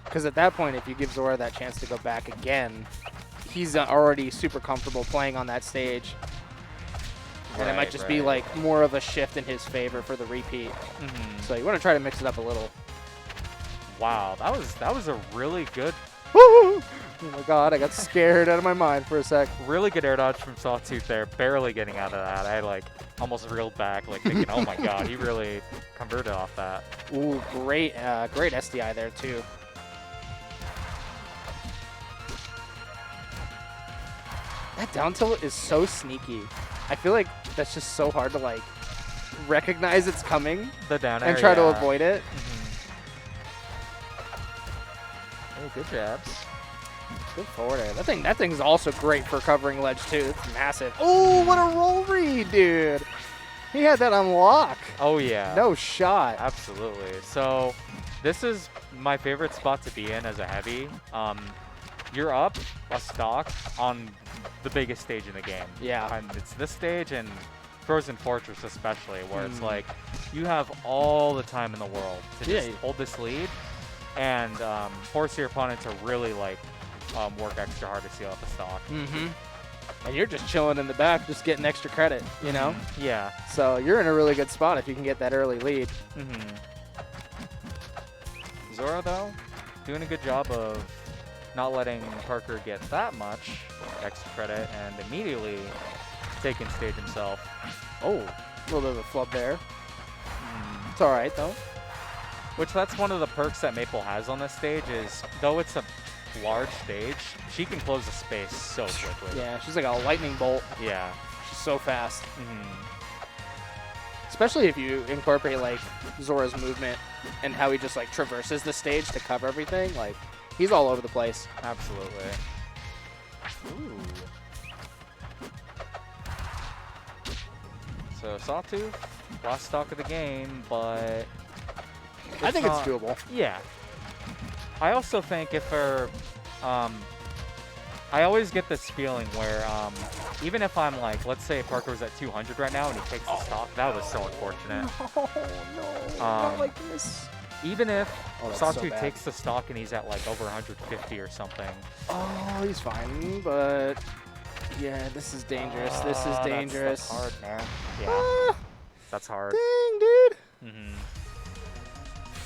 Because at that point, if you give Zora that chance to go back again, he's already super comfortable playing on that stage. And it might just be like more of a shift in his favor for the repeat. So you want to try to mix it up a little. Wow, that was a really good, Oh my god, I got scared out of my mind for a sec. really good air dodge from Sawtooth there, barely getting out of that. I like almost reeled back, like thinking, oh my god, he really converted off that. Ooh, great SDI there too. That down tilt is so sneaky. I feel like that's just so hard to like recognize it's coming The down air, and try to yeah. avoid it. Oh, good jabs. Good forward air. That thing's also great for covering ledge too. It's massive. Oh, what a roll read, dude. He had that on lock. Oh yeah. No shot. Absolutely. So this is my favorite spot to be in as a heavy. You're up a stock on the biggest stage in the game. Yeah. And it's this stage and Frozen Fortress especially, where it's like you have all the time in the world to just hold this lead and force your opponent to really like work extra hard to seal out the stock. Mm-hmm. And you're just chilling in the back, just getting extra credit, you know? Yeah. So you're in a really good spot if you can get that early lead. Zora, though, doing a good job of not letting Parker get that much extra credit and immediately taking stage himself. Oh, a little bit of a flub there. It's all right, though. Which that's one of the perks that Maple has on this stage is, though it's a large stage, she can close the space so quickly. Yeah, she's like a lightning bolt. Yeah. She's so fast. Especially if you incorporate like Zora's movement and how he just like traverses the stage to cover everything. Like, he's all over the place. Absolutely. Ooh. So Sawtooth, last stock of the game, but I think it's not- doable. Yeah. I also think if her, I always get this feeling where even if I'm like, let's say Parker was at 200 right now and he takes the stock, that was so unfortunate. Oh, no. Not like this. Even if Oh, that's so Sawtooth bad. takes the stock and he's at like over 150 or something. Oh, he's fine, but yeah, this is dangerous. This is dangerous. That's hard, man. Yeah. Ah, That's hard. dang, dude.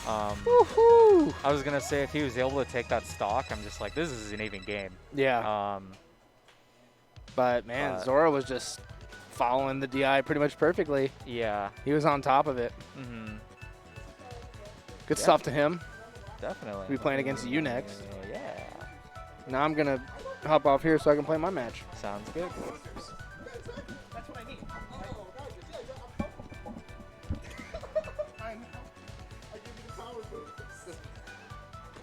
Woohoo. I was gonna say if he was able to take that stock, I'm just like, this is an even game. Yeah. But man, Zora was just following the DI pretty much perfectly. Yeah. He was on top of it. Good stuff to him. Definitely. We'll be playing against you next. Yeah. Now I'm gonna hop off here so I can play my match. Sounds good. That's what I need.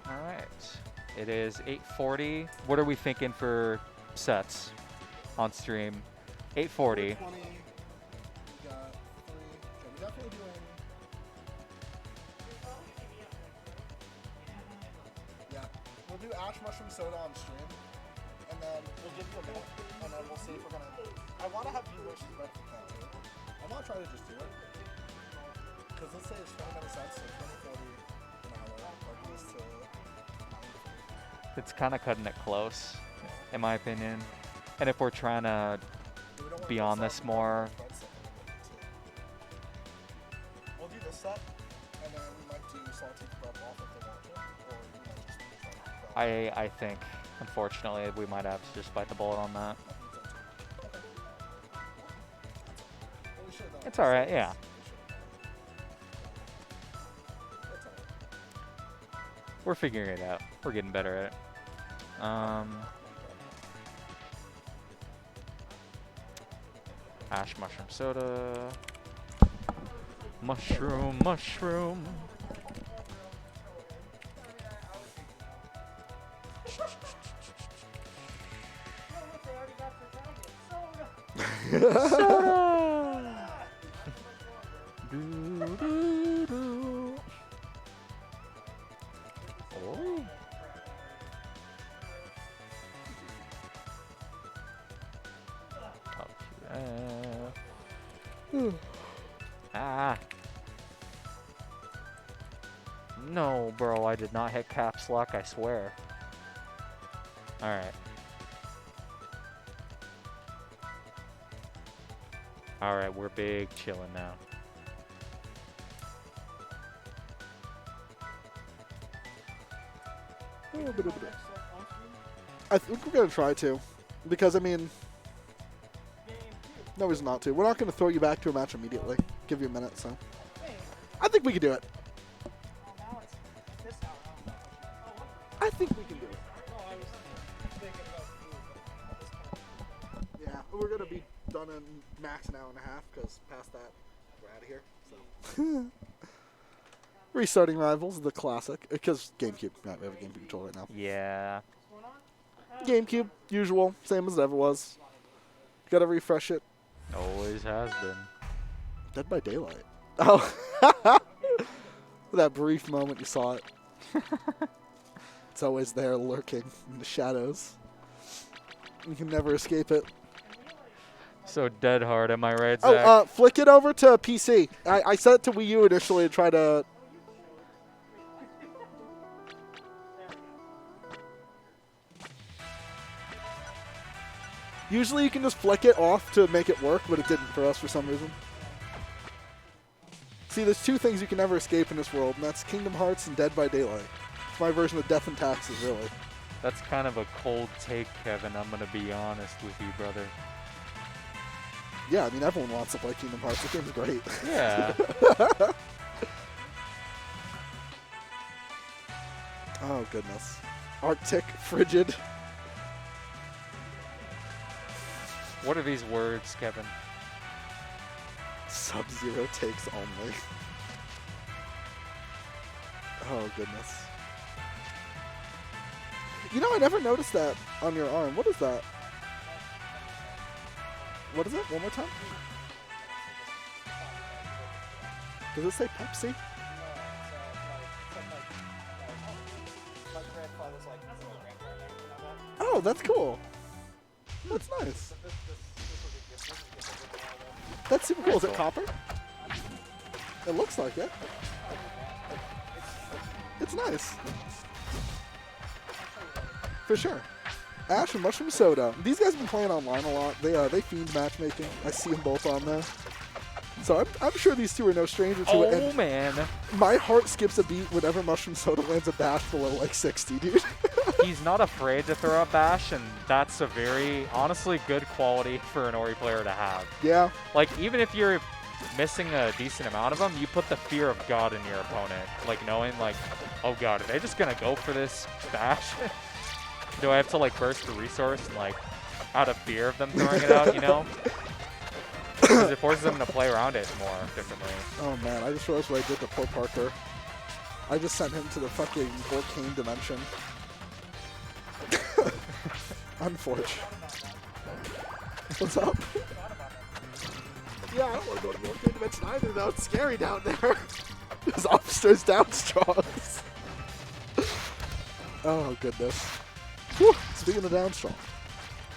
All right. It is 8:40. What are we thinking for sets on stream? 8:40. 20. We got 3. Okay, we're definitely doing. Yeah, we'll do Ash Mushroom Soda on stream, and then we'll give you a minute, and then we'll see if we're gonna. I want to have you versus Red for counter. I'm not trying to just do it, because let's say it's 20-minute sets, so 20, 40 an hour, or goes to. It's kind of cutting it close, in my opinion. And if we're trying to We don't wanna be go on soft this and more, hard set, too. We'll do this set, and then we might do Sawtooth prep off if they want it, or we might just try to prep. I think, unfortunately, we might have to just bite the bullet on that. Well, we should, though. It's all right, yeah. We should. It's all right. We're figuring it out. We're getting better at it. Ash mushroom soda. Mushroom, mushroom. Soda. Do, do, do. Oh. Ah. No, bro, I did not hit caps lock, I swear. Alright. Alright, we're big chilling now. I think we're gonna try to, because I mean, no reason not to. We're not gonna throw you back to a match immediately. Give you a minute, so I think we can do it. I think we can do it. Yeah, we're gonna be done in max an hour and a half, because past that, we're out of here. So. Restarting Rivals, the classic, because GameCube. Yeah, we have a GameCube controller right now. Yeah. GameCube, usual, same as it ever was. Gotta refresh it. Always has been. Dead by Daylight. Oh. That brief moment you saw it. It's always there lurking in the shadows. You can never escape it. So dead hard, am I right, Zach? Oh, flick it over to PC. I set it to Wii U initially to try to... Usually you can just flick it off to make it work, but it didn't for us for some reason. See, there's two things you can never escape in this world, and that's Kingdom Hearts and Dead by Daylight. It's my version of Death and Taxes, really. That's kind of a cold take, Kevin. I'm gonna be honest with you, brother. Yeah, I mean, everyone wants to play Kingdom Hearts. The game's great. Yeah. Oh, goodness. Arctic, frigid. What are these words, Kevin? Sub-Zero takes only. Oh, goodness. You know, I never noticed that on your arm. What is that? What is it? One more time? Does it say Pepsi? Oh, that's cool. That's nice. That's super cool. Is it copper? It looks like it. It's nice. For sure. Ash and Mushroom Soda. These guys have been playing online a lot. They fiend matchmaking. I see them both on there. So I'm sure these two are no stranger to it. Oh, And man. my heart skips a beat whenever Mushroom Soda lands a bash below like 60, dude. He's not afraid to throw a bash, and that's a very, honestly, good quality for an Ori player to have. Yeah. Like, even if you're missing a decent amount of them, you put the fear of God in your opponent. Like, knowing, like, oh, God, are they just going to go for this bash? Do I have to, like, burst the resource and, like, out of fear of them throwing it out, you know? Because it forces them to play around it more differently. Oh, man. I just realized what I did to poor Parker. I just sent him to the fucking volcano dimension. Unfortunate. What's up? Yeah, I don't want to go to the volcano dimension either, though. It's scary down there. There's upstairs downstrongs. Oh, goodness. Whew. Speaking of downstrong.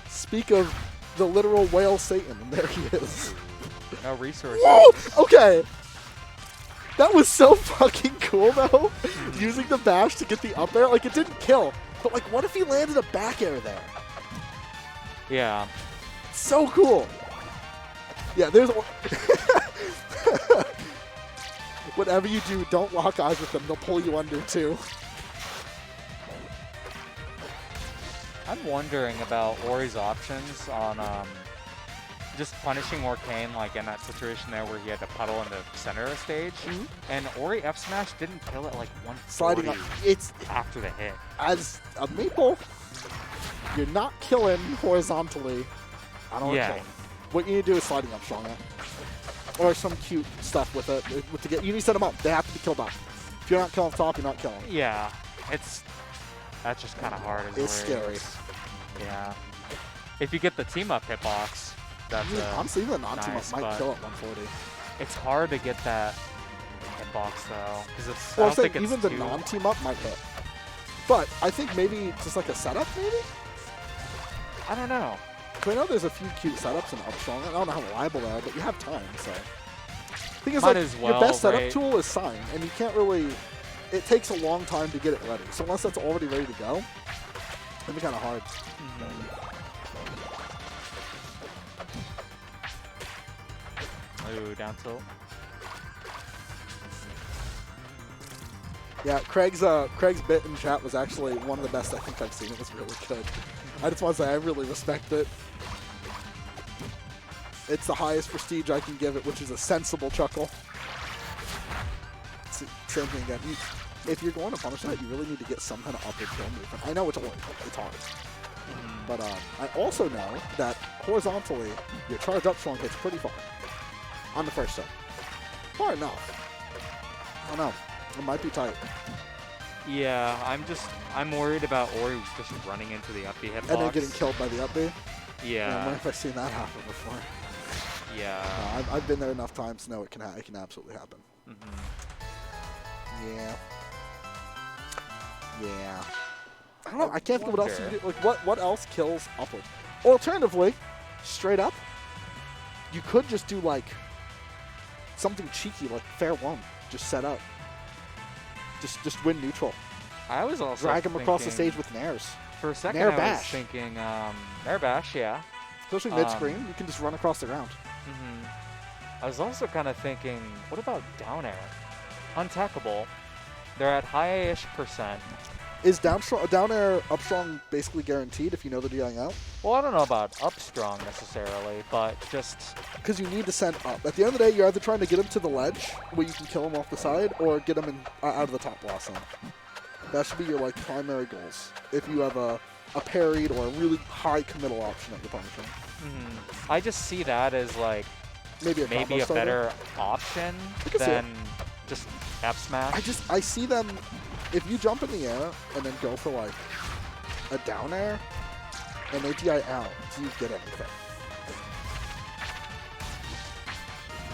Speak of the literal whale Satan, and there he is. No resources. Whoa! Okay. That was so fucking cool, though. Using the bash to get the up air. Like, it didn't kill. But, like, what if he landed a back air there? Yeah. So cool. Yeah, there's... Whatever you do, don't lock eyes with them. They'll pull you under, too. I'm wondering about Ori's options on just punishing Orcane, like in that situation there where he had to puddle in the center of the stage. And Ori F smash didn't kill it like 140 Sliding up. It's... after the hit. As a maple, you're not killing horizontally. I don't want to kill him. What you need to do is sliding up strong, or some cute stuff with it. You need to set them up. They have to be killed off. If you're not killing off top, you're not killing. Yeah, that's just kind of hard. It's scary. Yeah. If you get the team up hitbox, that's honestly, even the non-team nice, up might kill at 140. It's hard to get that hitbox though, because it's. Well, I don't think even the non-team up might hit. But I think maybe just like a setup, maybe. I don't know. I know there's a few cute setups in Upstrong. I don't know how reliable they are, but you have time, so. Thing is, Might like, as well, your best setup right? tool is Sign, and you can't really. It takes a long time to get it ready. So unless that's already ready to go, it'd be kind of hard. Ooh, down tilt. Yeah, Craig's bit in chat was actually one of the best I think I've seen. It was really good. I just want to say I really respect it. It's the highest prestige I can give it, which is a sensible chuckle. Same thing again. If you're going to punish that, you really need to get some kind of upward kill movement. I know it's hard. But I also know that horizontally, your charge up strong hits pretty far on the first step. Far enough. I don't know. It might be tight. Yeah, I'm worried about Ori just running into the up B hitbox. And then getting killed by the up B. Yeah. I wonder if I've seen that happen before. Yeah. I've been there enough times to know it can absolutely happen. Yeah. Yeah. I don't know. I can't think of what else you can do. Like, what else kills upward? Or alternatively, straight up, you could just do, like, something cheeky, like Fair One. Just set up. Just win neutral. I was also drag him across the stage with nairs. For a second, Nair I bash. was thinking Nair bash, yeah. Especially mid-screen, you can just run across the ground. I was also kind of thinking, what about down air? Untackable. They're at high-ish %. Is down air up strong basically guaranteed if you know they're DIing out? Well, I don't know about up strong necessarily, but just... Because you need to send up. At the end of the day, you're either trying to get him to the ledge, where you can kill him off the side, or get him out of the top blossom. That should be your like primary goals. If you have a parried or a really high committal option that you're punishing. I just see that as like maybe a better option than just F smash. I see them, if you jump in the air and then go for like a down air and they DI out, do you get anything?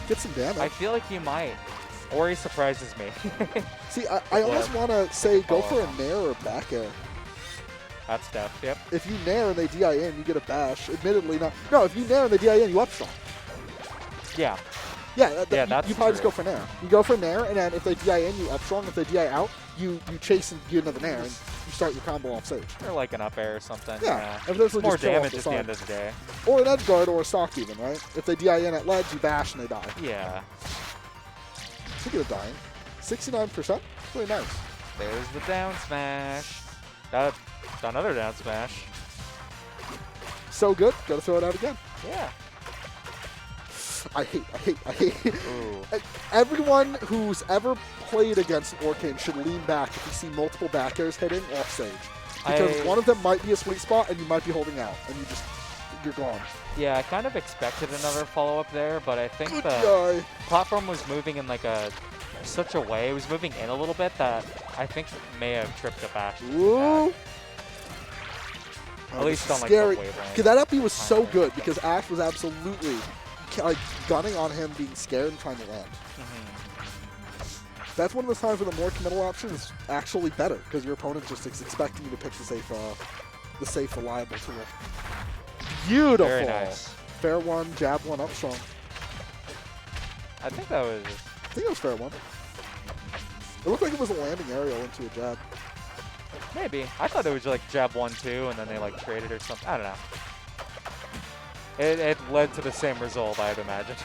Get some damage. I feel like you might. Or he surprises me. See, I almost want to say go for a nair or back air. That's def, yep. If you nair and they DI in, you get a bash. Admittedly not. No, if you nair and they DI in, you up strong. Yeah. Yeah, that's you probably just true. go for nair. You go for nair, and then if they DI in, you up strong. If they DI out, you chase and get another nair, and you start your combo off stage. Or like an up air or something. Yeah. It's Eventually more just kill off damage the at the side. end of the day. Or an edge guard or a stock even, right? If they DI in at ledge, you bash and they die. Yeah. Speaking of dying, 69%? Really nice. There's the down smash. That's another down smash. So good, gotta throw it out again. Yeah. I hate. Ooh. Everyone who's ever played against an Orcane should lean back if you see multiple back airs hitting off stage. Because one of them might be a sweet spot and you might be holding out and you're gone. Yeah, I kind of expected another follow-up there, but I think Good the guy. platform was moving in like such a way, it was moving in a little bit that I think may have tripped up Ash. Ooh. At least on like scary. the wavelength. Because that up B was so good because Ash was absolutely like gunning on him being scared and trying to land. That's one of those times where the more committal option is actually better because your opponent just is expecting you to pick the safe, reliable tool. Beautiful. Very nice. Fair one, jab one, up strong. I think that was... I think it was fair one. It looked like it was a landing aerial into a jab. Maybe. I thought it was like jab 1-2 and then they like traded or something. I don't know. It led to the same result, I'd imagine.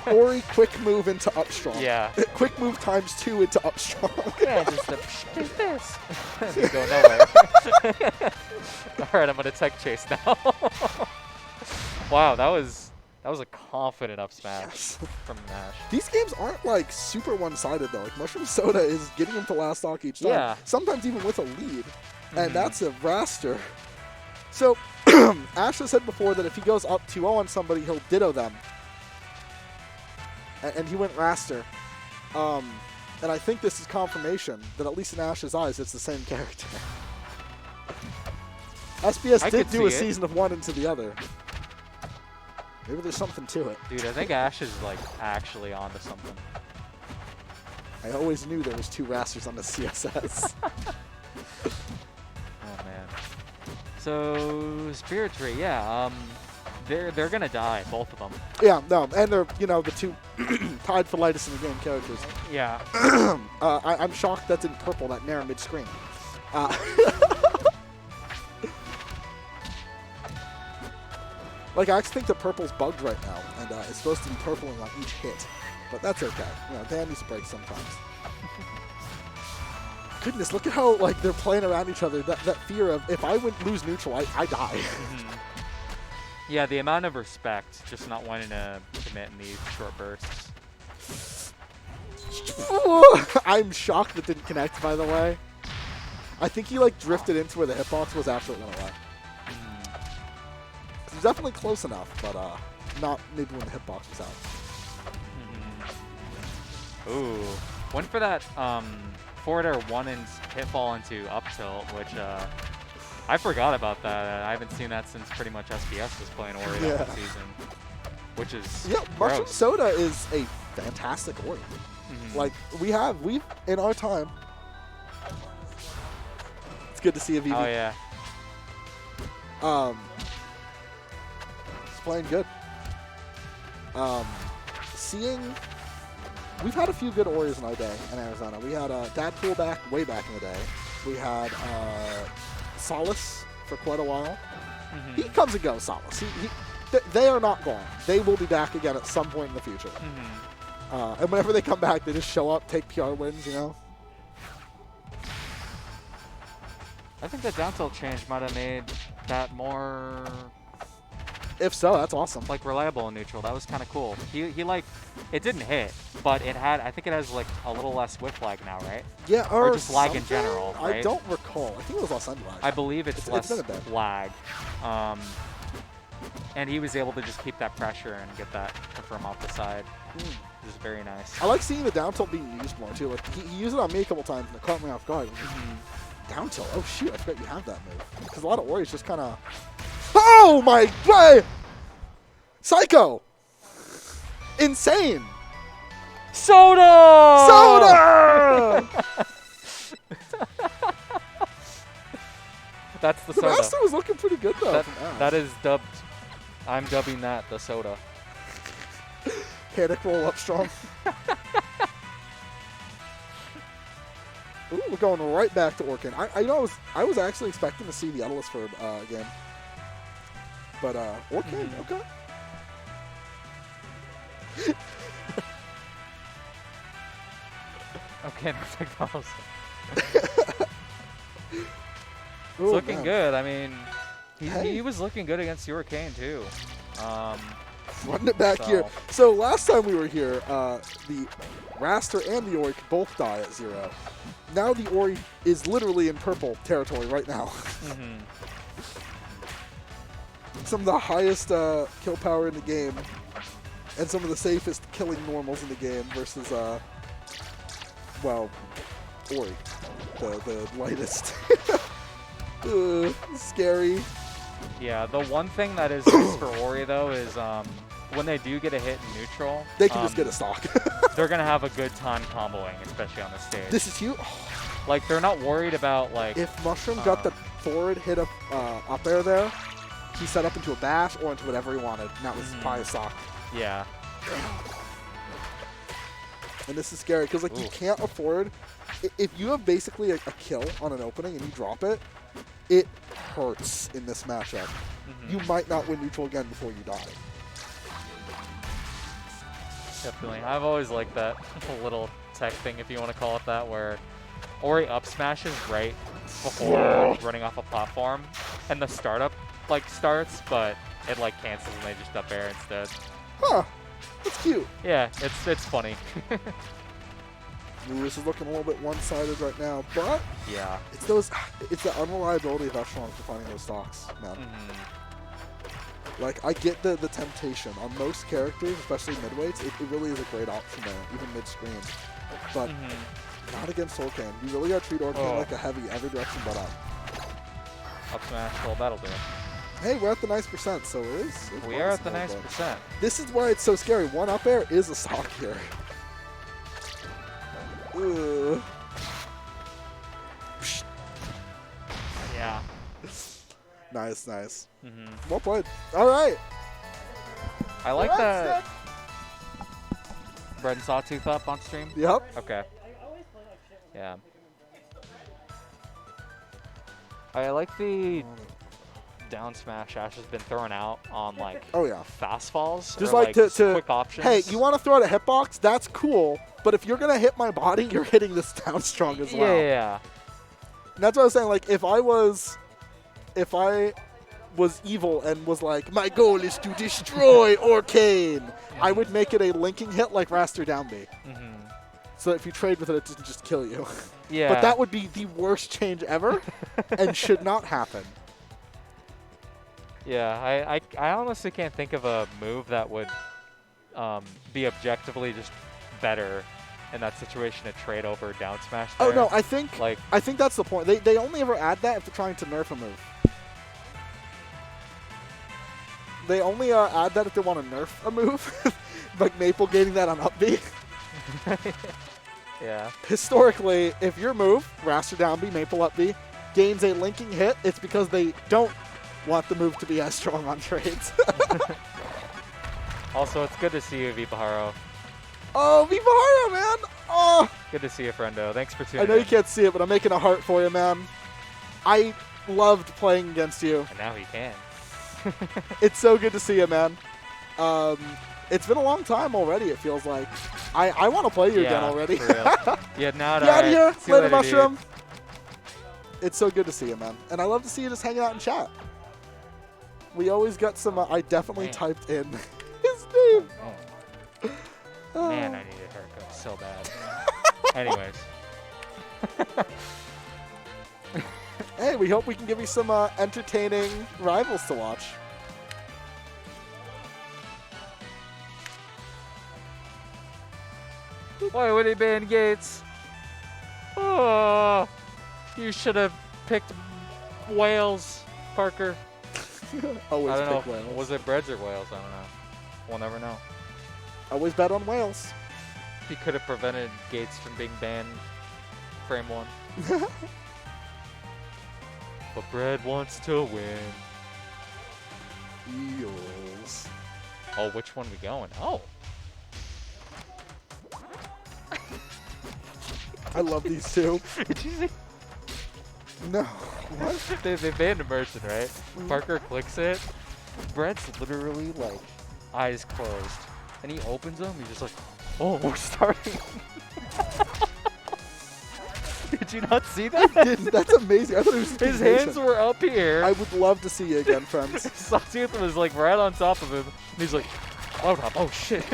Ori quick move into up strong. Yeah. Quick move times 2 into up strong. Yeah, just there's this. You go nowhere. Alright, I'm gonna tech chase now. Wow, that was a confident up smash from Nash. These games aren't like super one-sided though. Like Mushroom Soda is getting him to last stock each time. Yeah. Sometimes even with a lead. And that's a raster. So Ash has said before that if he goes up 2-0 on somebody, he'll ditto them. And he went raster. And I think this is confirmation that at least in Ash's eyes, it's the same character. SBS did do a season of one into the other. Maybe there's something to it. Dude, I think Ash is like actually onto something. I always knew there was 2 rasters on the CSS. Oh man. So Spirit Tree, yeah. They're gonna die, both of them. Yeah, no, and they're the 2 tied for lightest in the game characters. Yeah. I'm shocked that's in purple, that Nair mid-screen. Like, I actually think the purple's bugged right now, and it's supposed to be purpling on each hit. But that's okay. Dan needs to break sometimes. Goodness, look at how, like, they're playing around each other. That fear of, if I lose neutral, I die. Yeah, the amount of respect, just not wanting to commit in these short bursts. I'm shocked that didn't connect, by the way. I think he, like, drifted into where the hitbox was after it went away. It was definitely close enough, but not maybe when the hitbox was out. Ooh. Went for that forward air 1 and hitfall into up tilt, which I forgot about that. I haven't seen that since pretty much SBS was playing Ori that season. Which is Mushroom gross. Soda is a fantastic Ori. Like, we've in our time. It's good to see a VV. Oh yeah. It's playing good. We've had a few good Oris in our day in Arizona. We had Dadpool way back in the day. We had Solace for quite a while. He comes and goes, Solace. they are not gone. They will be back again at some point in the future. And whenever they come back, they just show up, take PR wins, you know? I think the down tilt change might have made that more If so, that's awesome. like reliable in neutral. That was kind of cool. He like, it didn't hit, but it had, I think it has like a little less whiff lag now, right? Yeah, Or just lag in something? general, right? I don't recall. I think it was less end lag. I believe it's less been a bit. lag. And he was able to just keep that pressure and get that from off the side. Which is very nice. I like seeing the down tilt being used more too. Like he used it on me a couple times and it caught me off guard. Down tilt? Oh shoot, I forgot you have that move. Because a lot of Ori's just kind of... Oh my god! Psycho! Insane! Soda! Soda! That's the The soda. master was looking pretty good though. That is dubbed, I'm dubbing that the soda. Panic roll up strong. Ooh, we're going right back to Orkin. I was actually expecting to see the Edelisford again. But Orkin, okay. Okay, perfect balls. Ooh, It's looking man. good. I mean, Hey. he was looking good against Hurricane too. Running it back here. So last time we were here, the Raster and the Ori could both die at 0. Now the Ori is literally in purple territory right now. Some of the highest kill power in the game, and some of the safest killing normals in the game versus, well, Ori, the lightest. Scary. Yeah, the one thing that is nice for Ori though is when they do get a hit in neutral, They can just get a stock. they're gonna have a good time comboing, especially on the stage. This is huge. Like they're not worried about like. If Mushroom got the forward hit up air there, he set up into a bash or into whatever he wanted, and that was probably a stock. Yeah. And this is scary because like you can't afford. If you have basically a kill on an opening and you drop it, it hurts in this matchup. You might not win neutral again before you die. Definitely. I've always liked that little tech thing, if you want to call it that, where Ori up smashes right before running off a platform, and the startup like starts, but it like cancels and they just up air instead. Huh. That's cute. Yeah, it's funny. Ooh, this is looking a little bit one-sided right now, but Yeah. it's the unreliability of Echelon for finding those stocks, man. Like, I get the temptation. On most characters, especially midweights, it really is a great option there, even mid-screen. But not against Orkan. You really gotta treat Orkan like a heavy, every direction but up. Up smash, well, that'll do. Hey, we're at the nice percent, so it is. We are at the possible, nice but percent. This is why it's so scary. One up air is a stock here. Ugh. Yeah. Nice, nice. Well played. All right. I like that. Bread and Sawtooth up on stream? Yep. Okay. Yeah. I like the down smash Ash has been thrown out on like fast falls. Just or, like to quick options. Hey, you want to throw out a hitbox? That's cool. But if you're gonna hit my body, you're hitting this down strong as well. Yeah. And that's what I was saying. Like if I was evil and was like, my goal is to destroy Orcane, I would make it a linking hit like Raster down B. So if you trade with it, it doesn't just kill you. Yeah. But that would be the worst change ever and should not happen. Yeah, I honestly can't think of a move that would be objectively just better in that situation to trade over down smash there. Oh no, I think that's the point. They only ever add that if they're trying to nerf a move. They only add that if they want to nerf a move, like Maple gaining that on up B. Yeah. Historically, if your move, Raster down B, Maple up B, gains a linking hit, it's because they don't want the move to be as strong on trades. Also, it's good to see you, Vipaharo. Oh, Vipaharo, man! Oh, Good to see you, friendo. Thanks for tuning I know in. you can't see it, but I'm making a heart for you, man. I loved playing against you. And now he can. It's so good to see you, man. It's been a long time already, it feels like. I want to play you again already. For real. Yeah, now Get out of here, See you later, later, dude. Mushroom. It's so good to see you, man. And I love to see you just hanging out in chat. We always got some, I definitely Man. typed in his name. Oh. Man, I need a haircut so bad. Anyways. Hey, we hope we can give you some entertaining rivals to watch. Why would he ban Gates? Oh, you should have picked Wales, Parker. Always I don't pick know. Wales. Was it Breads or Wales? I don't know. We'll never know. Always bet on Wales. He could have prevented Gates from being banned frame 1. But Bread wants to win. Eels. Oh, which one we going? Oh. I love these two. Did you see? No. What? They banned Immersion, right? Parker clicks it. Bread's literally like eyes closed. And he opens them. He's just like, oh, we're starting. Did you not see that? That's amazing. I thought it was just His being hands patient. were up here. I would love to see you again, friends. Sawtooth was like right on top of him. And he's like, oh shit.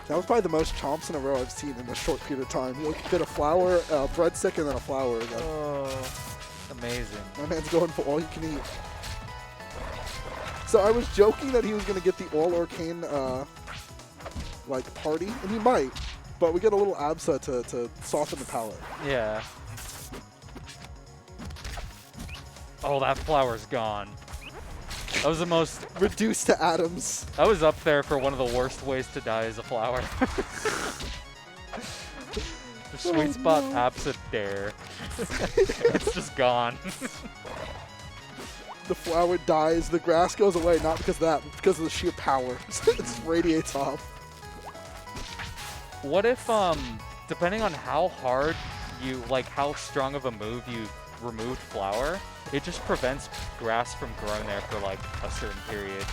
That was probably the most chomps in a row I've seen in a short period of time. He did a flour, breadstick, and then a flour again. Oh, amazing. My man's going for all you can eat. So I was joking that he was going to get the all arcane like party, and he might, but we get a little absa to soften the palate. Yeah. Oh, that flower's gone. That was the most... Reduced to atoms. That was up there for one of the worst ways to die as a flower. The sweet spot absent dare. It's just gone. The flower dies, the grass goes away, not because of that, but because of the sheer power. It just radiates off. What if, depending on how hard you, like how strong of a move you removed flower, it just prevents grass from growing there for like a certain period.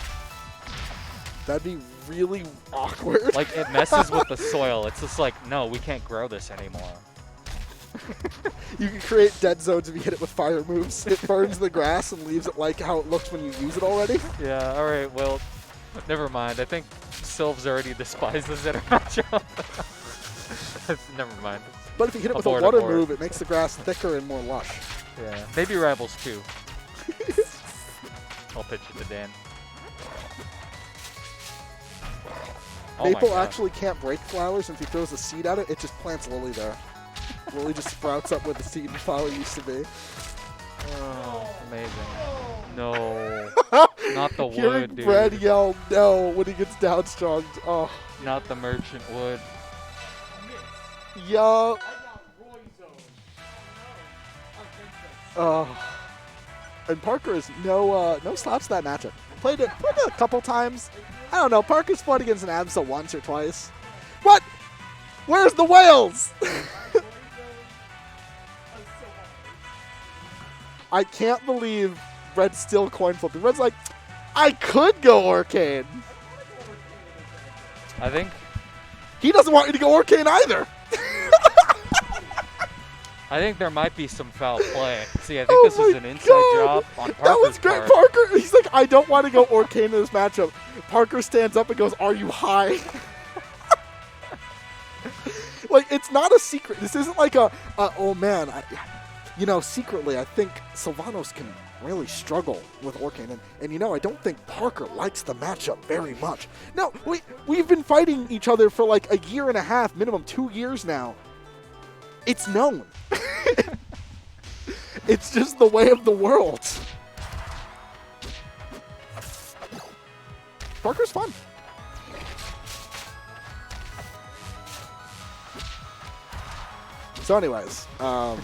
That'd be really awkward. Like it messes with the soil. It's just like, no, we can't grow this anymore. You can create dead zones if you hit it with fire moves. It burns the grass and leaves it like how it looks when you use it already. Yeah, alright, well, never mind. I think Sylvs already despise this in our matchup. Never mind. But if you hit it with Abort, a water abort. move, it makes the grass thicker and more lush. Yeah, maybe Rivals too. I'll pitch it to Dan. Oh my Maple God. actually can't break flowers, and if he throws a seed at it, it just plants Lily there. Lily just sprouts up where the seed and flower used to be. Oh, amazing. No. Not the Hearing wood, dude. Brad yell no when he gets down strong. Oh, Not the merchant wood. yo. I got Roy Zone. Oh. And Parker is no slaps that matchup. Played it a couple times. I don't know. Parker's fought against an Absa once or twice. What? Where's the whales? I can't believe Red's still coin flipping. Red's like, I could go Arcane. I think He doesn't want you to go Arcane either. there might be some foul play. See, I think this is my an inside God. job on Parker's That was great. part. Parker, he's like, I don't want to go Arcane in this matchup. Parker stands up and goes, are you high? Like, it's not a secret. This isn't like oh man, secretly, I think Sylvanos can really struggle with Orcane. And I don't think Parker likes the matchup very much. No, we've been fighting each other for like a year and a half, minimum 2 years now. It's known. It's just the way of the world. Parker's fun. So anyways, go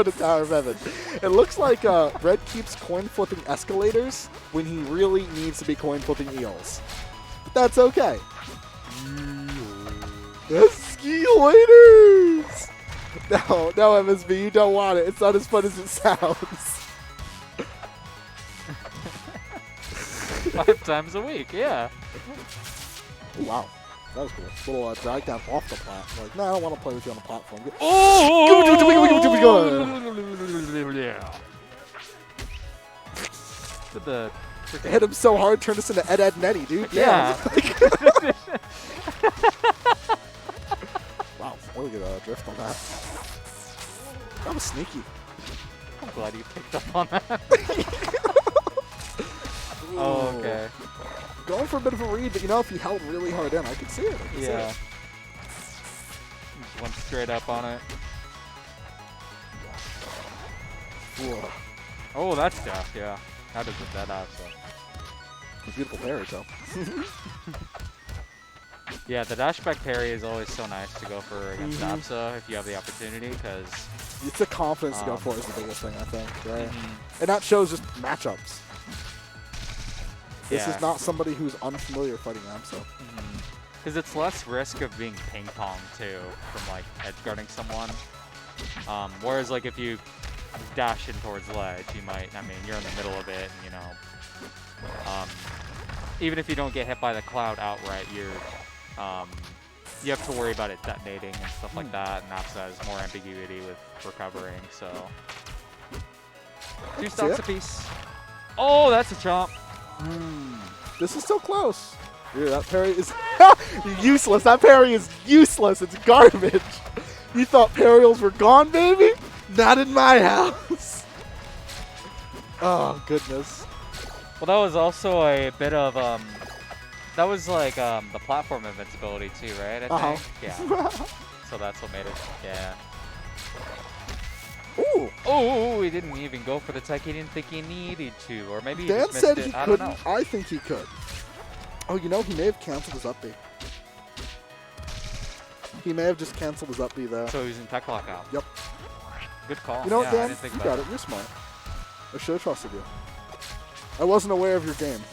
to Tower of Heaven. It looks like Red keeps coin flipping escalators when he really needs to be coin flipping eels. But that's okay. Escalators! No, MSB, you don't want it. It's not as fun as it sounds. 5 times a week. Yeah. Ooh, wow. That was cool. Little drag down off the platform. Like, no, I don't want to play with you on the platform. Yeah. With the Hit him so hard, turned us into Ed Netty, dude. yeah. Wow, really good drift on that. That was sneaky. I'm glad you picked up on that. Oh, okay. Going for a bit of a read, but you know, if he held really hard in, I could see it. I could see Yeah. it. Just went straight up on it. Ooh. Oh, that's tough. Yeah. How does that out? So. A beautiful parry, though. Yeah, the dashback parry is always so nice to go for against Absa if you have the opportunity, because It's the confidence to go for is the biggest thing, I think, right? Mhm. And that shows just matchups. This Yeah. is not somebody who's unfamiliar fighting Absa. Because it's less risk of being ping pong too from like edge guarding someone. Whereas like if you dash in towards ledge, you might. I mean, you're in the middle of it, and, you know. Even if you don't get hit by the cloud outright, you have to worry about it detonating and stuff like that. And Absa has more ambiguity with recovering. So 2 stocks apiece. Oh, that's a chomp. This is still close. Dude, that parry is useless. That parry is useless. It's garbage. You thought parries were gone, baby? Not in my house. Oh, goodness. Well, that was also a bit of that was like the platform invincibility too, right? I think. Yeah. So that's what made it. Yeah. Ooh. Oh, he didn't even go for the tech. He didn't think he needed to, or maybe he Dan just missed said it. he I don't couldn't. know. I think he could. Oh, you know, he may have canceled his up B. He may have just canceled his up B there. So he's in tech lockout. Yep. Good call. You know what, Yeah, I Dan? didn't think You about got it. You're smart. I should have trusted you. I wasn't aware of your game.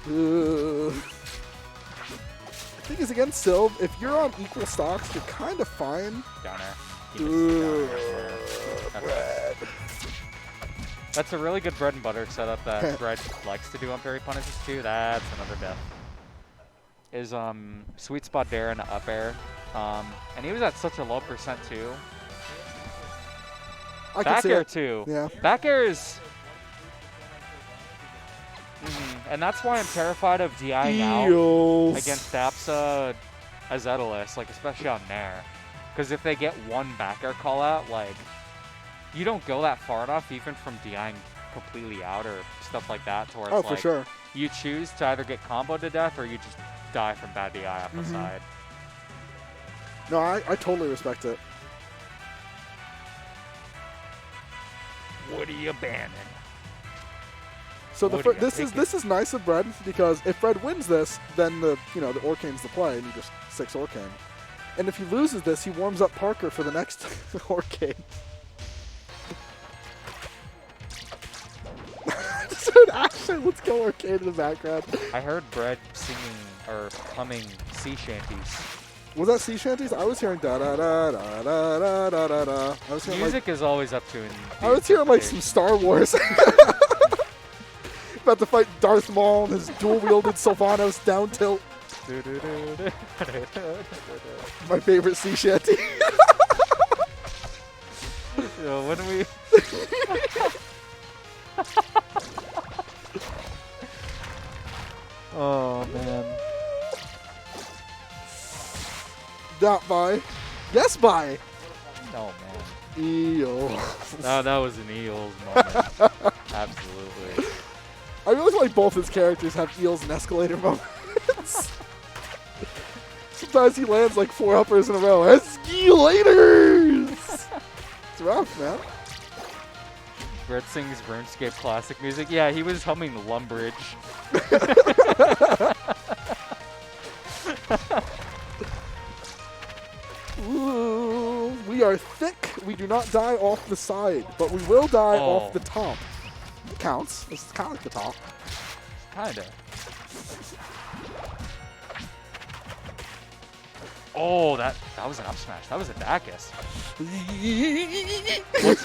The thing is, against Silv, if you're on equal stocks, you're kind of fine. Down air. He missed the down air. That's a really good bread and butter setup that Bread likes to do on parry punishes too. That's another death. Is sweet spot dare and up air. And he was at such a low percent too. I can Back see air it. too. Yeah. Back air is. And that's why I'm terrified of DIing out against Absa as Edelus, like especially on Nair. Because if they get one back air call out, like you don't go that far enough even from DIing completely out or stuff like that to where it's Oh, for like sure. you choose to either get comboed to death or you just die from bad DI off the side. No, I totally respect it. What are you banning? So What do you this is nice of Bread, because if Bread wins this, then the Orcane's the play, and you just 6 Orcane. And if he loses this, he warms up Parker for the next Orcane. So actually, let's go Orcane in the background. I heard Bread singing or humming sea shanties. Was that sea shanties? I was hearing da da da da da da da da da. I was hearing Music is always up to an I was hearing like some Star Wars. About to fight Darth Maul and his dual-wielded Sylvanos down tilt. My favorite sea shanty. Yo, when we oh man. Not by. Yes, by. No man. Eel. No, that was an Eels moment. Absolutely. I really like both his characters have eels and escalator moments. Sometimes he lands like 4 uppers in a row. Escalators! It's rough, man. Brett sings RuneScape classic music. Yeah, he was humming Lumbridge. Ooh, we are thick. We do not die off the side, but we will die off the top. It counts. It's kind of like the top. Kinda. Oh, that was an up smash. That was a Dacus.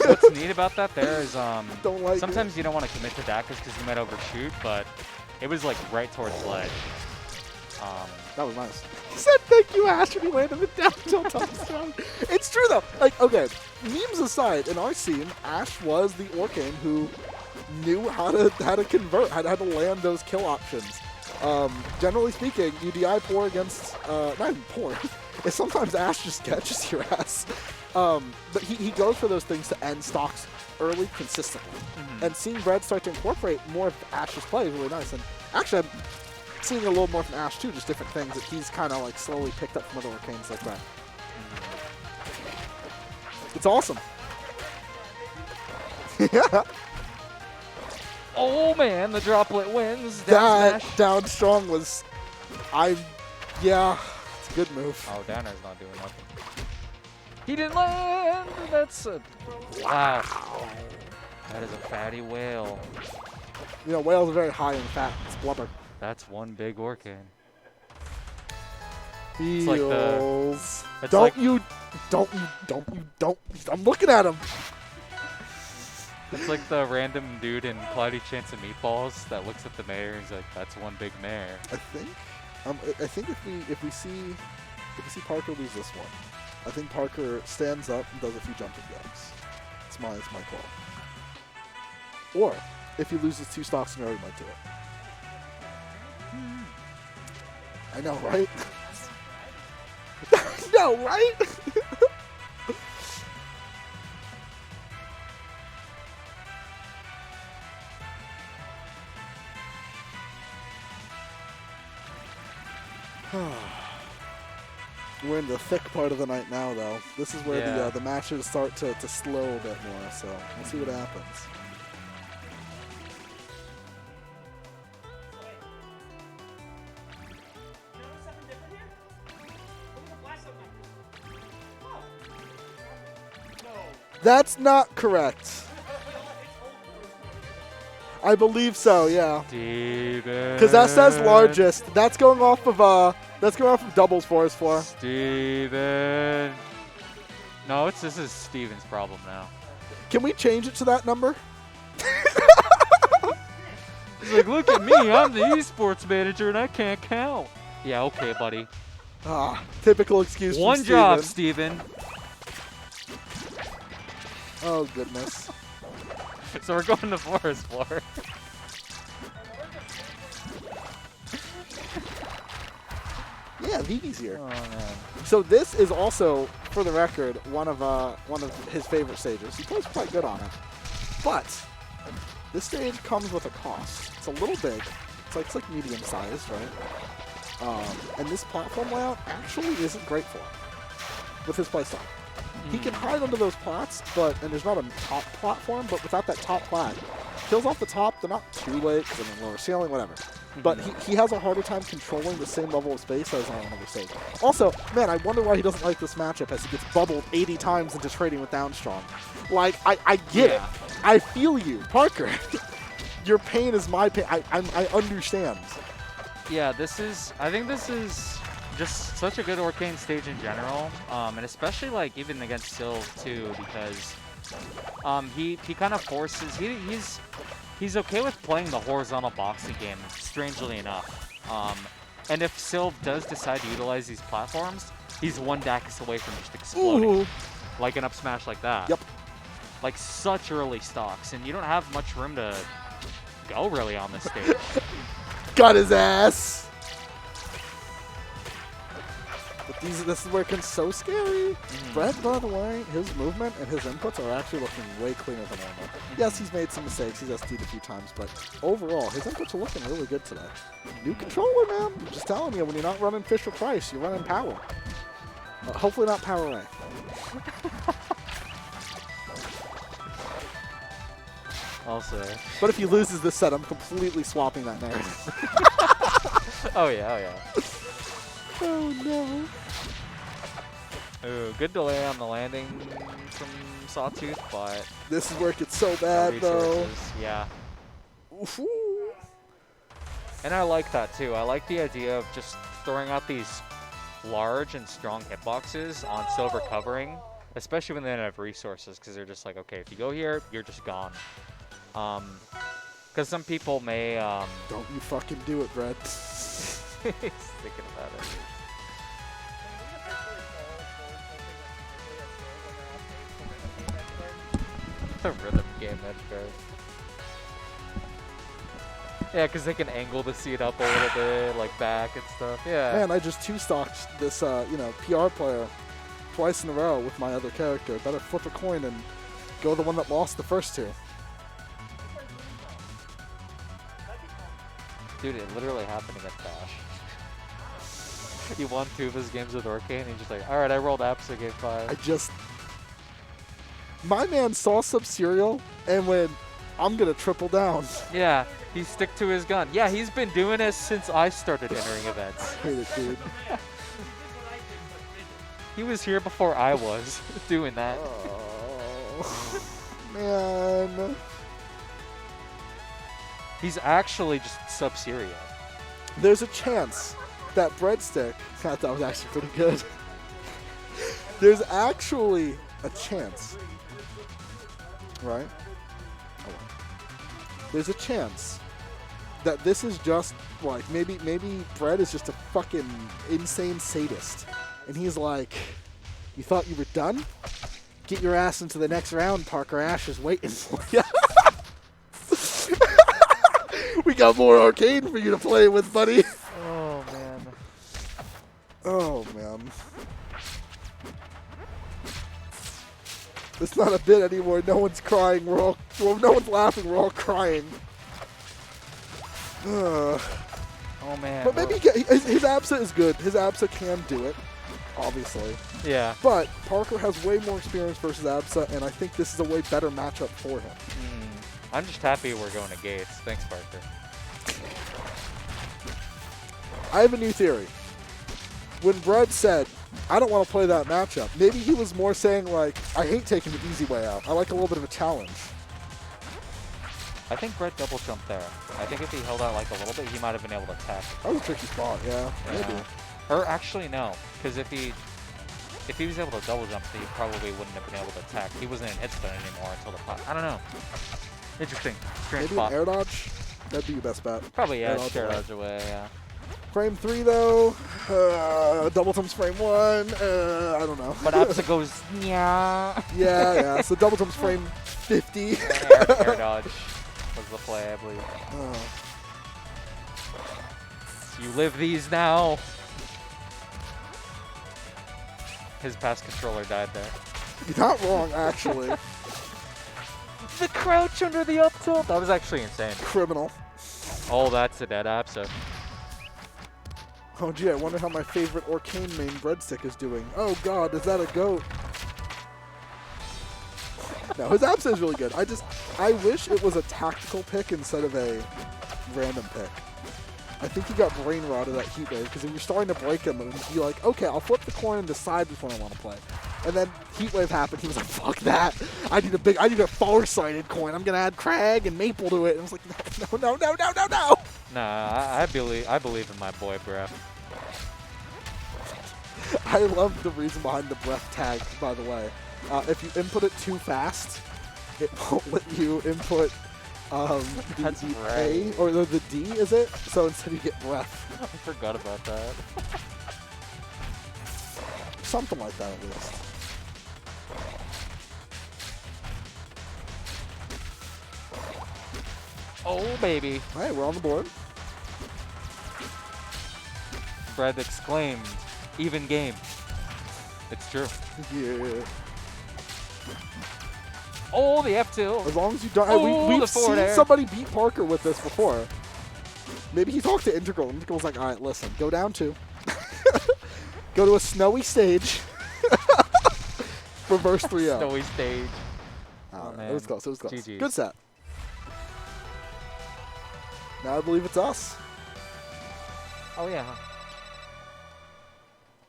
What's neat about that there is Don't like sometimes you don't want to commit to Dacus because you might overshoot, but it was like right towards ledge. That was nice. He said thank you, Ash, when he landed the down tilt touchdown. It's true, though. Like, okay, memes aside, in our scene, Ash was the Orcane who knew how to convert, how to land those kill options. Generally speaking, UDI poor against, not even poor. Sometimes Ash just catches your ass. But he goes for those things to end stocks early consistently. And seeing Brad start to incorporate more of Ash's play is really nice. And actually, I'm seeing a little more from Ash too, just different things that he's kind of like slowly picked up from other Orcanes like that. It's awesome. Yeah. Oh man, the droplet wins. That Smash. down strong was, yeah, it's a good move. Oh, Downer's not doing nothing. He didn't land. That's a wow. That is a fatty whale. You know, whales are very high in fat. It's blubber. That's one big Orcane. Heels. like the- it's Don't like- you. I'm looking at him. It's like the random dude in Cloudy Chance of Meatballs that looks at the mayor and he's like, "That's one big mayor." I think if we see Parker lose this one, I think Parker stands up and does a few jumping jacks. It's my call. Or if he loses 2 stocks in a row, he might do it. I know, right? I know, right? We're in the thick part of the night now, though. This is where Yeah. the matches start to slow a bit more, so we'll see what happens. Notice something different here? Look at the blast up mic. Oh. No. That's not correct. I believe so, yeah. Steven. Because that says largest. That's going off of doubles force floor. Steven. No, this is Steven's problem now. Can we change it to that number? He's like, look at me, I'm the esports manager and I can't count. Yeah, okay, buddy. Typical excuse from One job, Steven. Steven. Oh, goodness. So we're going to forest floor. Yeah, Vivi's here. Oh man. So this is also, for the record, one of his favorite stages. He plays quite good on it. But this stage comes with a cost. It's a little big. It's like medium sized, right? And this platform layout actually isn't great for him with his playstyle. He can hide under those plats, and there's not a top platform, but without that top plat, kills off the top, they're not too late, because they're in lower ceiling, whatever. But he has a harder time controlling the same level of space as on another stage. Also, man, I wonder why he doesn't like this matchup as he gets bubbled 80 times into trading with Downstrong. Like, I get it. I feel you. Parker, your pain is my pain. I understand. Yeah, I think this is just such a good Orcane stage in general, and especially like even against Sylv too, because he kind of forces he's okay with playing the horizontal boxing game, strangely enough. And if Sylv does decide to utilize these platforms, he's one Dacus away from just exploding, like an up smash like that. Yep. Like such early stocks, and you don't have much room to go really on this stage. Got his ass. But this is where it gets so scary. Brett, by the way, his movement and his inputs are actually looking way cleaner than normal. Yes, he's made some mistakes. He's SD'd a few times, but overall, his inputs are looking really good today. New controller, man. I'm just telling you, when you're not running Fisher Price, you're running Power. Hopefully not Power Ray. I'll say. But if he loses this set, I'm completely swapping that narrative. Oh yeah. Oh no. Ooh, good delay on the landing from Sawtooth, but This is where it gets so no bad, though. resources. Yeah. Oof-oo. And I like that too. I like the idea of just throwing out these large and strong hitboxes on silver covering, especially when they don't have resources, because they're just like, okay, if you go here, you're just gone. Because some people may... Don't you fucking do it, Brett. He's thinking about it. A rhythm game edge guard. Yeah, because they can angle the seat up a little bit, like back and stuff. Yeah. Man, I just two-stocked this, PR player twice in a row with my other character. Better flip a coin and go the one that lost the first two. Dude, it literally happened against Bash. He won 2 of his games with Orcane, and he's just like, alright, I rolled Apsa game 5. My man saw Sub-Serial and went, I'm going to triple down. Yeah, he stick to his gun. Yeah, he's been doing this since I started entering events. Hate it, dude. He was here before I was doing that. Oh, man. He's actually just Sub-Serial. There's a chance that Breadstick, I thought was actually pretty good. There's actually a chance, right? Oh. There's a chance that this is just like, maybe Bread is just a fucking insane sadist. And he's like, you thought you were done? Get your ass into the next round, Parker Ash is waiting for you. We got more Arcane for you to play with, buddy. Oh, man. Oh, man. It's not a bit anymore. No one's crying. No one's laughing. We're all crying. Oh, man. But maybe his Absa is good. His Absa can do it, obviously. Yeah. But Parker has way more experience versus Absa, and I think this is a way better matchup for him. I'm just happy we're going to Gates. Thanks, Parker. I have a new theory. When Brett said, I don't want to play that matchup, maybe he was more saying, like, I hate taking the easy way out. I like a little bit of a challenge. I think Brett double jumped there. I think if he held out like a little bit, he might have been able to attack. That was a tricky spot, yeah. Maybe. Or actually, no. Because if he was able to double jump, he probably wouldn't have been able to attack. He wasn't in hit stun anymore until the pot. I don't know. Interesting. Strange Maybe spot. an air dodge? That'd be your best bet. Probably, yeah. Air Dodge away, yeah. Frame 3, though. Double Thumbs frame 1. I don't know. But Absa goes, yeah. Yeah. So Double Thumbs frame 50. Air dodge was the play, I believe. Oh. You live these now. His pass controller died there. You're not wrong, actually. The crouch under the up tilt. That was actually insane. Criminal. Oh, that's a dead Absa. Oh, gee, I wonder how my favorite Arcane main Breadstick is doing. Oh, God, is that a goat? No, his Absa is really good. I wish it was a tactical pick instead of a random pick. I think he got brain rotted at Heat Wave, because if you're starting to break him, and you're like, okay, I'll flip the coin and decide which one I want to play. And then Heat Wave happened, he was like, fuck that. I need a far-sighted coin. I'm going to add Crag and Maple to it. And I was like, no. Nah, I believe in my boy, bro. I love the reason behind the breath tag, by the way. If you input it too fast, it won't let you input That's the right. A, or the D, is it? So instead you get breath. I forgot about that. Something like that, at least. Oh, baby. All right, we're on the board. Fred exclaimed, even game. It's true. Yeah. Oh, the F2. As long as you don't... Oh, we've the forward seen air. somebody beat Parker with this before. Maybe he talked to Integral. Integral's like, all right, listen, go down 2. Go to a snowy stage. Reverse 3-0. Snowy stage. Oh, man. It was close. GG. Good set. Now I believe it's us. Oh, yeah.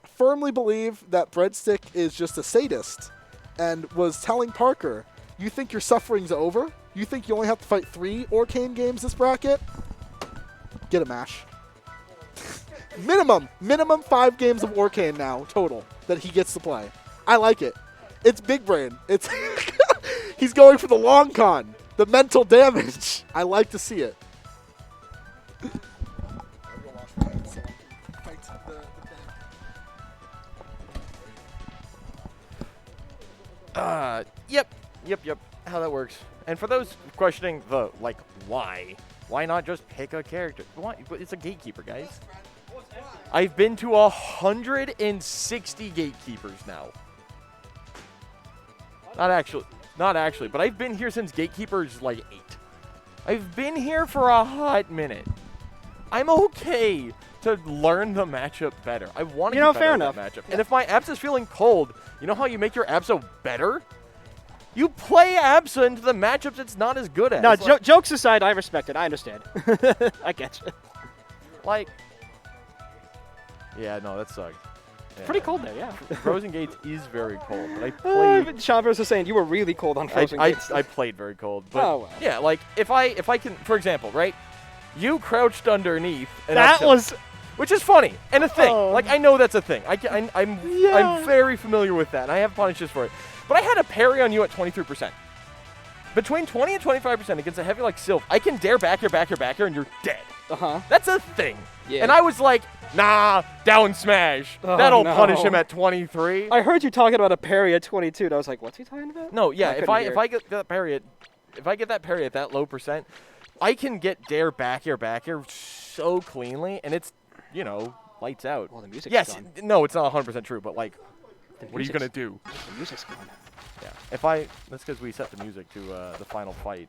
Firmly believe that Breadstick is just a sadist and was telling Parker, you think your suffering's over? You think you only have to fight 3 Arcane games this bracket? Get a mash. minimum 5 games of Orcane now total that he gets to play. I like it. It's big brain. It's he's going for the long con, the mental damage. I like to see it. Yep. How that works. And for those questioning the, like, why not just pick a character? Why? It's a Gatekeeper, guys. I've been to 160 Gatekeepers now. Not actually, but I've been here since Gatekeepers, like, 8. I've been here for a hot minute. I'm okay to learn the matchup better. I want to get better fair at enough. that matchup. And if my Absa is feeling cold, you know how you make your Absa better? You play Absa into the matchups it's not as good at. No, jokes aside, I respect it. I understand. I get you. Like, yeah, no, that sucked. Yeah. Pretty cold there, yeah. Frozen Gates is very cold, but I played. Chompers was saying you were really cold on Frozen Gates. I played very cold, but Oh, well. yeah, like if I can, for example, right? You crouched underneath. And That was. which is funny and a thing. Oh. Like I know that's a thing. I'm very familiar with that, and I have punishes for it. But I had a parry on you at 23%. Between 20 and 25% against a heavy like Sylph, I can dare back your, and you're dead. That's a thing. Yeah. And I was like, nah, down smash. Oh, That'll no. punish him at 23. I heard you talking about a parry at 22, and I was like, what's he talking about? No, yeah, if I couldn't get that parry at that low percent, I can get dare back here so cleanly, and it's, lights out. Well, the music's yes, gone. no, it's not 100% true, but like, The what are you gonna do? The music's gone. Yeah, that's because we set the music to the final fight.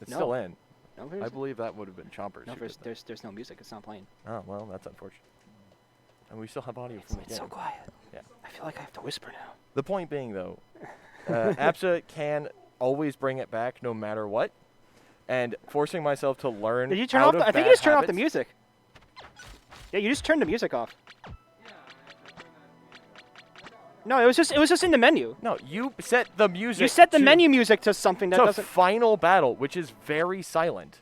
It's No. still in. No, I believe that would have been Chompers. No, who did that. there's no music. It's not playing. Oh well, that's unfortunate. And we still have audio from the It's game. so quiet. Yeah. I feel like I have to whisper now. The point being, though, Absa can always bring it back no matter what, and forcing myself to learn. Did you turn out off? of I think bad you just turned off the habits- music. Yeah, you just turned the music off. No, it was just in the menu. No, you set the music. You set the to, menu music to something that to doesn't. final battle, which is very silent.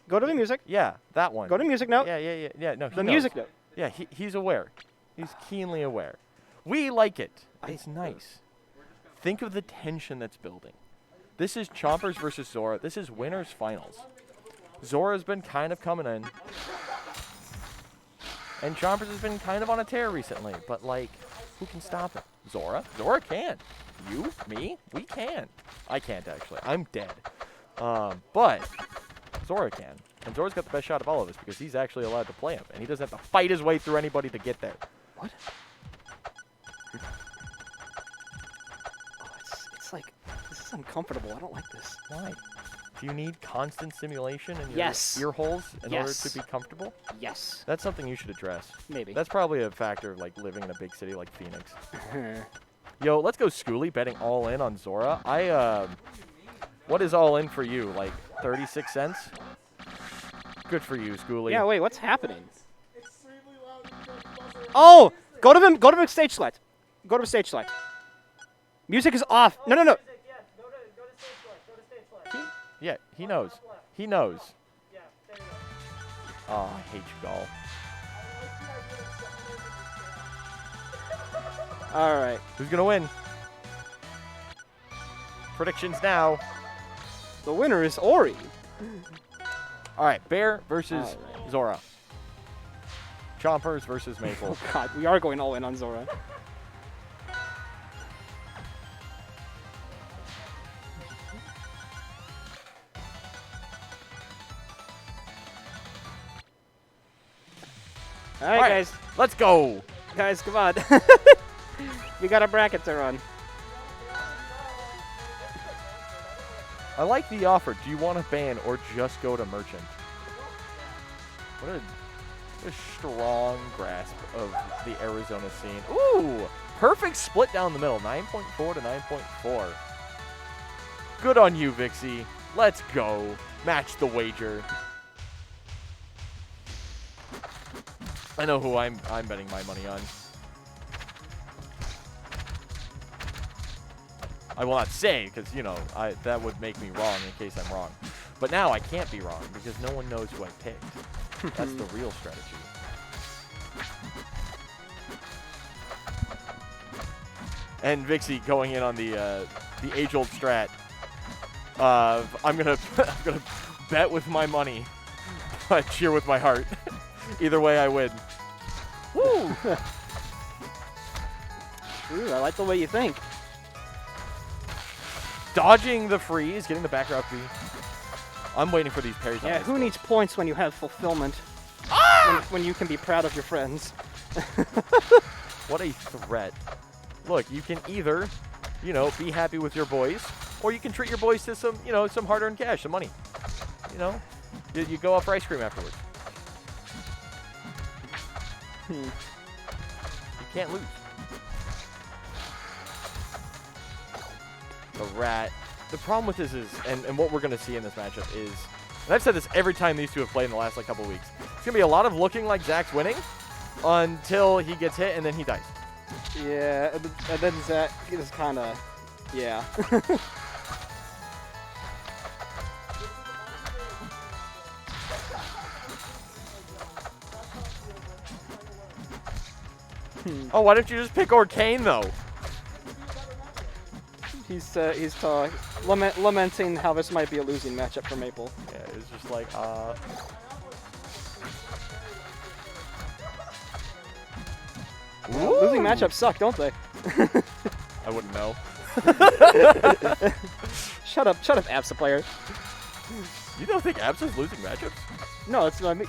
Go to the music. Yeah, that one. Go to music note. Yeah. No, he The knows. music note. Yeah, he's aware. He's keenly aware. We like it. It's nice. Think of the tension that's building. This is Chompers versus Zora. This is winners finals. Zora's been kind of coming in. And Chompers has been kind of on a tear recently. But, like, who can stop him? Zora? Zora can. You? Me? We can. I can't, actually. I'm dead. But Zora can. And Zora's got the best shot of all of us because he's actually allowed to play him. And he doesn't have to fight his way through anybody to get there. What? Oh, it's like, this is uncomfortable. I don't like this. Why? Do you need constant stimulation in your Yes. ear holes in order Yes. to be comfortable? Yes. That's something you should address. Maybe. That's probably a factor of, like, living in a big city like Phoenix. Yo, let's go Schooly, betting all in on Zora. What is all in for you? Like 36 cents? Good for you, Schooly. Yeah, wait, what's happening? Oh! Go to stage select. Go to stage select. Music is off. No. Go to stage select. Go to stage select. Yeah, he knows. He knows. Yeah, there you go. Oh, I hate you, Gall. All right. Who's gonna win? Predictions now. The winner is Ori. All right, Bear versus All right. Zora. Chompers versus Maple. Oh God, we are going all in on Zora. All right, guys. Let's go. Guys, come on. We got a bracket to run. I like the offer. Do you want to ban or just go to merchant? What a strong grasp of the Arizona scene. Ooh, perfect split down the middle, 9.4 to 9.4. Good on you, Vixie. Let's go. Match the wager. I know who I'm betting my money on. I will not say, because, that would make me wrong in case I'm wrong. But now I can't be wrong, because no one knows who I picked. That's the real strategy. And Vixie going in on the age-old strat of I'm gonna bet with my money, but cheer with my heart. Either way, I win. Woo! True, I like the way you think. Dodging the freeze, getting the back row up B. I'm waiting for these parries. Yeah, who needs points when you have fulfillment? When you can be proud of your friends. What a threat. Look, you can either, be happy with your boys, or you can treat your boys to some, some hard-earned cash, some money. You go out for ice cream afterwards. You can't lose. The rat. The problem with this is, and what we're going to see in this matchup is, and I've said this every time these two have played in the last couple of weeks, it's going to be a lot of looking like Zach's winning until he gets hit and then he dies. Yeah, and then Zach is kind of, yeah. Oh, why don't you just pick Orcane, though? He's lamenting how this might be a losing matchup for Maple. Yeah, it's just like, Losing matchups suck, don't they? I wouldn't know. Shut up, Absa player. You don't think Absa's losing matchups? No, it's not me.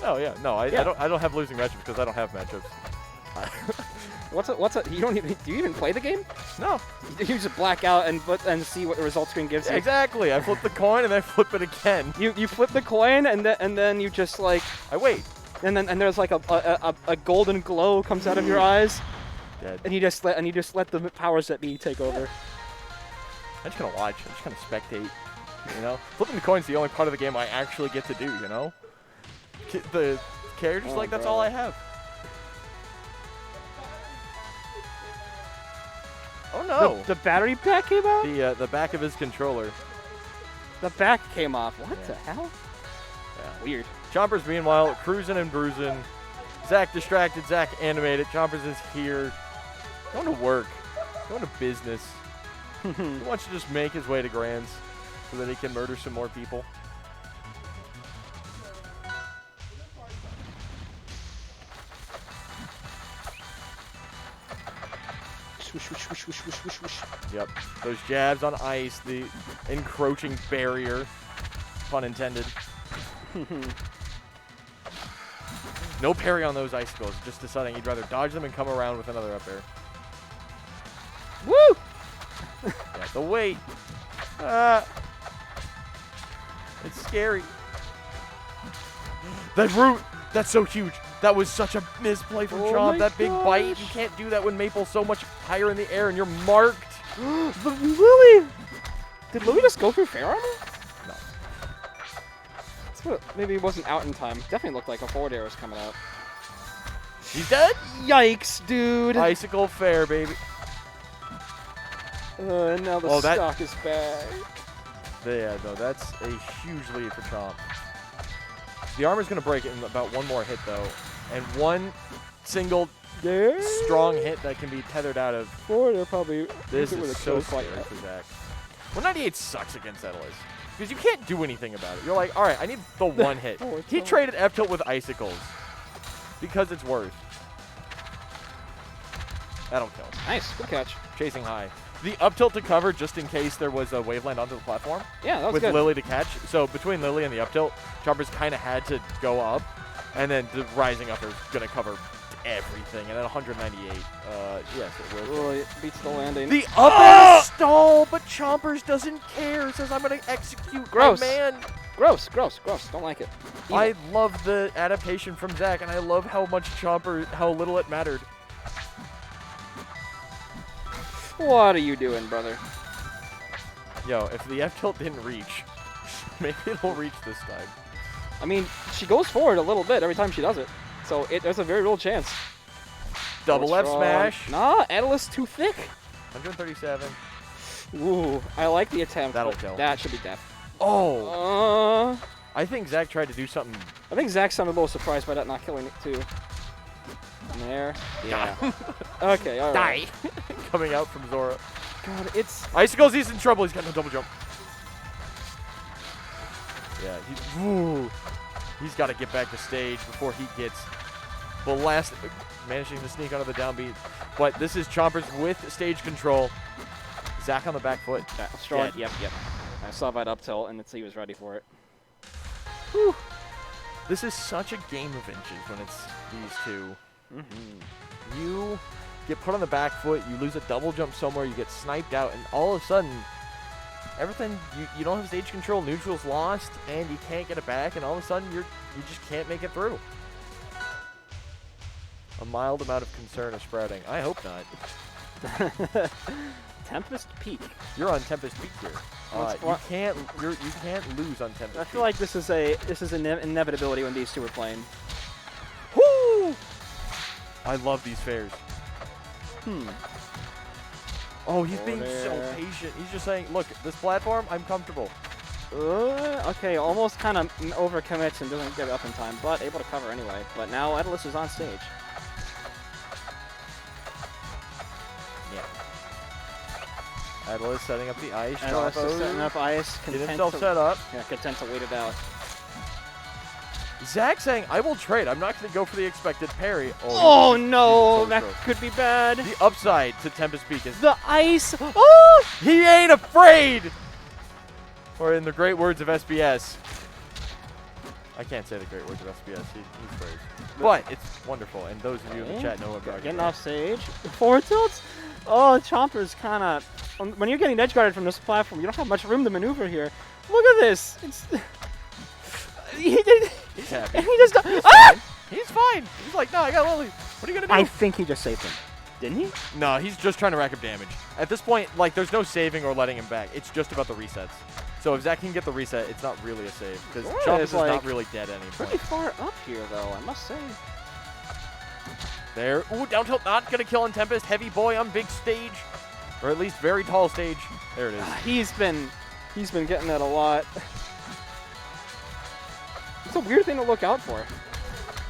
Oh yeah, no, I Yeah. don't have losing matchups because I don't have matchups. You don't even, do you even play the game? No. You just black out and see what the result screen gives you. Exactly. I flip the coin and I flip it again. You flip the coin and then you just like I wait. and there's like a golden glow comes out of your eyes. Dead. And you just let the powers that be take over. I'm just gonna watch. I'm just gonna spectate. Flipping the coin's the only part of the game I actually get to do. The characters that's all I have. Oh no! The battery pack came out? The back of his controller. The back came off. What the hell? Yeah. Weird. Chompers meanwhile cruising and bruising. Zach distracted. Zach animated. Chompers is here. Going to work. Going to business. He wants to just make his way to Grands so that he can murder some more people. Swoosh, swoosh, swoosh, swoosh, swoosh, swoosh, swoosh. Yep. Those jabs on ice, the encroaching barrier. Pun intended. No parry on those icicles. Just deciding he'd rather dodge them and come around with another up air. Woo! Yeah, the weight. It's scary. That root. That's so huge. That was such a misplay from Chomp. That big bite. You can't do that when Maple's so much higher in the air and you're marked. Lily! Did Lily just go through fair armor? No. Maybe it wasn't out in time. Definitely looked like a forward air was coming out. He's dead? Yikes, dude. Icicle fair, baby. And now the stock is back. Yeah, no, that's a huge lead for Chomp. The armor's going to break in about one more hit, though. And one single strong hit that can be tethered out of. Forward air probably. This is so scary for Zach. 198 sucks against Edelweiss. Because you can't do anything about it. You're like, all right, I need the one hit. He traded F-tilt with icicles. Because it's worth. That'll kill. Nice, good catch. Chasing high. The up tilt to cover just in case there was a waveland onto the platform. Yeah, that was with good. Lily to catch. So between Lily and the up tilt, Chompers kind of had to go up. And then the rising up is going to cover everything. And at 198, yes, it will. Oh, it beats the landing. The up air stall, but Chompers doesn't care. Says, I'm going to execute Gross. my man. Gross. Don't like it. I love the adaptation from Zach, and I love how much how little it mattered. What are you doing, brother? Yo, if the F tilt didn't reach, maybe it'll reach this time. I mean, she goes forward a little bit every time she does it. So there's a very real chance. Double F smash. Nah, Atlas too thick. 137. Ooh, I like the attempt. That'll kill. That should be death. Oh. I think Zach tried to do something. I think Zach sounded a little surprised by that not killing it too. And there. Yeah. Okay, all right. Die. Coming out from Zora. God, it's... Icicles, he's in trouble. He's got no double jump. Yeah, he's got to get back to stage before he gets blasted. Managing to sneak onto the downbeat. But this is Chompers with stage control. Zach on the back foot. Strong. Yep. I saw that up tilt, and he was ready for it. Whew. This is such a game of inches when it's these two. You get put on the back foot, you lose a double jump somewhere, you get sniped out, and all of a sudden, everything, you don't have stage control, neutral's lost, and you can't get it back, and all of a sudden, you just can't make it through. A mild amount of concern is spreading. I hope not. Tempest Peak. You're on Tempest Peak here. You can't lose on Tempest I Peak. feel like this is an inevitability when these two are playing. Woo! I love these fairs. Oh, he's being so patient. He's just saying, look, this platform, I'm comfortable. Okay, almost kind of overcommits and doesn't get up in time, but able to cover anyway. But now Edalus is on stage. Edalus setting up the ice. Edalus is setting up ice. Get himself set up. Yeah, content to wait it out. Zach saying, I will trade. I'm not going to go for the expected parry. Oh no, that could be bad. The upside to Tempest Peak is the ice. Oh! He ain't afraid! Or in the great words of SBS. I can't say the great words of SBS. He's afraid. But it's wonderful, and those of you in the chat know about it. Getting off stage. Forward tilts. Oh, Chompers kind of... When you're getting edge guarded from this platform, you don't have much room to maneuver here. Look at this. It's... He's happy. And he just... He's fine. He's like, no, I got Lily. What are you going to do? I think he just saved him. Didn't he? No, he's just trying to rack up damage. At this point, like, there's no saving or letting him back. It's just about the resets. So if Zach can get the reset, it's not really a save. Because Chompers is not really dead at any point. Pretty far up here, though, I must say. There. Ooh, down tilt not going to kill on Tempest. Heavy boy on big stage. Or at least very tall stage. There it is. He's been getting that a lot. It's a weird thing to look out for.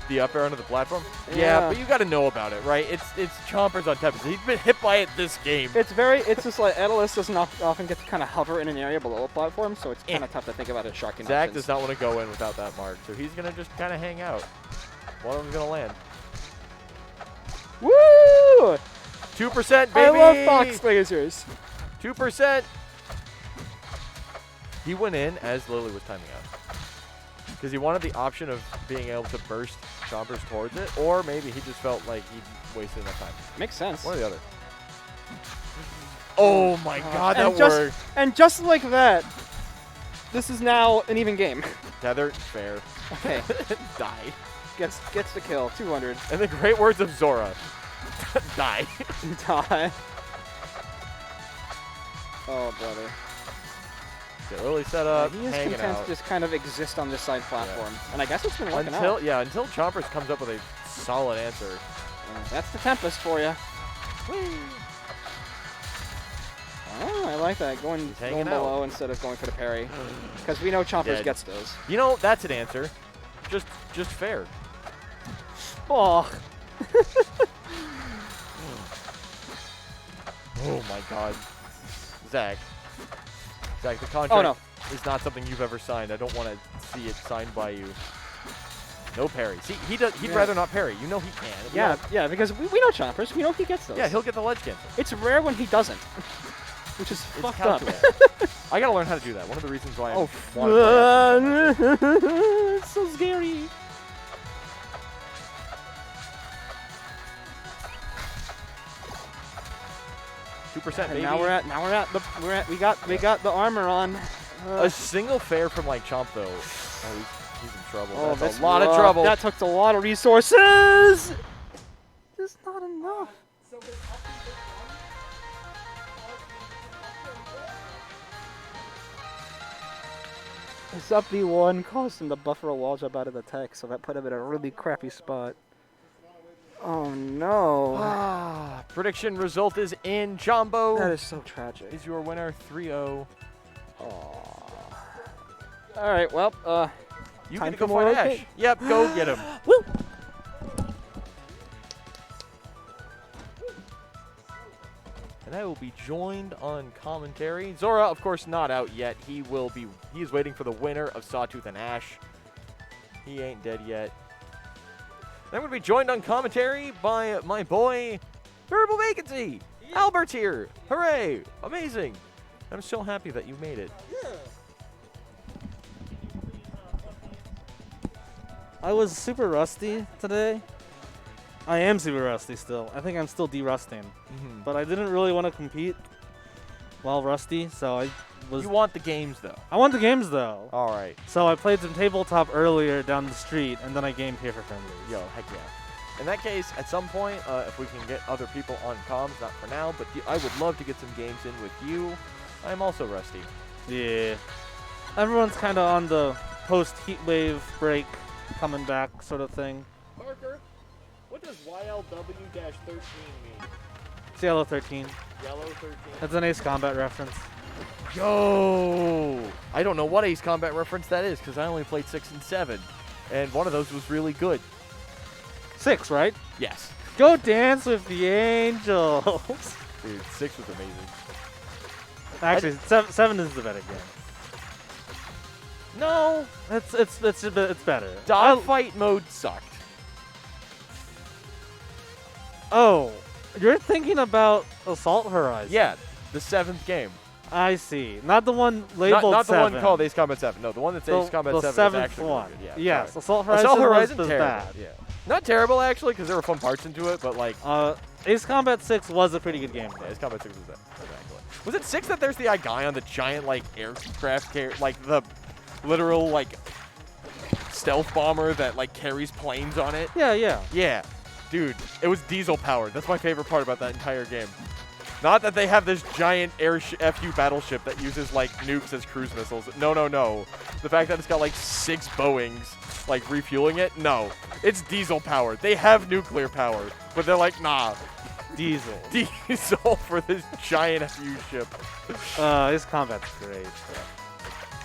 The up air onto the platform? Yeah, but you got to know about it, right? It's Chompers on Tempest. He's been hit by it this game. It's just like Edalus doesn't often get to kind of hover in an area below a platform, so it's kind of tough to think about it shocking. Zach does not want to go in without that mark, so he's going to just kind of hang out. One of them's going to land. Woo! 2%, baby! I love Fox lasers. 2%. He went in as Lily was timing out. Because he wanted the option of being able to burst Chompers towards it, or maybe he just felt like he'd wasted enough time. Makes sense. One or the other. Oh my god, that worked. And just like that, this is now an even game. Tether, fair. Okay. Die. Gets the kill, 200. And the great words of Zora. Die. Die. Oh, brother. Get early set up, he is hanging content out. to just kind of exist on this side platform. And I guess it's been working out. Yeah, until Chompers comes up with a solid answer. That's the Tempest for you. Oh, I like that. Going below instead of going for the parry. Because we know Chompers gets those. You know, that's an answer. Just fair. Oh. Oh my god. Zach, the contract is not something you've ever signed. I don't want to see it signed by you. No parry. See, he'd rather not parry. You know he can. Yeah, because we know Chompers. We know he gets those. Yeah, he'll get the ledge cancel. It's rare when he doesn't. Which is fucked up. I gotta learn how to do that. One of the reasons why I want to play. It's so scary. Baby. Now we got the armor on. A single fair from like Chomp though. Oh, he's in trouble. Oh, that's a lot of trouble. That took a lot of resources. Just not enough. His up B1 caused him to buffer a wall jump out of the tech, so that put him in a really crappy spot. Oh no. Prediction result is in. Jumbo. That is so tragic. Is your winner 3-0. All right, well, You time get to for go more fight Ash. arcade. Yep, go get him. Woo! And I will be joined on commentary. Zora, of course, not out yet. He is waiting for the winner of Sawtooth and Ash. He ain't dead yet. And I'm going to be joined on commentary by my boy, Variable Vacancy. Albert's here. Hooray. Amazing. I'm so happy that you made it. I was super rusty today. I am super rusty still. I think I'm still de-rusting. But I didn't really want to compete while rusty, so I was... You want the games, though. I want the games, though. All right. So I played some tabletop earlier down the street, and then I gamed here for friendlies. Yo, heck yeah. In that case, at some point, if we can get other people on comms, not for now, but I would love to get some games in with you. I'm also rusty. Yeah. Everyone's kind of on the post-heatwave break, coming back sort of thing. Parker, what does YLW-13 mean? It's Yellow 13. Yellow 13. That's an Ace Combat reference. Yo! I don't know what Ace Combat reference that is, because I only played 6 and 7. And one of those was really good. 6, right? Yes. Go dance with the angels. Dude, 6 was amazing. Actually, 7 is the better game. No! It's better. Dogfight mode sucked. Oh, you're thinking about Assault Horizon. Yeah, the 7th game. I see. Not the one labeled Not the 7. one called Ace Combat 7. No, the one that's Ace Combat 7 is seventh actually one. really good. Yeah, Yes, sorry. Assault Horizon, Assault Horizon was terrible. bad. Yeah. Not terrible, actually, because there were fun parts into it, but like... Ace Combat 6 was a pretty good game. Yeah, Ace Combat 6 was that. Exactly. Was it 6 that there's the guy on the giant, like, aircraft, like, the literal, like, stealth bomber that, like, carries planes on it? Yeah, yeah. Yeah. Dude, it was diesel powered. That's my favorite part about that entire game. Not that they have this giant FU battleship that uses, like, nukes as cruise missiles. No, no, no. The fact that it's got, like, 6 Boeings, like, refueling it? No. It's diesel powered. They have nuclear power, but they're like, nah. Diesel. Diesel for this giant FU ship. Ace Combat's great.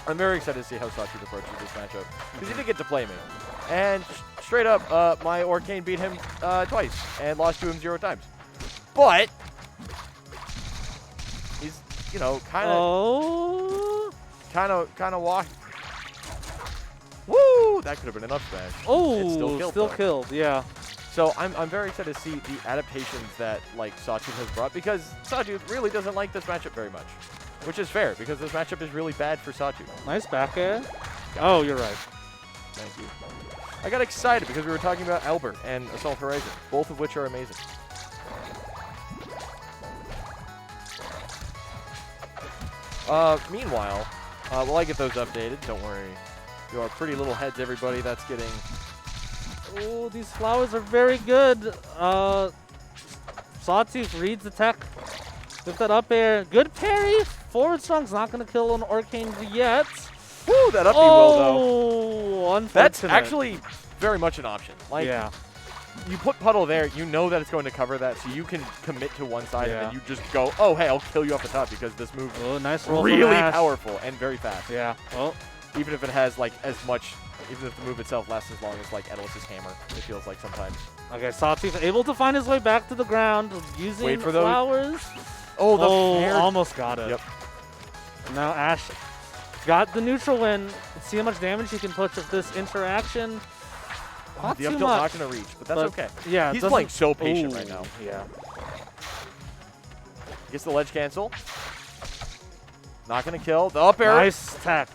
I'm very excited to see how Sawtooth approaches this matchup, because he did get to play me. And straight up, my Orcane beat him twice and lost to him 0 times. But he's, you know, kind of walked. Woo! That could have been an up smash. Oh, It's still killed, yeah. So I'm very excited to see the adaptations that like Sawtooth has brought, because Sawtooth really doesn't like this matchup very much, which is fair because this matchup is really bad for Sawtooth. Nice back air. Oh, you're right. Thank you. I got excited because we were talking about Albert and Assault Horizon, both of which are amazing. Meanwhile, while I get those updated, don't worry. Your pretty little heads, everybody that's getting... Oh, these flowers are very good. Sawtooth reads the tech. With that up air. Good parry. Forward strong's not going to kill an Orcane yet. Woo, that up B will, though. Oh, unfortunate. That's actually very much an option. Like, yeah. You put Puddle there, you know that it's going to cover that, so you can commit to one side Yeah. and then you just go, oh, hey, I'll kill you off the top because this move Oh, nice is roll from really Ash. powerful and very fast. Yeah. Oh. Even if it has, like, as much, even if the move itself lasts as long as, like, Edelis's hammer, it feels like sometimes. Okay, Sawtooth able to find his way back to the ground using Wait for those. flowers. Oh, the fair. Almost got it. Yep. Now Ash got the neutral win. Let's see how much damage he can put with this interaction. Not The too up tilt's much. not going to reach, but that's okay. Yeah, He's playing so patient right Ooh, now. Yeah. Gets the ledge cancel. Not going to kill. The up air. Nice tech.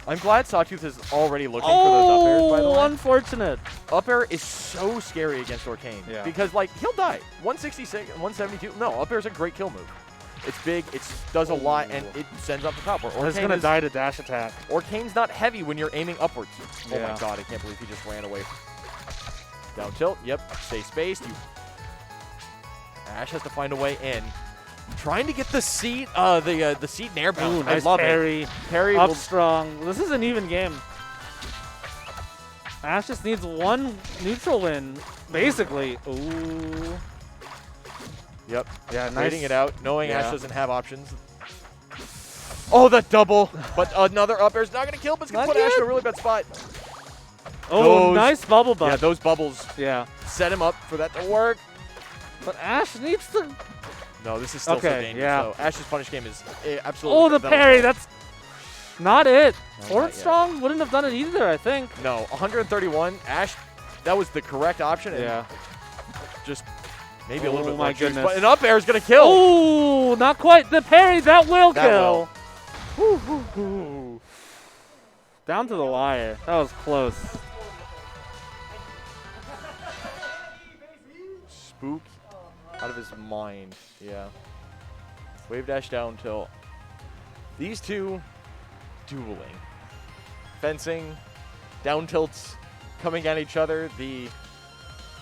I'm glad Sawtooth is already looking for those up airs, by the way. Unfortunate. Up air is so scary against Orcane. Yeah. Because, like, he'll die. 166 and 172. No, up air's a great kill move. It's big, it does a lot, and it sends up the top. Where He's Orcane going to is, die to dash attack. Orcane's not heavy when you're aiming upwards. Oh Yeah. my god, I can't believe he just ran away. Down tilt, yep, stay spaced. Ash has to find a way in. Trying to get the seat, the seat and air bounce. Ooh, nice I love parry. it. Parry Up will strong. This is an even game. Ash just needs one neutral win, basically. Ooh. Yep. Yeah, nice. Waiting it out, knowing Yeah. Ash doesn't have options. Oh, the double. But another up air's not going to kill, but it's going to Not put Ash in yet. a really bad spot. Oh, Those- nice bubble butt. Yeah, those bubbles Yeah. set him up for that to work. But Ash needs to. No, this is still so Okay, dangerous. yeah. Though. Ash's punish game is absolutely. Oh, the parry. That's not it. No, Sword not yet. Strong wouldn't have done it either, I think. No, 131. Ash, that was the correct option. And Yeah. just maybe a little Oh bit my luxurious, goodness. but an up air is going to kill. Oh, not quite. The parry, that will That kill. will. Down to the wire. That was close. Spook out of his mind. Yeah. Wave dash down till these two dueling. Fencing, down tilts coming at each other. I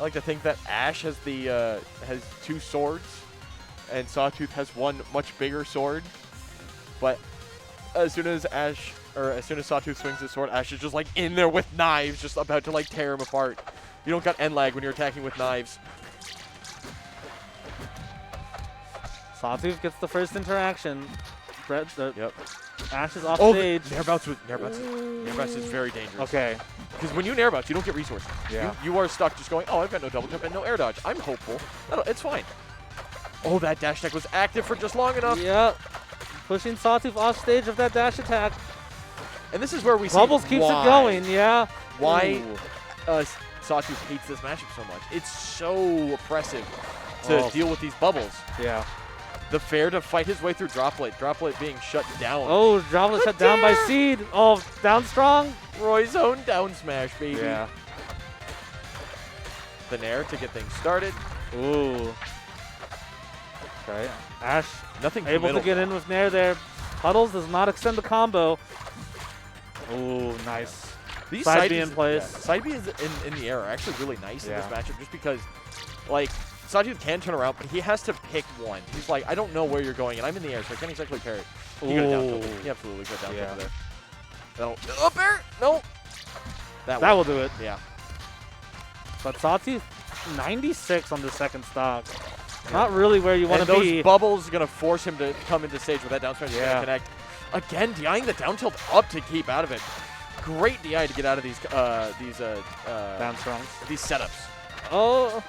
like to think that Ash has has 2 swords and Sawtooth has 1 much bigger sword. But as soon as Sawtooth swings his sword, Ash is just like in there with knives, just about to like tear him apart. You don't got end lag when you're attacking with knives. Sawtooth gets the first interaction. Brett, Yep. Ash is off Oh, stage. Nair bounce is very dangerous. Okay. Because when you Nair bounce, you don't get resources. Yeah. You are stuck just going, oh, I've got no double jump and no air dodge. I'm hopeful. It's fine. Oh, that dash attack was active for just long enough. Yep. Pushing Sawtooth off stage with that dash attack. And this is where we Bubbles see keeps why, it going, yeah. Why Ooh. Sawtooth hates this matchup so much. It's so oppressive to deal with these bubbles. Yeah. The fair to fight his way through Droplet. Droplet being shut down. Oh, Droplet shut down by Seed. Oh, down strong. Roy's own down smash, baby. Yeah. The Nair to get things started. Ooh. Okay. Ash Nothing able committal. to get in with Nair there. Puddles does not extend the combo. Ooh, nice. These Side B Bs- in place. yeah, side B in the air are actually really nice in this Yeah. matchup just because, like, Sawtooth can turn around, but he has to pick one. He's like, I don't know where you're going, and I'm in the air, so I can't exactly parry. He got a down tilt. Ooh. He absolutely got a down Yeah. tilt there. No. Up air! No. That will do it. Yeah. But Sawtooth, 96 on the second stock. Not really where you want And to those be. bubbles are going to force him to come into stage with that down smash. Yeah. Connect. Again, DIing the down tilt up to keep out of it. Great DI to get out of these Down strongs. these setups. Oh,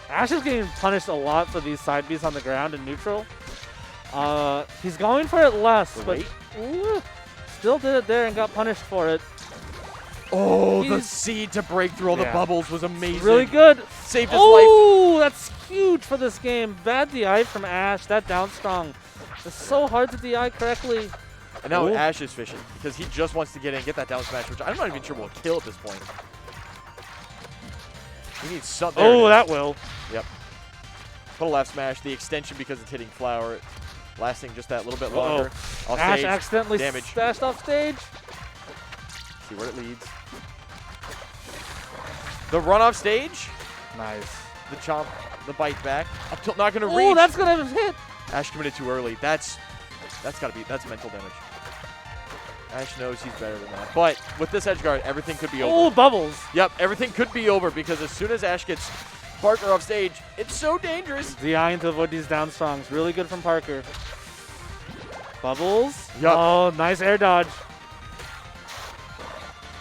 Ash is getting punished a lot for these side Bs on the ground and neutral. He's going for it less, but ooh, still did it there and got punished for it. Oh, the He's- seed to break through all the Yeah. bubbles was amazing. Really good. Saved his life. Oh, that's huge for this game. Bad DI from Ash. That down strong. It's so hard to DI correctly. And now Ooh. Ash is fishing because he just wants to get in, get that down smash, which I'm not even sure will kill at this point. He needs something. Oh, that will. Yep. Put a left smash, the extension because it's hitting flower, lasting just that little bit longer. Off Ash stage, accidentally damage. stashed off stage. See where it leads. The run off stage, Nice. the chomp, the bite back. Up tilt not gonna Oh, reach. that's gonna hit. Ash committed too early. That's mental damage. Ash knows he's better than that. But with this edge guard, everything could be over. Oh, bubbles. Yep, everything could be over because as soon as Ash gets Parker off stage, it's so dangerous. DI into avoid these down strongs. Really good from Parker. Bubbles. Yup. Oh, nice air dodge.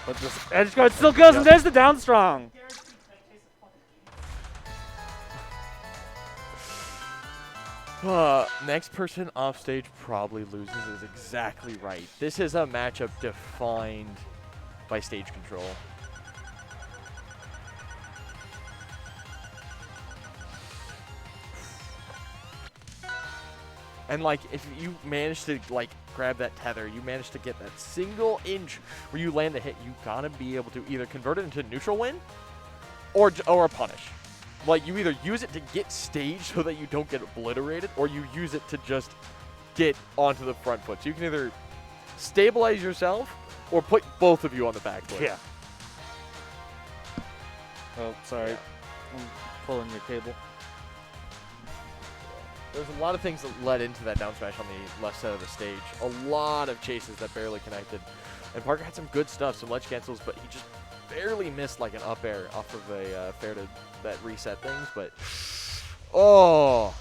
But this edge guard still goes, and there's the down strong. Next person off stage probably loses is exactly right. This is a matchup defined by stage control. And like, if you manage to like grab that tether, you manage to get that single inch where you land the hit, you gotta be able to either convert it into a neutral win or a punish. Like, you either use it to get stage so that you don't get obliterated, or you use it to just get onto the front foot. So you can either stabilize yourself or put both of you on the back foot. Yeah. Oh, sorry. I'm pulling your cable. There's a lot of things that led into that down smash on the left side of the stage. A lot of chases that barely connected. And Parker had some good stuff, some ledge cancels, but he just barely missed like an up air off of a fair to that reset things. But, oh.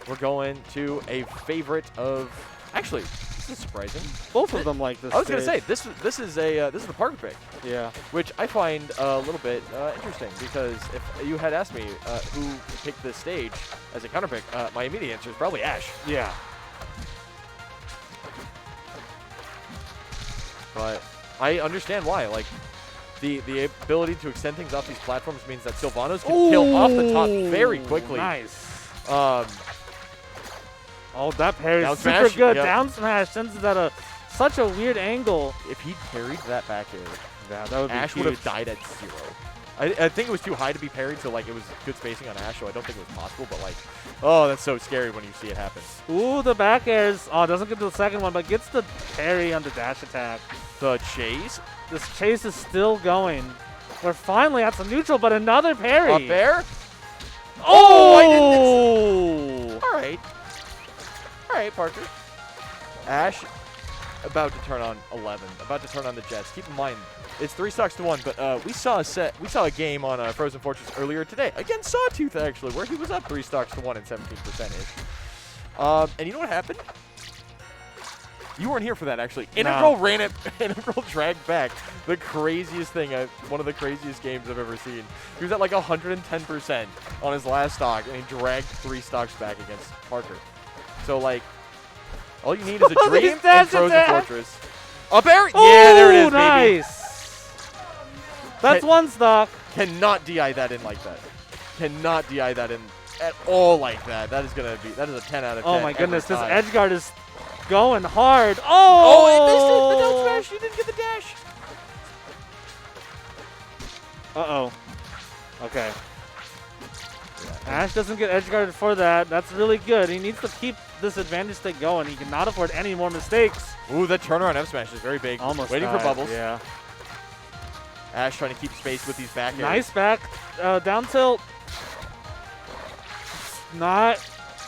we're going to a favorite of. Actually, this is surprising. Both of them like this. I was gonna say stage. this is the Parker pick, Yeah. which I find a little bit interesting because if you had asked me who picked this stage as a counter pick, my immediate answer is probably Ash. Yeah. But I understand why. Like the ability to extend things off these platforms means that Sylvanos can kill off the top very quickly. Nice. Oh, that parry down is super smash, good. yep. Down smash sends it at such a weird angle. If he parried that back air, that would be Ash huge. would have died at 0. I think it was too high to be parried, so like it was good spacing on Ash, so I don't think it was possible. But like, oh, that's so scary when you see it happen. Ooh, the back airs. Oh, doesn't get to the second one, but gets the parry on the dash attack. The chase. This chase is still going. We're finally at some neutral, but another parry. Up air. Oh! I didn't. All right. All right, Parker. Ash about to turn on 11. About to turn on the Jets. Keep in mind, it's 3 stocks to 1, but we saw a game on Frozen Fortress earlier today against Sawtooth actually, where he was up 3 stocks to 1 and 17%ish. And you know what happened? You weren't here for that, actually. Integral ran it. Integral dragged back. The craziest thing, one of the craziest games I've ever seen. He was at like 110% on his last stock, and he dragged 3 stocks back against Parker. So, like, all you need is a dream and Frozen Fortress. Up air? Yeah, there it is, baby. Nice. That's 1 stock. Cannot DI that in like that. Cannot DI that in at all like that. That is a 10 out of 10. Oh my goodness, this time. edge guard is going hard. Oh, it missed it. The down smash. You didn't get the dash. Uh-oh. Okay. Ash doesn't get edge guarded for that. That's really good. He needs to keep this advantage state going. He cannot afford any more mistakes. Ooh, that turnaround F smash is very big. Almost waiting died. for bubbles. Yeah. Ash trying to keep space with these back airs. Nice back. Down tilt. Not.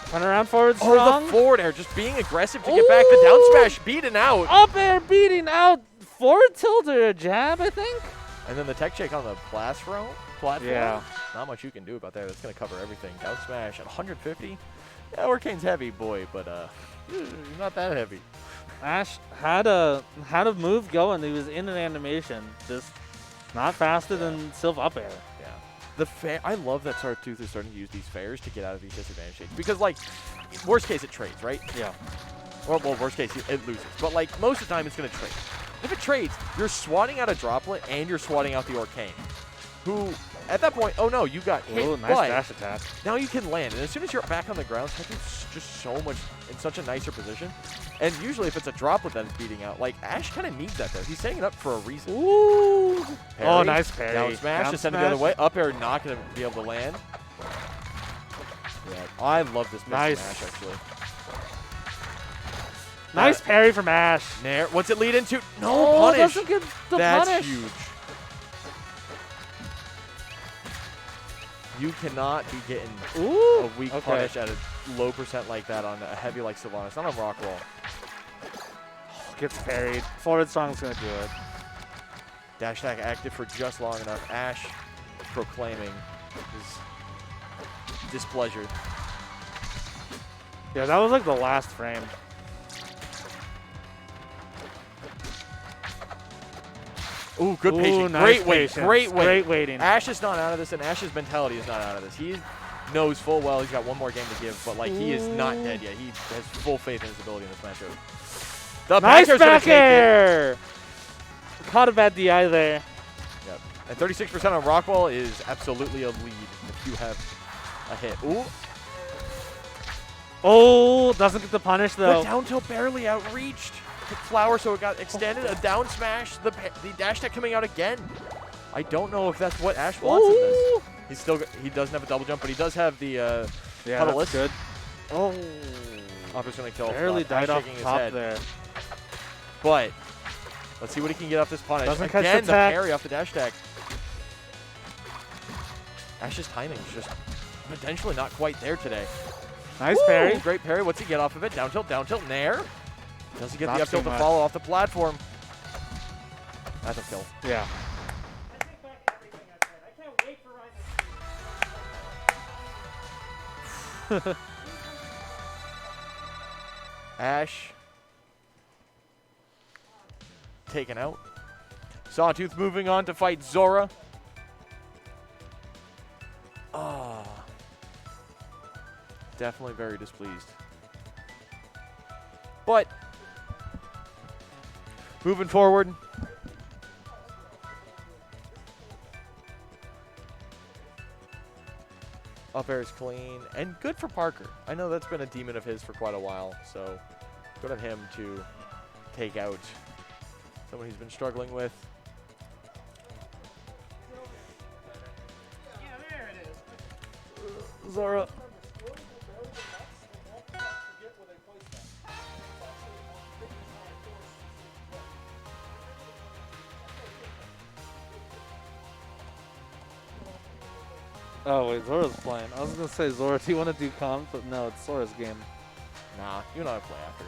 Turn around forward strong. Oh, the forward air. Just being aggressive to get back. The down smash beaten out. Up air beating out. Forward tilt or a jab, I think. And then the tech shake on the platform. Yeah. Not much you can do about that. That's going to cover everything. Down smash at 150. Yeah, Orcane's heavy, boy, but not that heavy. Ash had a move going. He was in an animation. Just not faster than Sylv up air. I love that Sawtooth is starting to use these fairs to get out of these disadvantage states. Because, like, worst case, it trades, right? Yeah. Well, worst case, it loses. But, like, most of the time, it's going to trade. If it trades, you're swatting out a droplet and you're swatting out the Orcane. Who, at that point, oh no, you got hit. Ooh, nice but dash attack. now you can land. And as soon as you're back on the ground, Sawtooth's just so much, in such a nicer position. And usually if it's a droplet that is beating out, like, Ash kind of needs that there. He's setting it up for a reason. Ooh. Parry, Oh, nice parry. Down smash, Down just send it the other way. Up air, not going to be able to land. Yeah, I love this Nice. Ash, actually. Nice parry from Ash. Nair, what's it lead into? No Oh, punish. doesn't get the That's punish. huge. You cannot be getting Ooh. a weak punish at a low percent like that on a heavy like Sylvanas. Not on rock roll. Gets parried. Forward strong's gonna do it. Dash attack active for just long enough. Ash proclaiming his displeasure. Yeah, that was like the last frame. Ooh, good patience. Nice Great wait. patience. Great wait. Great waiting. Ash is not out of this, and Ash's mentality is not out of this. He knows full well he's got one more game to give, but like he is not dead yet. He has full faith in his ability in this matchup. The Nice air's gonna back take it. air! Caught a bad DI there. Yep. And 36% on Rockwall is absolutely a lead if you have a hit. Ooh. Oh, doesn't get the punish though. The down tilt barely outreached. Took flower, so it got extended. A down smash. The dash tech coming out again. I don't know if that's what Ash wants in this. He doesn't have a double jump, but he does have the Yeah, puddle that's good. Oh. Opper's gonna kill. Barely Ash died off shaking his top head. there. But let's see what he can get off this punish. Doesn't catch Again, the the attack. parry off the dash attack. Ash's timing is just potentially not quite there today. Nice Woo! parry. Great parry. What's he get off of it? Down tilt, nair. Does he get Not the up tilt too to much. follow off the platform? That's a kill. Yeah. I take back everything I said. I can't wait for Rise of Ash taken out. Sawtooth moving on to fight Zora. Definitely very displeased. But moving forward. Up air is clean and good for Parker. I know that's been a demon of his for quite a while, so good on him to take out someone he's been struggling with. Yeah, there it is. Zora. Oh wait, Zora's playing. I was gonna say Zora, do you want to do comms? But no, it's Zora's game. Nah, you and I play after.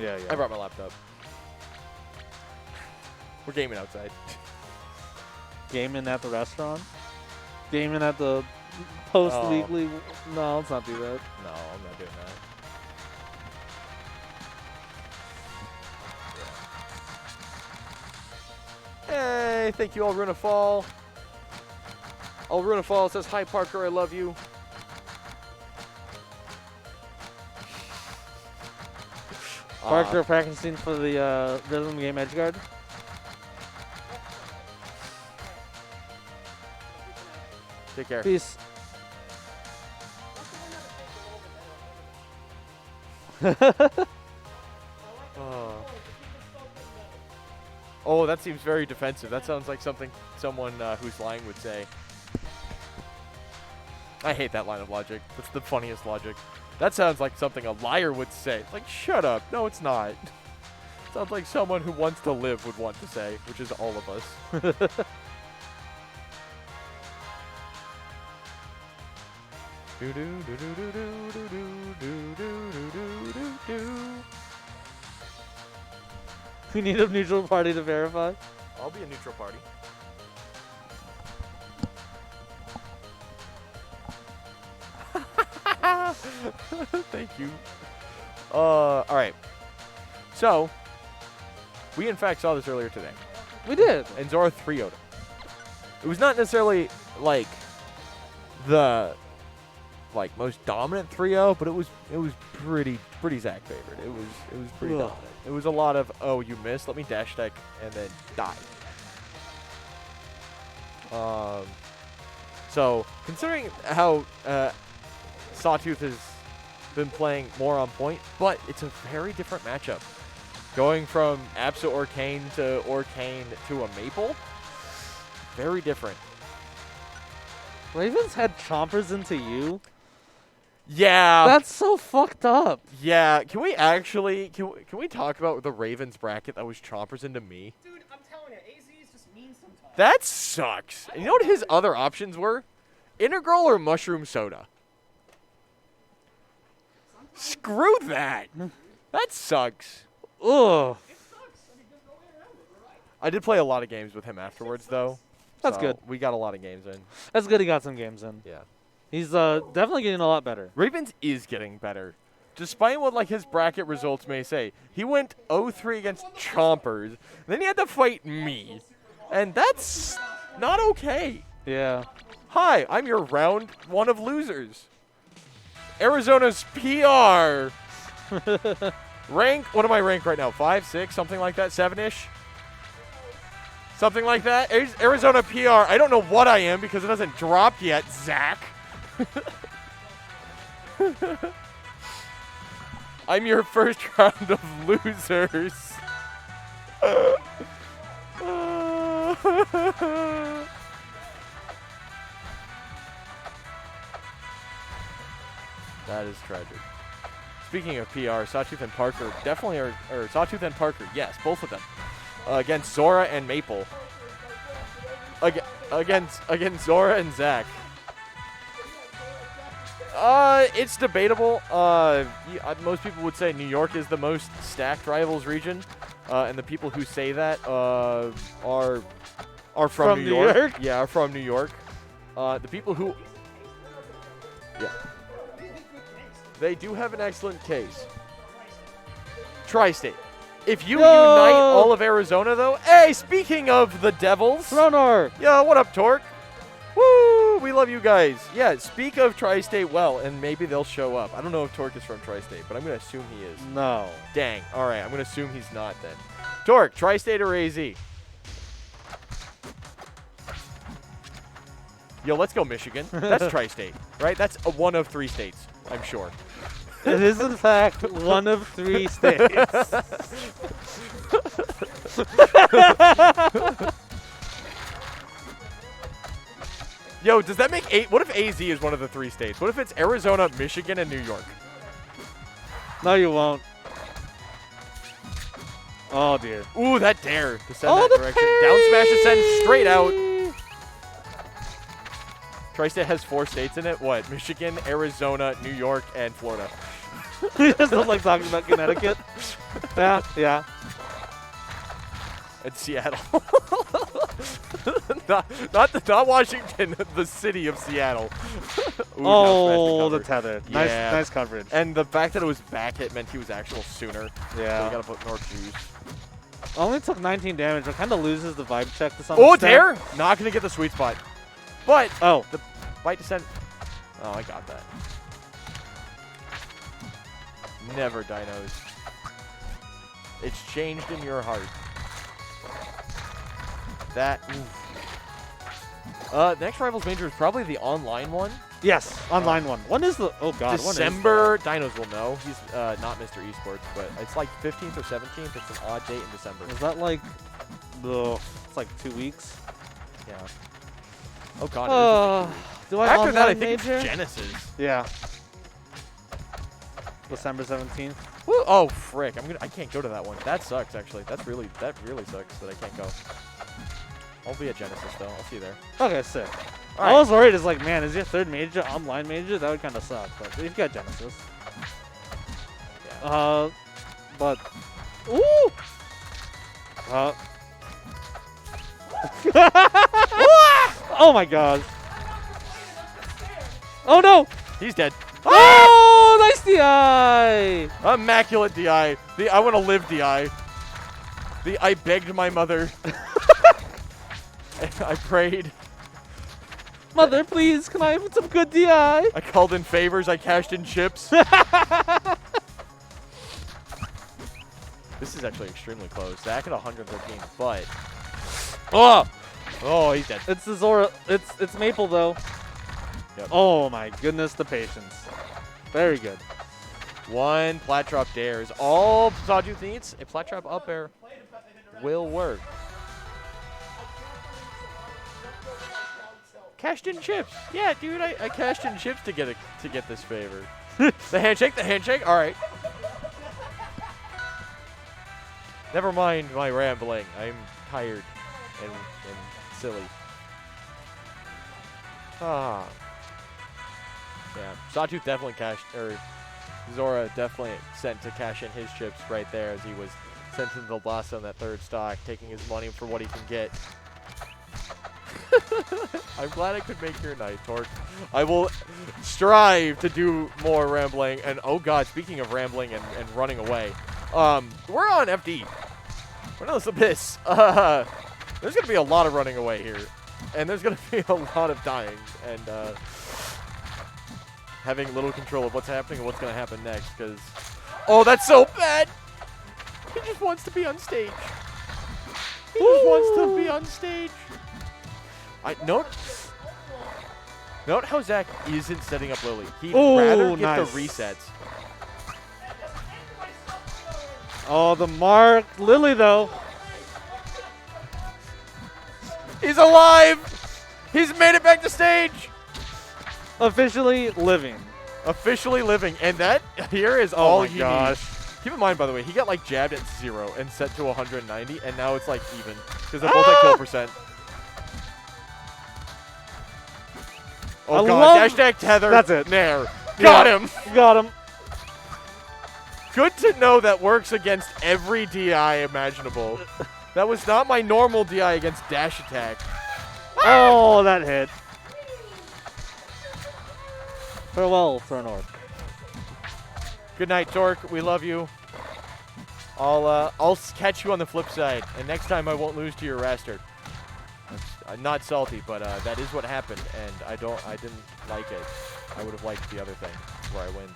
Yeah, I brought my laptop. We're gaming outside. Gaming at the restaurant? Gaming at the post-weekly? No, let's not do that. No, I'm not doing that. Hey, thank you, Alruna Fall. Alruna Fall says, hi, Parker, I love you. Parker practicing for the rhythm game edgeguard. Take care. Peace. Oh, that seems very defensive. That sounds like something someone who's lying would say. I hate that line of logic. That's the funniest logic. That sounds like something a liar would say. Like, shut up. No, it's not. Sounds like someone who wants to live would want to say, which is all of us. We need a neutral party to verify. I'll be a neutral party. Thank you. All right. So, we in fact saw this earlier today. We did. And Zora 3-0'd him. It was not necessarily like the most dominant 3-0, but it was pretty Zach favored. It was pretty dominant. It was a lot of, oh, you missed, let me dash deck and then die. So considering how Sawtooth has been playing more on point, but it's a very different matchup. Going from Absol Orcane to Orcane to a Maple, very different. Ravens had Chompers into you? Yeah. That's so fucked up. Yeah. Can we actually, can we talk about the Ravens bracket that was Chompers into me? Dude, I'm telling you, AZ is just mean sometimes. That sucks. And you know what his other options were? Integral or mushroom soda. Screw that. That sucks. Ugh. I did play a lot of games with him afterwards, though. That's so good. We got a lot of games in. That's good he got some games in. Yeah. He's definitely getting a lot better. Ravens is getting better. Despite what his bracket results may say. He went 0-3 against Chompers. Then he had to fight me. And that's not okay. Yeah. Hi, I'm your round one of losers. Arizona's PR. Rank, what am I ranked right now? 5, 6, something like that? 7-ish? Something like that? Arizona PR. I don't know what I am because it hasn't dropped yet, Zach. I'm your first round of losers. That is tragic. Speaking of PR, Sawtooth and Parker definitely are, or Sawtooth and Parker, yes, both of them, against Zora and Maple. Against Zora and Zach. It's debatable. Most people would say New York is the most stacked rivals region, and the people who say that are from New York. Yeah, are from New York. The people who, yeah, they do have an excellent case. Tri-State. If you unite all of Arizona, though, hey, speaking of the Devils, Runner. yeah, what up, Torque? Woo, we love you guys. Yeah, speak of Tri-State well, and maybe they'll show up. I don't know if Torque is from Tri-State, but I'm going to assume he is. No. Dang. All right, I'm going to assume he's not then. Torque, Tri-State or AZ? Yo, let's go Michigan. That's Tri-State, right? That's one of 3 states, I'm sure. It is, in fact, one of 3 states. Yo, does that make 8? What if AZ is one of the 3 states? What if it's Arizona, Michigan, and New York? No, you won't. Oh, dear. Ooh, that dare to send that direction. Down smash to send straight out. Tri-State has 4 states in it. What? Michigan, Arizona, New York, and Florida. He just don't like talking about Connecticut. Yeah. And Seattle. not Washington, the city of Seattle. Ooh, oh, the tether. Yeah. Nice coverage. And the fact that it was back hit meant he was actual sooner. Yeah. So you gotta put more juice. Only took 19 damage, but kind of loses the vibe check to some extent. extent. Dare! Not gonna get the sweet spot. But the bite descent. Oh, I got that. Never dinos. It's changed in your heart. That. Next Rivals Major is probably the online one. Yes, online one. When is the? Oh God, December. Dinos will know. He's not Mr. Esports, but it's like 15th or 17th. It's an odd date in December. Is that like the? It's like 2 weeks. Yeah. Oh God. Do I After that, I think major? it's Genesis. Yeah. December 17th. Woo. Oh frick! I can't go to that one. That sucks actually. That really sucks that I can't go. I'll be at Genesis though. I'll see you there. Okay, sick. All I right. was worried. It's like, man, is your 3rd major online major? That would kind of suck. But you've got Genesis. Yeah. But. Ooh. Oh my God. Oh no. He's dead. Oh, nice DI. Immaculate DI. The I want to live DI. The I begged my mother. I prayed. Mother, please, can I have some good DI? I called in favors. I cashed in chips. This is actually extremely close. Zach at 113, but oh, he's dead. It's the Zora. It's Maple though. Yep. Oh my goodness, the patience. Very good. One plat drop dares. All Sawtooth needs a plat drop up air will work. Cashed in chips. Yeah, dude, I cashed in chips to get this favor. The handshake. All right. Never mind my rambling. I'm tired and silly. Ah. Yeah, Sawtooth definitely cashed, or Zora definitely sent to cash in his chips right there as he was sent into the loss on that 3rd stock, taking his money for what he can get. I'm glad I could make your night, Torque. I will strive to do more rambling. And oh God, speaking of rambling and running away, we're on FD. We're on this abyss. There's going to be a lot of running away here. And there's going to be a lot of dying. And having little control of what's happening and what's going to happen next. Because, oh, that's so bad. He just wants to be on stage. He just wants to be on stage. Note how Zach isn't setting up Lily. He'd rather get the resets. Oh, the mark. Lily, though. He's alive! He's made it back to stage! Officially living. Officially living. And that here is all he gosh. needs. Keep in mind, by the way, he got like jabbed at 0 and set to 190, and now it's like even. Because they're both at kill percent. Oh God, dash attack tether. That's it. There. Got him. Got him. Good to know that works against every DI imaginable. That was not my normal DI against dash attack. Oh, that hit. Farewell, Thornord. Good night, Torque. We love you. I'll catch you on the flip side, and next time I won't lose to your Raster. I'm not salty, but that is what happened, and I didn't like it. I would have liked the other thing, where I win.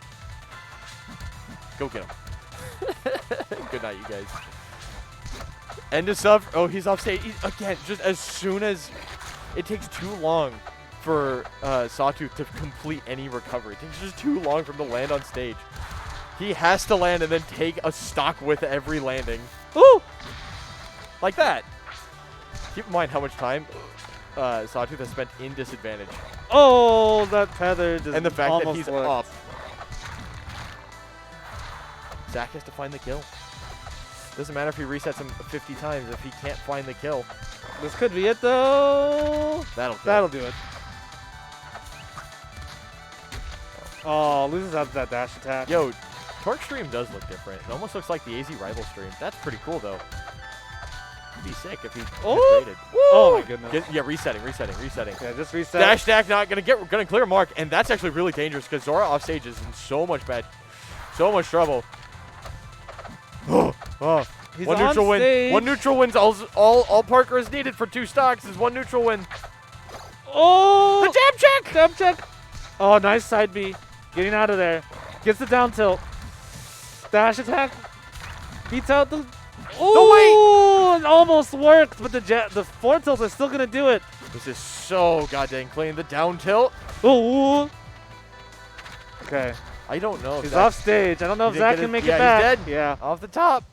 Go get him. Good night, you guys. End of sub. Oh, he's off stage. Again, just as soon as it takes too long for Sawtooth to complete any recovery. It takes just too long for him to land on stage. He has to land and then take a stock with every landing. Ooh! Like that. Keep in mind how much time Sawtooth has spent in disadvantage. Oh, that tether just and the fact that he's worked. up. Zach has to find the kill. Doesn't matter if he resets him 50 times if he can't find the kill. This could be it, though. That'll do it. Oh, loses out to that dash attack. Yo, Torque stream does look different. It almost looks like the AZ rival stream. That's pretty cool, though. It'd be sick if he rated. Oh my goodness. Yeah, resetting. Yeah, just reset. Dash stack not gonna clear mark, and that's actually really dangerous because Zora off stage is in so much trouble. Oh, He's one on neutral win. stage. One neutral wins. All Parker is needed for 2 stocks is 1 neutral win. Oh! The jab check! Jab check! Oh, nice side B. Getting out of there. Gets the down tilt. Dash attack. Beats out the... Oh! It almost worked, but the forward tilts are still going to do it. This is so goddamn clean. The down tilt. Oh! Okay. I don't know. He's off stage. I don't know if Zach can make it back. He's dead. Yeah. Off the top.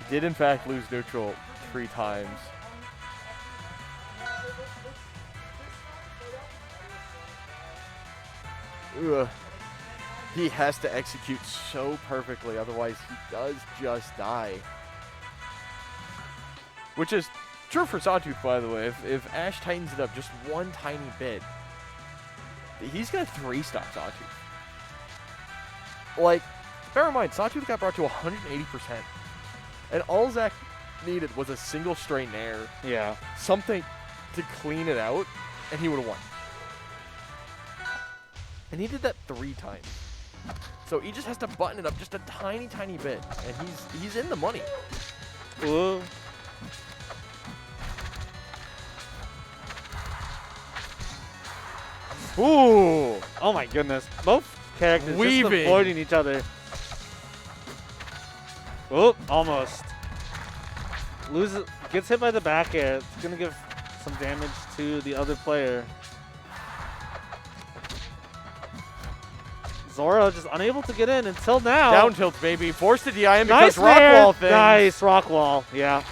He did, in fact, lose neutral 3 times. Ugh. He has to execute so perfectly, otherwise he does just die. Which is true for Sawtooth, by the way. If Ash tightens it up just one tiny bit, he's going to 3-stop Sawtooth. Like, bear in mind, Sawtooth got brought to 180%. And all Zach needed was a single straight nair. Yeah. Something to clean it out, and he would have won. And he did that 3 times. So he just has to button it up just a tiny, tiny bit, and he's in the money. Ooh. Ooh! Oh my goodness. Both characters Weaving. just avoiding each other. Oh, almost. Loses, gets hit by the back air. It's going to give some damage to the other player. Zora just unable to get in until now. Down tilt, baby. Forced to DI him Nice because Rockwall thing. Nice Rockwall. Yeah.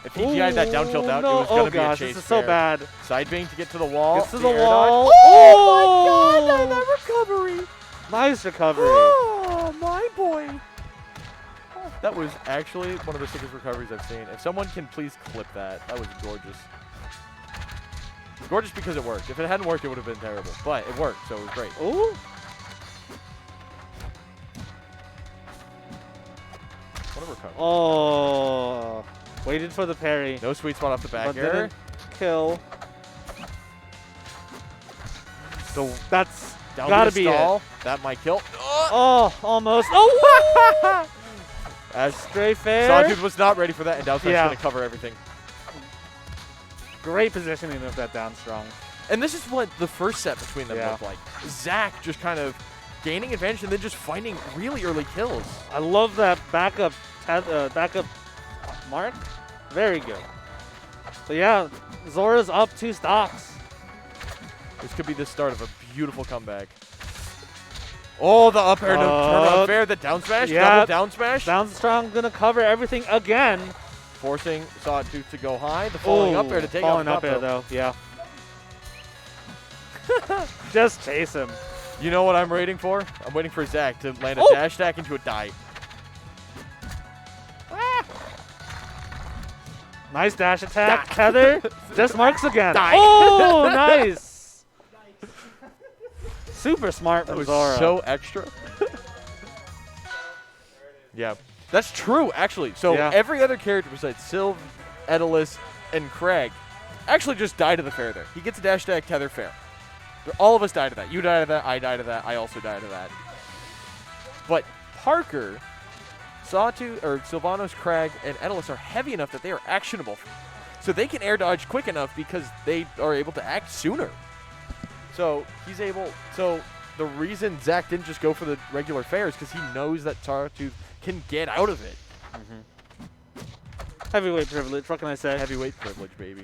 If he DI'd that down tilt out, it was going to be a chase. This is so bad. Side being to get to the wall. Gets to the wall. Oh my god, that recovery. Nice recovery. Oh, my boy. That was actually one of the sickest recoveries I've seen. If someone can please clip that, that was gorgeous. Gorgeous because it worked. If it hadn't worked, it would have been terrible. But it worked, so it was great. Ooh. What a recovery. Oh. Waited for the parry. No sweet spot off the back But air. didn't kill. So that's down gotta to the be stall. it. That might kill. Oh, almost. Oh! As Straight fair. Sawtooth was not ready for that, and Downstar's Yeah. going to cover everything. Great positioning of that down strong. And this is what the first set between them looked like. Zach just kind of gaining advantage and then just finding really early kills. I love that backup mark. Very good. So yeah, Zora's up 2 stocks. This could be the start of a beautiful comeback. Oh, the up air, no turn up air, the down smash, double down smash. Down strong gonna cover everything again. Forcing Sawtooth to go high. The falling up air to take falling out up air though, yeah. Just chase him. You know what I'm waiting for? I'm waiting for Zach to land a dash stack into a die. Nice dash attack. Tether. Just marks again. Die. Oh, nice. Super smart from That was Zora. so extra. Yeah. That's true, actually. So every other character besides Sylv, Edalus, and Craig actually just die to the fair there. He gets a dash attack tether fair. All of us die to that. You die to that. I die to that. I also die to that. But Parker, Sawtooth, or Sylvanos, Crag, and Edelus are heavy enough that they are actionable. So they can air dodge quick enough because they are able to act sooner. So he's able. So the reason Zach didn't just go for the regular fair is because he knows that Sawtooth can get out of it. Heavyweight privilege. What can I say? Heavyweight privilege, baby.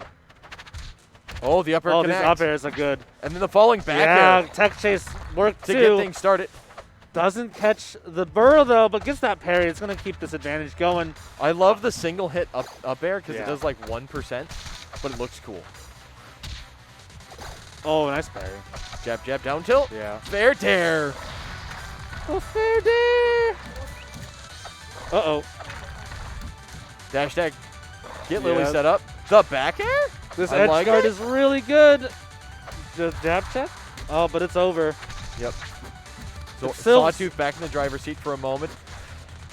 Oh, the upper Oh, connect. these up airs are good. And then the falling back Yeah, air tech chase worked to too. get things started. Doesn't catch the burrow though, but gets that parry. It's gonna keep this advantage going. I love the single hit up air because Yeah. it does like 1%, but it looks cool. Oh, nice parry. Jab, jab, down tilt. Yeah. Fair dare. Oh, fair dare. Uh-oh. Dash tag. Get Lily Yeah. set up. The back air? This I edge like guard it. is really good. Just jab check. Oh, but it's over. Yep. So It's still- Sawtooth back in the driver's seat for a moment.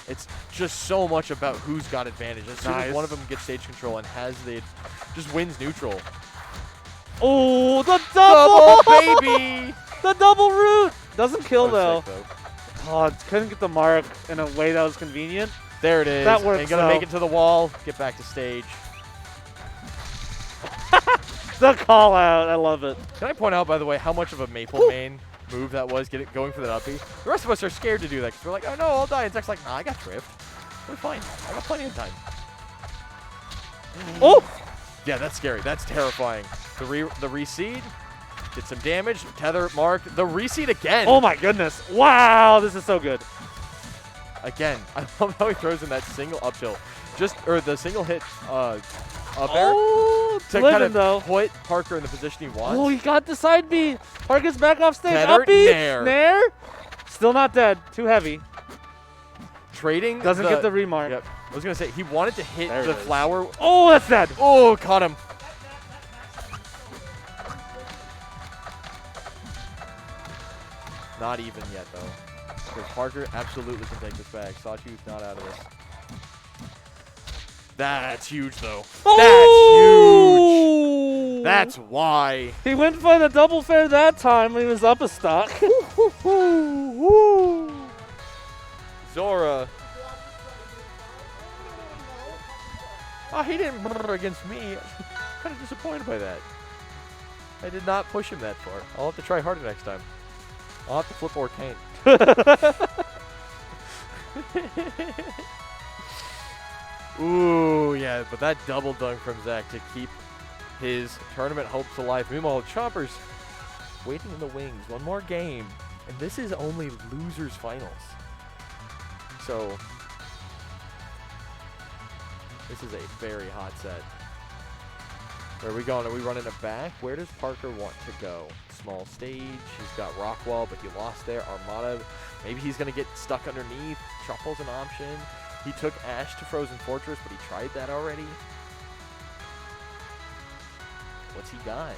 It's just so much about who's got advantage. As soon as Nice. one of them gets stage control and has the, just wins neutral. Oh, the double! Double, baby! The double root! Doesn't kill That was though. sick, Oh, it couldn't get the mark in a way that was convenient. There it is. That works, And gonna though. make it to the wall. Get back to stage. The call out. I love it. Can I point out, by the way, how much of a Maple main move that was, going for that uppie? The rest of us are scared to do that because we're like, oh no, I'll die. And Zach's like, nah, I got drift. We're fine. I got plenty of time. Oh! Yeah, that's scary. That's terrifying. The reseed. Did some damage. Tether mark. The reseed again. Oh my goodness. Wow, this is so good. Again. I love how he throws in that single up tilt. Or the single hit up air. Oh, To living kind of though. put Parker in the position he wants. Oh, he got the side B. Parker's back off stage. Tether, Uppy. nair. Nair. Still not dead. Too heavy. Trading. Doesn't get the remark. Yep. I was going to say, he wanted to hit There it the is. flower. Oh, that's dead. Oh, caught him. Not even yet, though. Because Parker absolutely can take this back. Sawtooth not out of this. That's huge, though. Oh! That's huge. That's why. He went for the double fair that time when he was up a stock. Zora. Oh, he didn't brrr against me. Kind of disappointed by that. I did not push him that far. I'll have to try harder next time. I'll have to flip Arcane. Ooh, yeah, but that double dunk from Zach to keep his tournament hopes alive. Meanwhile, Chompers waiting in the wings. One more game. And this is only losers finals. So this is a very hot set. Where are we going? Are we running it back? Where does Parker want to go? Small stage. He's got Rockwall, but he lost there. Armada. Maybe he's going to get stuck underneath. Truffle's an option. He took Ash to Frozen Fortress, but he tried that already. What's he got?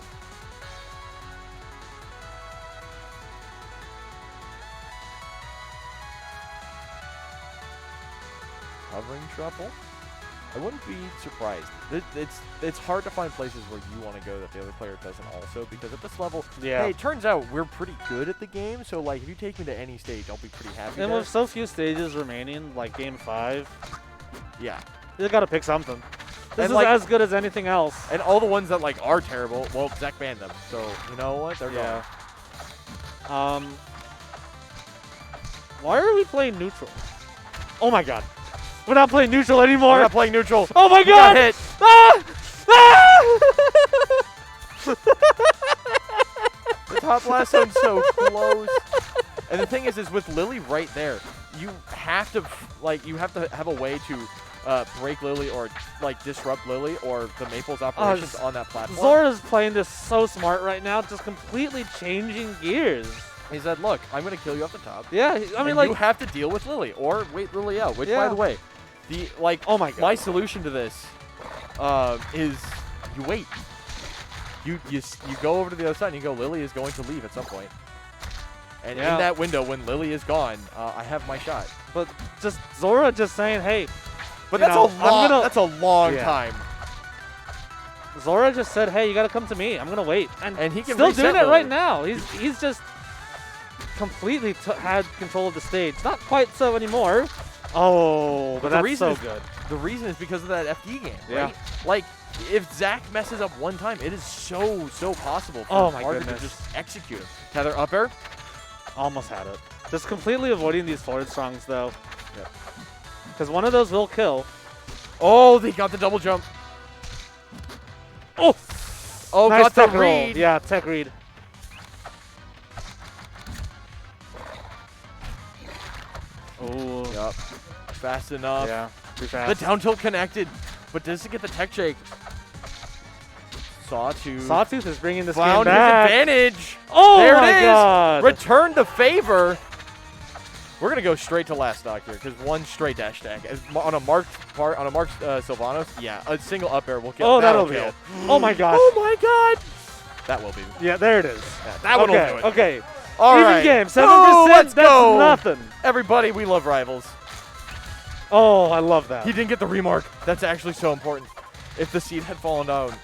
Hovering Truffle? I wouldn't be surprised. It's hard to find places where you want to go that the other player doesn't also, because at this level, Yeah. hey, it turns out we're pretty good at the game, so like if you take me to any stage, I'll be pretty happy. And there. with so few stages remaining, like game 5, Yeah. you gotta pick something. This And, is like- as good as anything else. And all the ones that like are terrible, well, Zach banned them. So you know what? They're Yeah. gone. Why are we playing neutral? Oh my god. We're not playing neutral anymore. We're not playing neutral. Oh my He god! got hit. Ah! Ah! The top blast zone's so close. And the thing is with Lily right there, you have to have a way to break Lily or like disrupt Lily or the Maple's operations on that platform. Zora's playing this so smart right now, just completely changing gears. He said, "Look, I'm going to kill you off the top. Yeah, I mean, and like, you have to deal with Lily or wait Lily out." Which, by Yeah. the way, oh my god, my solution to this is you wait. You go over to the other side and you go, Lily is going to leave at some point. And Yeah. in that window, when Lily is gone, I have my shot. but just Zora just saying, hey, But you that's know, a long. I'm gonna- That's a long Yeah. time. Zora just said, "Hey, you gotta come to me. I'm gonna wait." And he can still reset doing it Lily. right now. He's just completely had control of the stage. Not quite so anymore. Oh, but the that's reason so is, good. The reason is because of that FD game, Yeah. right? Like, if Zach messes up one time, it is so possible for Oh my Margaret goodness. to just execute him. Tether up air. Almost had it. Just completely avoiding these forward strongs, though. Because one of those will kill. Oh, they got the double jump. Oh! Oh, Nice got the tech roll. read. Yeah, tech read. Oh. Yup. Fast enough. Yeah, too The fast. down tilt connected, but does it get the tech shake? Sawtooth. Sawtooth is bringing this game Found his back. advantage. Oh there my it is. God. Return the favor. We're gonna go straight to last stock here because one straight dash tag on a marked Sylvanos. Yeah, a single up air will kill. Oh, that'll be kill. it. Oh my gosh. Oh my God. That will be. Yeah, there it is. Yeah, that one will do it. Okay. All Even right. game. 7%. Oh, let's that's go. nothing. Everybody, we love rivals. Oh, I love that. He didn't get the remark. That's actually so important. If the seed had fallen down,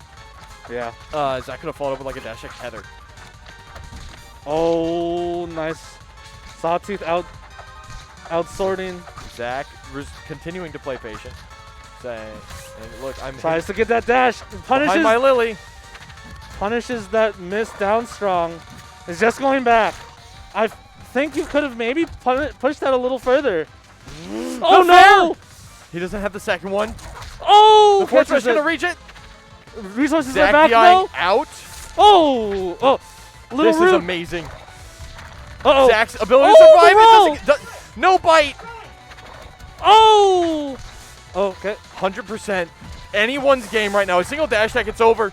yeah. Zach could have followed up with like a dash check tether. Oh, nice. Sawtooth outsorting. Zach continuing to play patient. Saying, and look, I'm Tries to get that dash. Punishes behind my Lily. Punishes that miss down strong. Is just going back. I think you could have maybe pushed that a little further. Oh no! He doesn't have the second one. Oh! The force rush catches it. gonna reach it. Resources Zach are back behind though. out. Oh! Oh! Little This root. is amazing. Uh-oh. Zach's ability to Oh, survive. the It roll. no bite. Oh! Okay. 100%. Anyone's game right now. A single dash tag, it's over.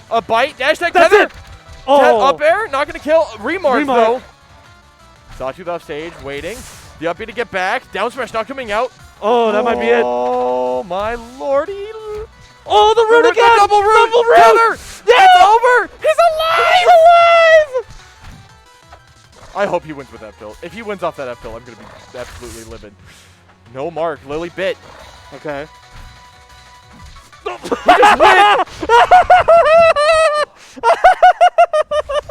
A bite, dash tag, That's tether. it. Oh. Up air, not gonna kill. Remark Remark. though. Sawtooth off stage, waiting. The up B to get back. Down smash not coming out. Oh, that might be it. Oh my lordy. Oh, the root again. Double root. Double root. Tether. Yeah. It's over. He's alive. He's alive. I hope he wins with that pill. If he wins off that F pill, I'm gonna be absolutely livid. No mark. Lily bit. Okay.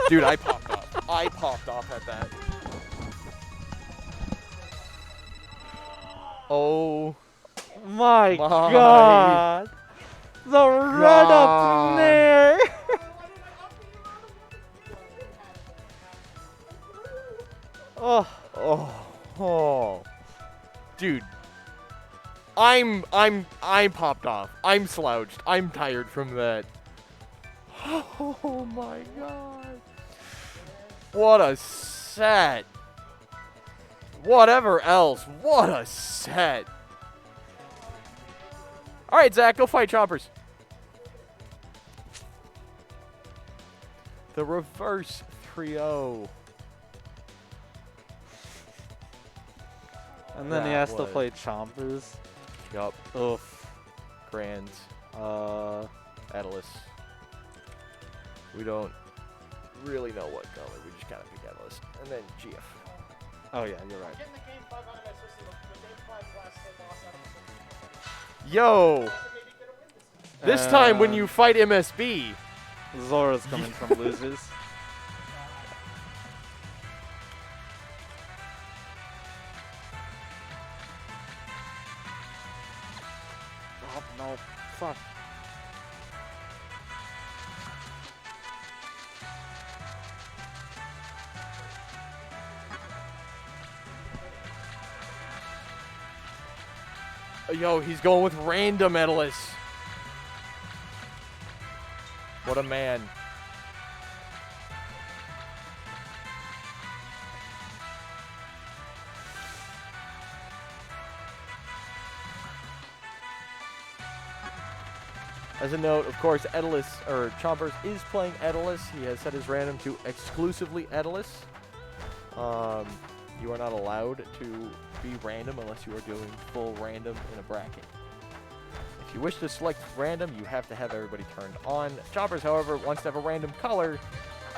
Dude, I popped off. I popped off at that. Oh My my God. The red up there. Oh. Oh. Dude. I popped off. I'm slouched. I'm tired from that. Oh my God. What a set. Whatever else. What a set. All right, Zach, go fight Chompers. The reverse 3-0. And then he That has to was- play Chompers. Yup. Oof. Grand. Atlas. We don't really know what color. We just gotta pick Atlas. And then GF. Oh yeah, you're right. Getting the game 5 out of my system. The game 5 last hit loss out of the Yo! maybe get a win this This time when you fight MSB. Zora's coming from losers. Oh no! Fuck. Yo, he's going with random Atlas. What a man. As a note, of course, Edalus, or Chompers, is playing Edalus. He has set his random to exclusively Edalus. You are not allowed to be random unless you are doing full random in a bracket. If you wish to select random, you have to have everybody turned on. Chompers, however, wants to have a random color,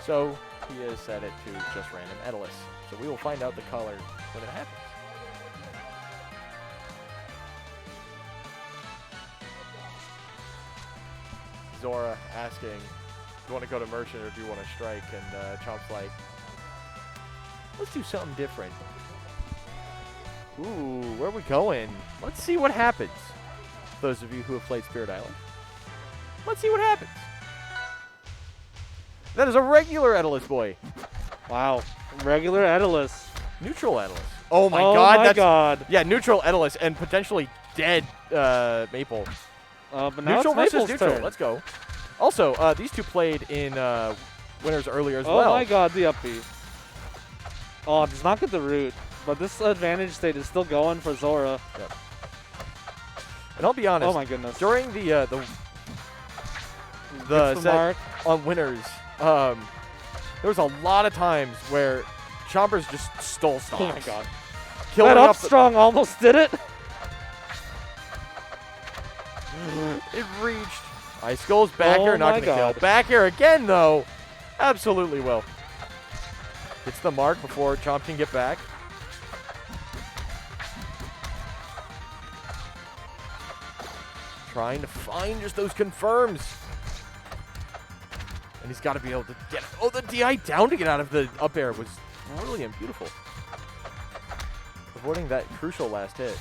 so he has set it to just random Edalus. So we will find out the color when it happens. Zora asking, do you want to go to Merchant or do you want to strike? And Chomp's like, let's do something different. Ooh, where are we going? Let's see what happens. Those of you who have played Spirit Island, let's see what happens. That is a regular Edalus boy. Wow. Regular Edalus. Neutral Edalus. Oh my Oh god. my god. Yeah, neutral Edalus and potentially dead Maple. But now Neutral it's versus Maple's neutral. turn. Let's go. Also, these two played in winners earlier as Oh well. my god, the up B. Oh, does not get the root. But this advantage state is still going for Zora. Yep. And I'll be honest. Oh my goodness. During the Gets the set mark. on winners, there was a lot of times where Chompers just stole stocks. Oh my god. Killing That off up strong almost did it. It reached. Icicle's back air, Oh not my going to kill. God. Back air again, though. Absolutely will. Gets the mark before Chomp can get back. Trying to find just those confirms. And he's got to be able to get... Oh, the DI down to get out of the up air was brilliant. Beautiful. Avoiding that crucial last hit.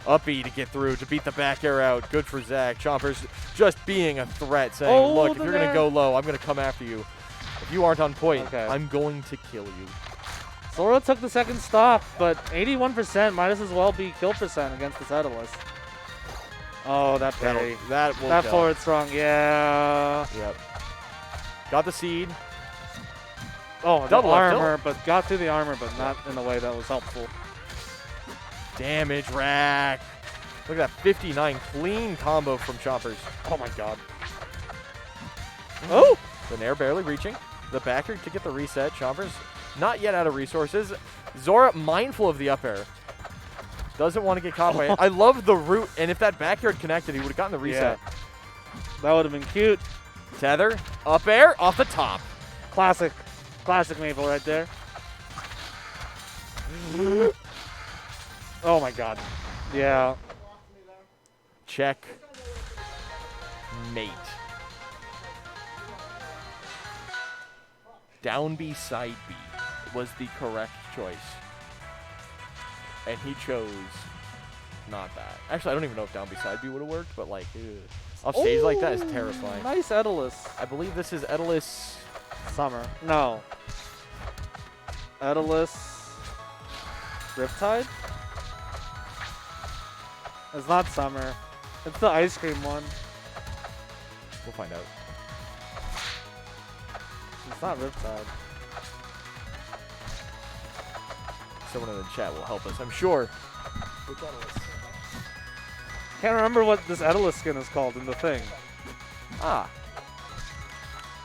Up E to get through, to beat the back air out. Good for Zach. Chompers just being a threat, saying, Oh, look, if the you're going to nair. go low, I'm going to come after you. If you aren't on point, Okay. I'm going to kill you. Zora took the second stop, but 81% might as well be kill percent against this Edalus. Oh, that parry. That will That kill. forward strong, yeah. Yep. Got the seed. Oh, Double the up tilt. armor, but got through the armor, but not in a way that was helpful. Damage rack. Look at that 59 clean combo from Chompers. Oh my god. Oh! The Nair barely reaching. The backer to get the reset. Chompers not yet out of resources. Zora mindful of the up air. Doesn't want to get caught by it. I love the root, and if that back air had connected, he would have gotten the reset. Yeah. That would have been cute. Tether, up air, off the top. Classic. Classic Maple right there. Oh my god. Yeah. Check. Mate. Down B, side B was the correct choice. And he chose not that. Actually, I don't even know if down B, side B would have worked, but like, off stage like that is terrifying. Nice Edalus. I believe this is Edalus. Summer. No. Edalus. Riptide? It's not Summer. It's the ice cream one. We'll find out. It's not Riptide. Someone in the chat will help us, I'm sure. Can't remember what this Edalus skin is called in the thing. Ah.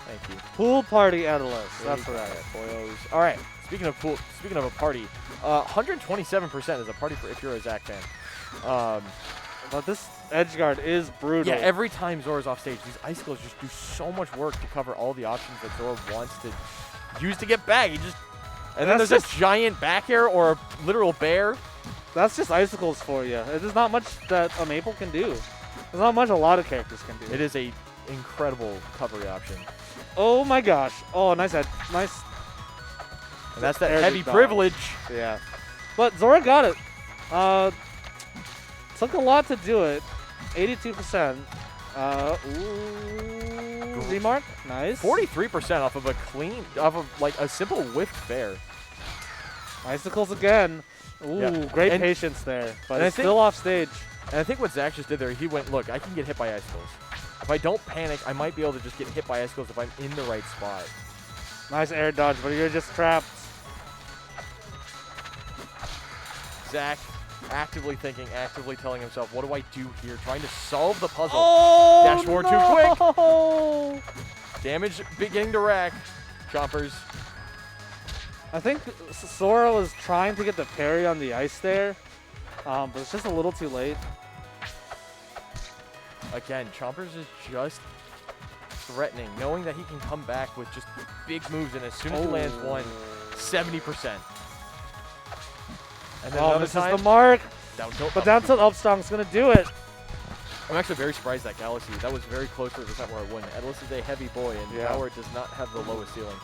Thank you. Pool Party Edalus. That's what that is. Boyos. All right. Speaking of pool, speaking of a party, 127% is a party for if you're a Zach fan. But this edgeguard is brutal. Yeah, every time Zora's off stage, these icicles just do so much work to cover all the options that Zora wants to use to get back. And then there's a giant back air or a literal bear. That's just icicles for you. There's not much that a Maple can do. There's not much a lot of characters can do. It is a incredible recovery option. Oh my gosh. Oh, nice head. Nice. And that's that There's heavy a dodge. privilege. Yeah. But Zora got it. Took a lot to do it. 82%. Ooh. Remark. Nice. 43% off of like a simple whiff bear. Icicles again. Ooh, Yeah. great And- patience there. But and I it's think- still off stage. And I think what Zach just did there, he went, look, I can get hit by icicles. If I don't panic, I might be able to just get hit by icicles if I'm in the right spot. Nice air dodge, but you're just trapped. Zach actively thinking, actively telling himself, what do I do here? Trying to solve the puzzle. Oh, Dash forward too no! quick. Damage beginning to rack. Chompers. I think Zora was trying to get the parry on the ice there, but it's just a little too late. Again, Chompers is just threatening, knowing that he can come back with just big moves, and as soon as he lands one, 70%. And then Oh, another this is time, the mark. down tilt. But down tilt up strong is going to do it. I'm actually very surprised that Galaxy. That was very close to the percent where I won. Edlis is a heavy boy, and Power does not have the lowest ceiling.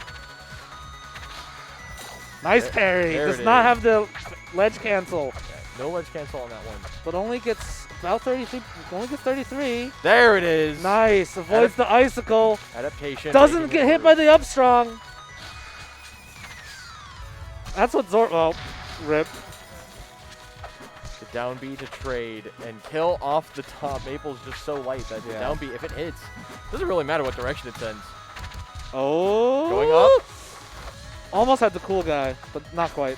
Nice parry. There Does it not is. have the ledge cancel, No ledge cancel on that one. but only gets about 33. Only gets 33. There it is. Nice. Avoids the icicle. Adaptation. Doesn't making get it hit by the up strong. That's what Zora. Well, rip. The down B to trade and kill off the top. Maple's just so light that the down B, if it hits, doesn't really matter what direction it sends. Oh. Going up. Almost had the cool guy, but not quite.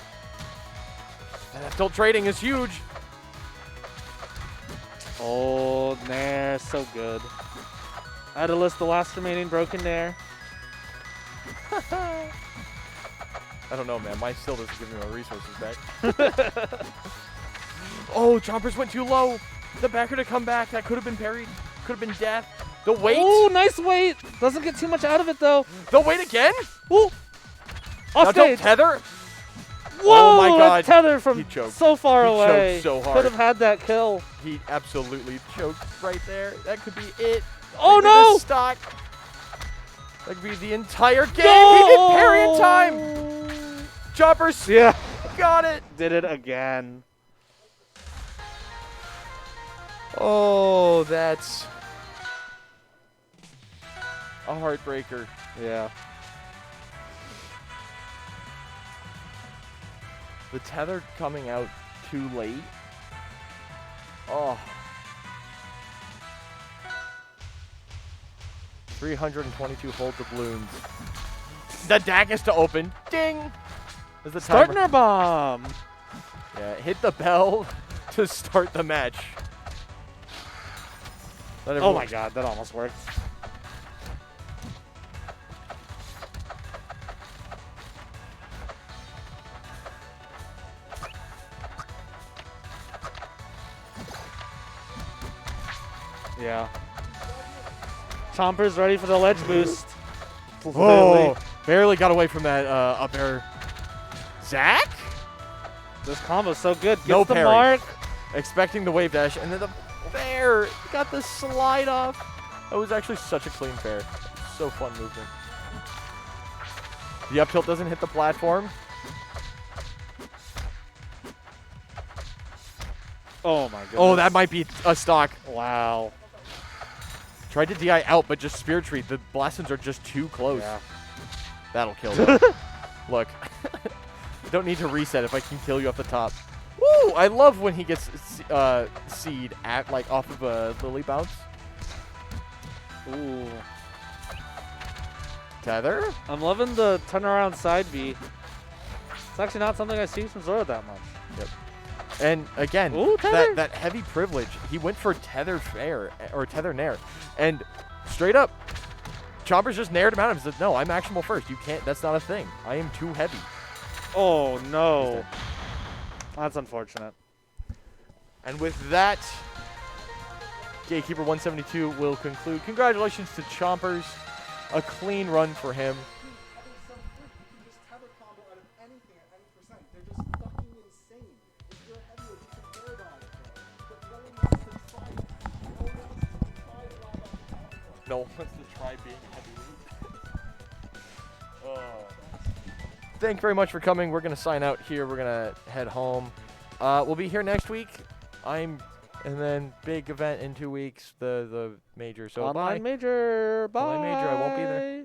And that tilt trading is huge. Oh, Nair, so good. Idolist, the last remaining broken Nair. I don't know, man. Mine still doesn't give me my resources back. Oh, Chompers went too low. The backer to come back. That could have been parried. Could have been death. The wait. Oh, nice wait. Doesn't get too much out of it, though. The wait again. Ooh. Now Off don't stage. tether. Whoa, Oh my God. that tether from He choked. so far He away. choked so hard. Could have had that kill. He absolutely choked right there. That could be it. Oh, That could be no. the stock. That could be the entire game. No. He did parry in time. Chompers. Yeah. Got it. Did it again. Oh, that's a heartbreaker. Yeah. The tether coming out too late. Oh. 322 hold the balloons. The Daggus to open. Ding! As the Starting timer- our bomb. Yeah, hit the bell to start the match. Let Oh everyone- my God, that almost worked. Yeah. Chompers ready for the ledge boost. Whoa! Barely got away from that up air. Zach? This combo's so good. Gets No the parry. mark. Expecting the wave dash, and then the fair got the slide off. That was actually such a clean fair. So fun movement. The up tilt doesn't hit the platform. Oh my goodness. Oh, that might be a stock. Wow. Tried to DI out, but just Spirit Tree. The Blastons are just too close. Yeah. That'll kill them. Look. Don't need to reset if I can kill you off the top. Woo! I love when he gets seed at like off of a Lily bounce. Ooh. Tether? I'm loving the turnaround side B. It's actually not something I see from Zora that much. Yep. And again, Ooh, tether. that heavy privilege. He went for tether fair or tether nair, and straight up, Chompers just nared him out and said, "No, I'm actionable first. You can't. That's not a thing. I am too heavy." Oh no. That's unfortunate. And with that, Gatekeeper 172 will conclude. Congratulations to Chompers. A clean run for him. No one wants to try being heavyweight. Thank you very much for coming. We're going to sign out here. We're going to head home. We'll be here next week. And then big event in 2 weeks, the major. So Online bye. major. Bye. Online major. I won't be there.